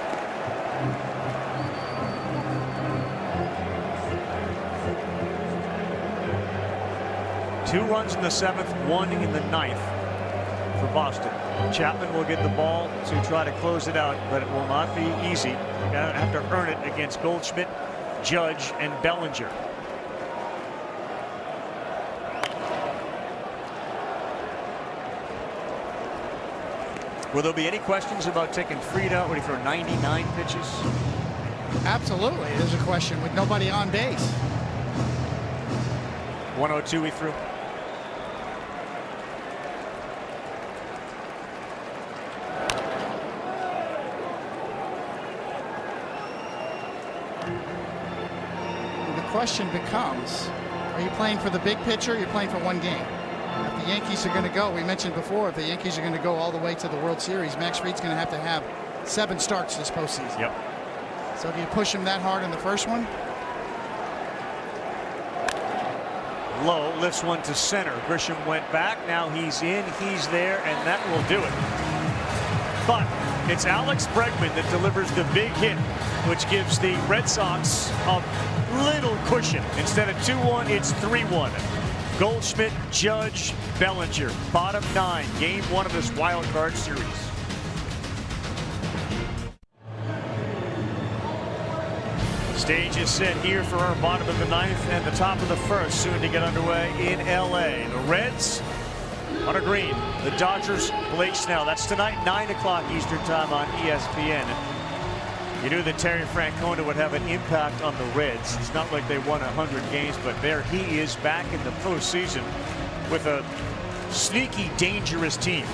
Two runs in the seventh, one in the ninth for Boston. Chapman will get the ball to try to close it out, but it will not be easy. You're going to have to earn it against Goldschmidt, Judge, and Bellinger. Will there be any questions about taking Fried out? Ready for 99 pitches? Absolutely. There's a question with nobody on base. 102 he threw. The question becomes, are you playing for the big picture, or are you playing for one game? If the Yankees are going to go, we mentioned before, if the Yankees are going to go all the way to the World Series, Max Fried's going to have 7 starts this postseason. Yep. So do you push him that hard in the first one? Lowe lifts one to center. Grisham went back. Now he's in, he's there, and that will do it. But it's Alex Bregman that delivers the big hit, which gives the Red Sox a little cushion. Instead of 2-1, it's 3-1. Goldschmidt, Judge, Bellinger, bottom 9, game 1 of this wild card series. Stage is set here for our bottom of the 9th and the top of the 1st, soon to get underway in LA. The Reds on a green. The Dodgers, Blake Snell. That's tonight, 9 o'clock Eastern time on ESPN. You knew that Terry Francona would have an impact on the Reds. It's not like they won 100 games, but there he is back in the postseason with a sneaky, dangerous team.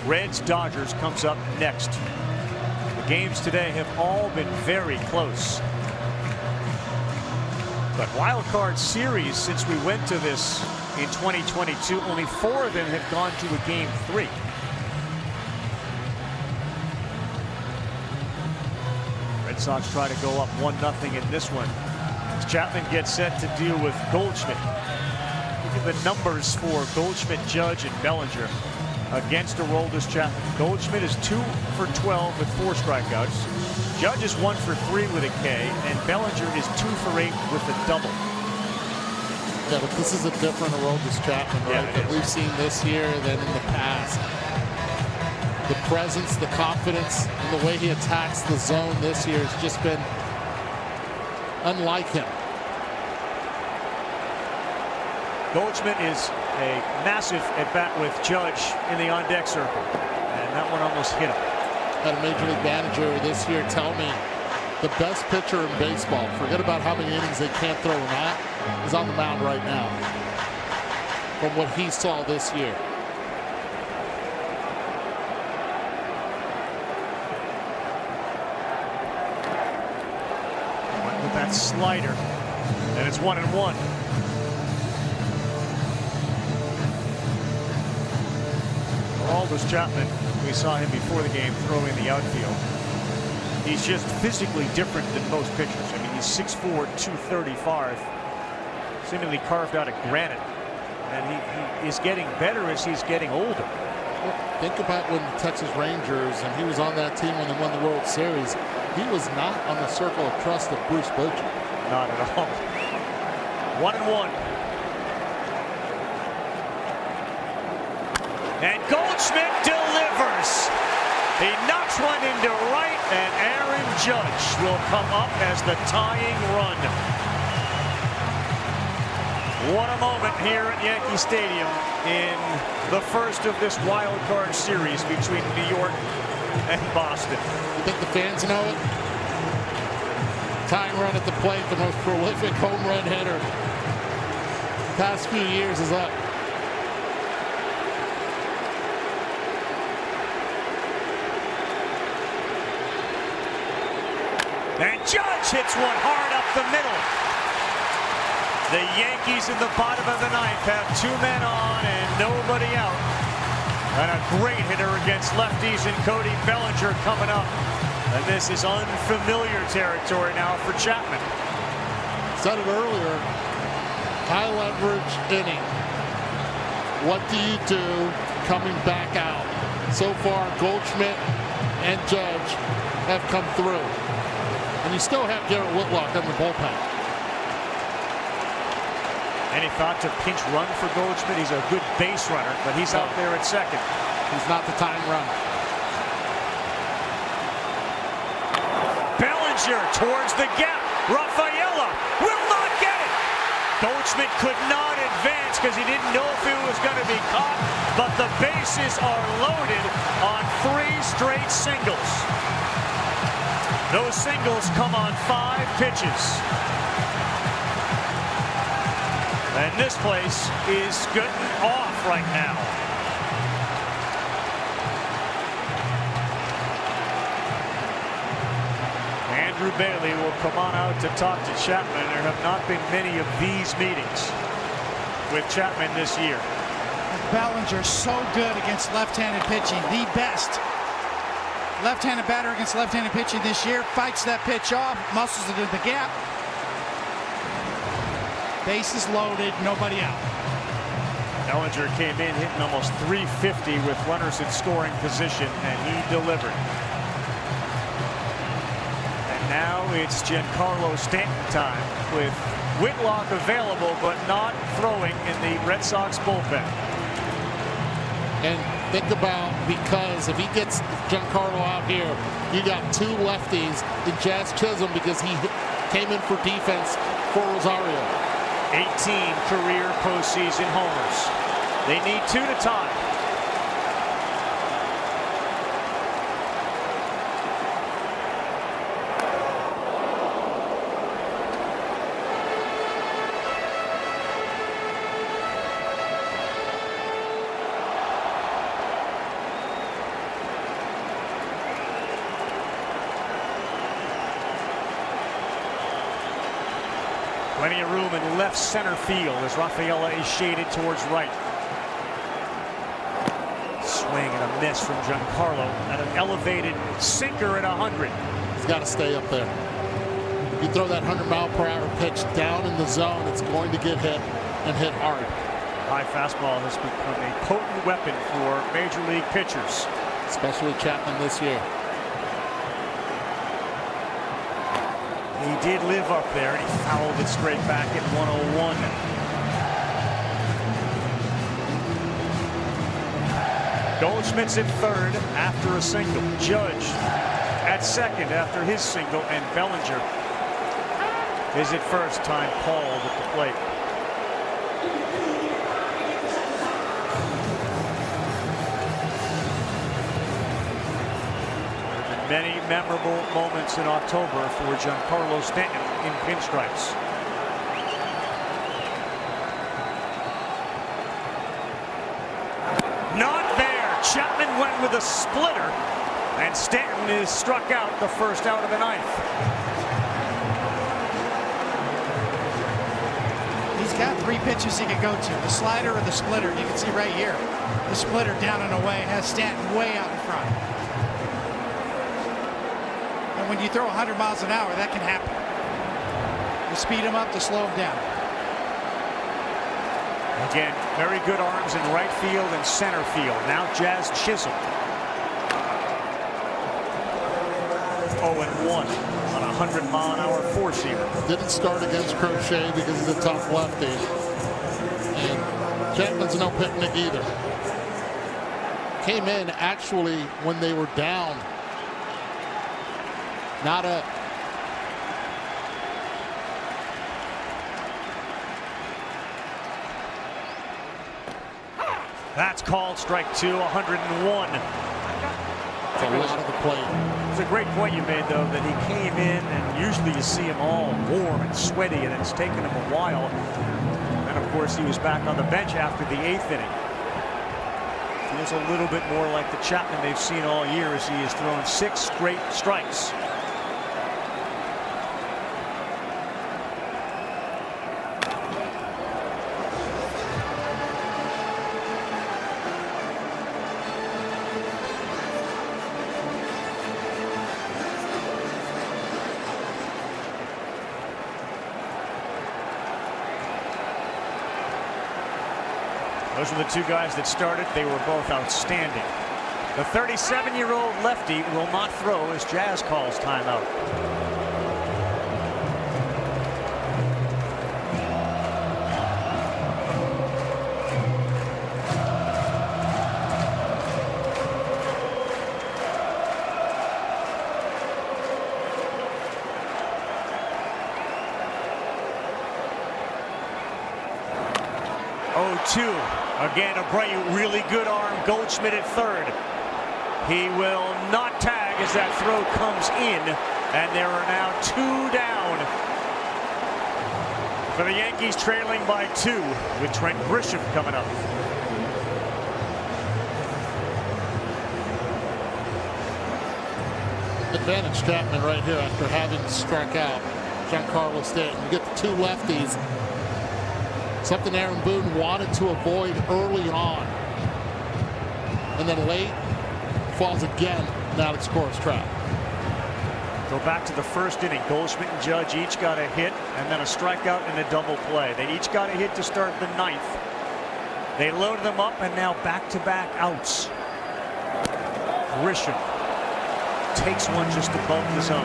Reds Dodgers comes up next. The games today have all been very close. But wild card series, since we went to this in 2022, only 4 of them have gone to a game 3. Red Sox try to go up 1-0 in this one. As Chapman gets set to deal with Goldschmidt. Look at the numbers for Goldschmidt, Judge, and Bellinger against Aroldis Chapman. Goldschmidt is 2 for 12 with 4 strikeouts. Judge is 1 for 3 with a K, and Bellinger is 2 for 8 with a double. Yeah, but this is a different Aroldis Chapman, right? Yeah, that we've seen this year than in the past. The presence, the confidence, and the way he attacks the zone this year has just been unlike him. Goldschmidt is a massive at-bat with Judge in the on-deck circle, and that one almost hit him. Had a Major League manager this year tell me the best pitcher in baseball, forget about how many innings they can't throw him at, is on the mound right now from what he saw this year. With that slider, and it's 1-1. Aroldis Chapman, we saw him before the game throwing the outfield. He's just physically different than most pitchers. I mean, he's 6'4", 235, seemingly carved out of granite. And he is getting better as he's getting older. Well, think about when the Texas Rangers, and he was on that team when they won the World Series. He was not on the circle of trust of Bruce Bochy. Not at all. 1-1. And Goldschmidt delivers. He knocks one into right, and Aaron Judge will come up as the tying run. What a moment here at Yankee Stadium in the first of this wild card series between New York and Boston. You think the fans know it? Tying run at the plate, the most prolific home run hitter past few years is up. And Judge hits one hard up the middle. The Yankees in the bottom of the ninth have 2 men on and nobody out. And a great hitter against lefties and Cody Bellinger coming up. And this is unfamiliar territory now for Chapman. Said it earlier, high leverage inning. What do you do coming back out? So far, Goldschmidt and Judge have come through. And you still have Garrett Whitlock in the bullpen. Any thought to pinch run for Goldschmidt? He's a good base runner, but he's out there at second. He's not the time runner. Bellinger towards the gap. Rafaela will not get it. Goldschmidt could not advance because he didn't know if it was going to be caught, but the bases are loaded on 3 straight singles. Those singles come on 5 pitches. And this place is getting off right now. Andrew Bailey will come on out to talk to Chapman. There have not been many of these meetings with Chapman this year. Bellinger so good against left-handed pitching, the best left-handed batter against left-handed pitching this year. Fights that pitch off, muscles it into the gap. Bases loaded, nobody out. Bellinger came in hitting almost 350 with runners in scoring position, and he delivered. And now it's Giancarlo Stanton time with Whitlock available but not throwing in the Red Sox bullpen. And think about, because if he gets Giancarlo out here, you got 2 lefties in Jazz Chisholm because he came in for defense for Rosario. 18 career postseason homers. They need 2 to tie. Plenty of room in left center field as Rafaela is shaded towards right. Swing and a miss from Giancarlo at an elevated sinker at 100. He's got to stay up there. You throw that 100-mile-per-hour pitch down in the zone, it's going to get hit and hit hard. High fastball has become a potent weapon for major league pitchers, especially Chapman this year. He did live up there, and he fouled it straight back at 101. Goldschmidt's at third after a single. Judge at second after his single, and Bellinger is at first. Time called at the plate. Many memorable moments in October for Giancarlo Stanton in pinstripes. Not there. Chapman went with a splitter, and Stanton is struck out the first out of the ninth. He's got 3 pitches he can go to, the slider or the splitter. You can see right here, the splitter down and away has Stanton way out in front. When you throw 100 miles an hour, that can happen. You speed him up to slow him down. Again, very good arms in right field and center field. Now Jazz Chisholm. 0-1 on a 100-mile-an-hour four-seamer. Didn't start against Crochet because he's a tough lefty. And Chapman's no picnic either. Came in actually when they were down. Not up. That's called strike 2, 101. It's a lot of the plate. It's a great point you made, though, that he came in, and usually you see him all warm and sweaty, and it's taken him a while. And And of course, he was back on the bench after the 8th inning. Feels a little bit more like the Chapman they've seen all year as he has thrown 6 straight strikes. Those are the 2 guys that started. They were both outstanding. The 37-year-old lefty will not throw as Jazz calls timeout. Again, Abreu, really good arm. Goldschmidt at third. He will not tag as that throw comes in, and there are now 2 down for the Yankees, trailing by 2 with Trent Grisham coming up. Advantage Chapman right here after having struck out Giancarlo Stanton. You get the 2 lefties. Something Aaron Boone wanted to avoid early on. And then late, falls again in Alex Cora's trap. Go back to the first inning. Goldschmidt and Judge each got a hit and then a strikeout and a double play. They each got a hit to start the 9th. They loaded them up, and now back-to-back outs. Grisham takes one just above the zone.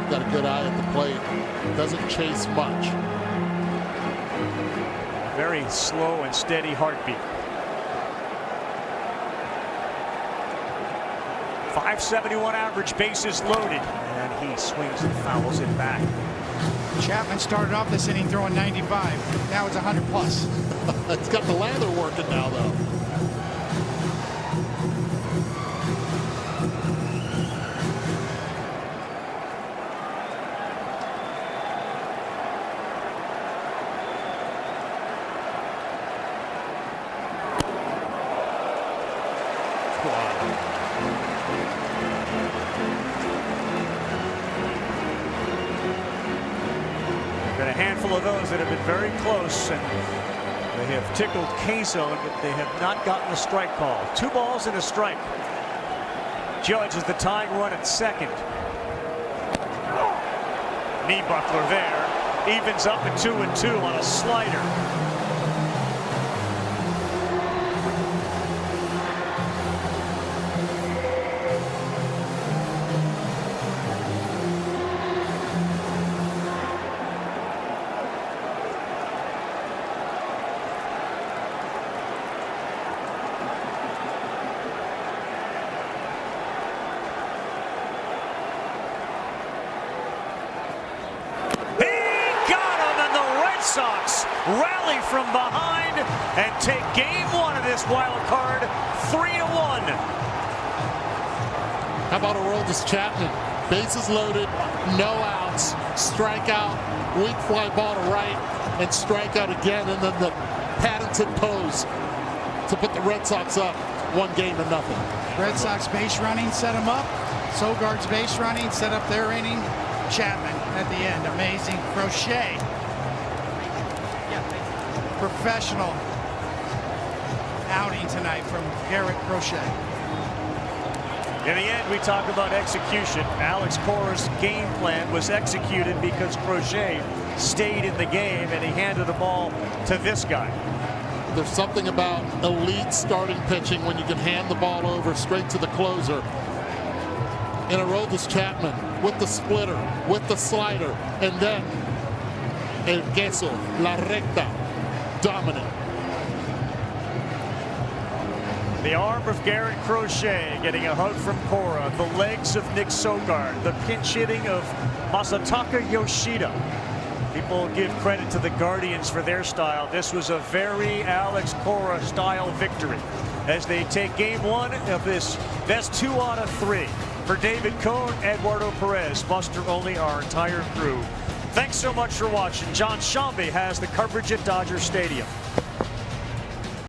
Got a good eye at the plate. Doesn't chase much. Very slow and steady heartbeat. 571 average, bases loaded, and he swings and fouls it back. Chapman started off this inning throwing 95. Now it's 100 plus. It's got the lather working now, though. Been a handful of those that have been very close, and they have tickled K-zone, but they have not gotten a strike call. 2 balls and a strike. Judge is the tying run at second. Knee buckler there. Evens up at 2-2 on a slider. Sox rally from behind and take game 1 of this wild card 3-1. How about Aroldis Chapman? Bases loaded, no outs, strikeout, weak fly ball to right, and strikeout again, and then the patented pose to put the Red Sox up 1-0. Red Sox base running set them up. Sogard's base running set up their inning. Chapman at the end, amazing. Crochet. Professional outing tonight from Garrett Crochet. In the end, we talk about execution. Alex Cora's game plan was executed because Crochet stayed in the game and he handed the ball to this guy. There's something about elite starting pitching when you can hand the ball over straight to the closer. And Aroldis Chapman with the splitter, with the slider, and then el queso, la recta. Dominant. The arm of Garrett Crochet getting a hug from Cora. The legs of Nick Sogard. The pinch hitting of Masataka Yoshida. People give credit to the Guardians for their style. This was a very Alex Cora style victory as they take game 1 of this best 2 out of 3. For David Cohn, Eduardo Perez, Buster Olney, our entire crew. Thanks so much for watching. John Shambi has the coverage at Dodger Stadium.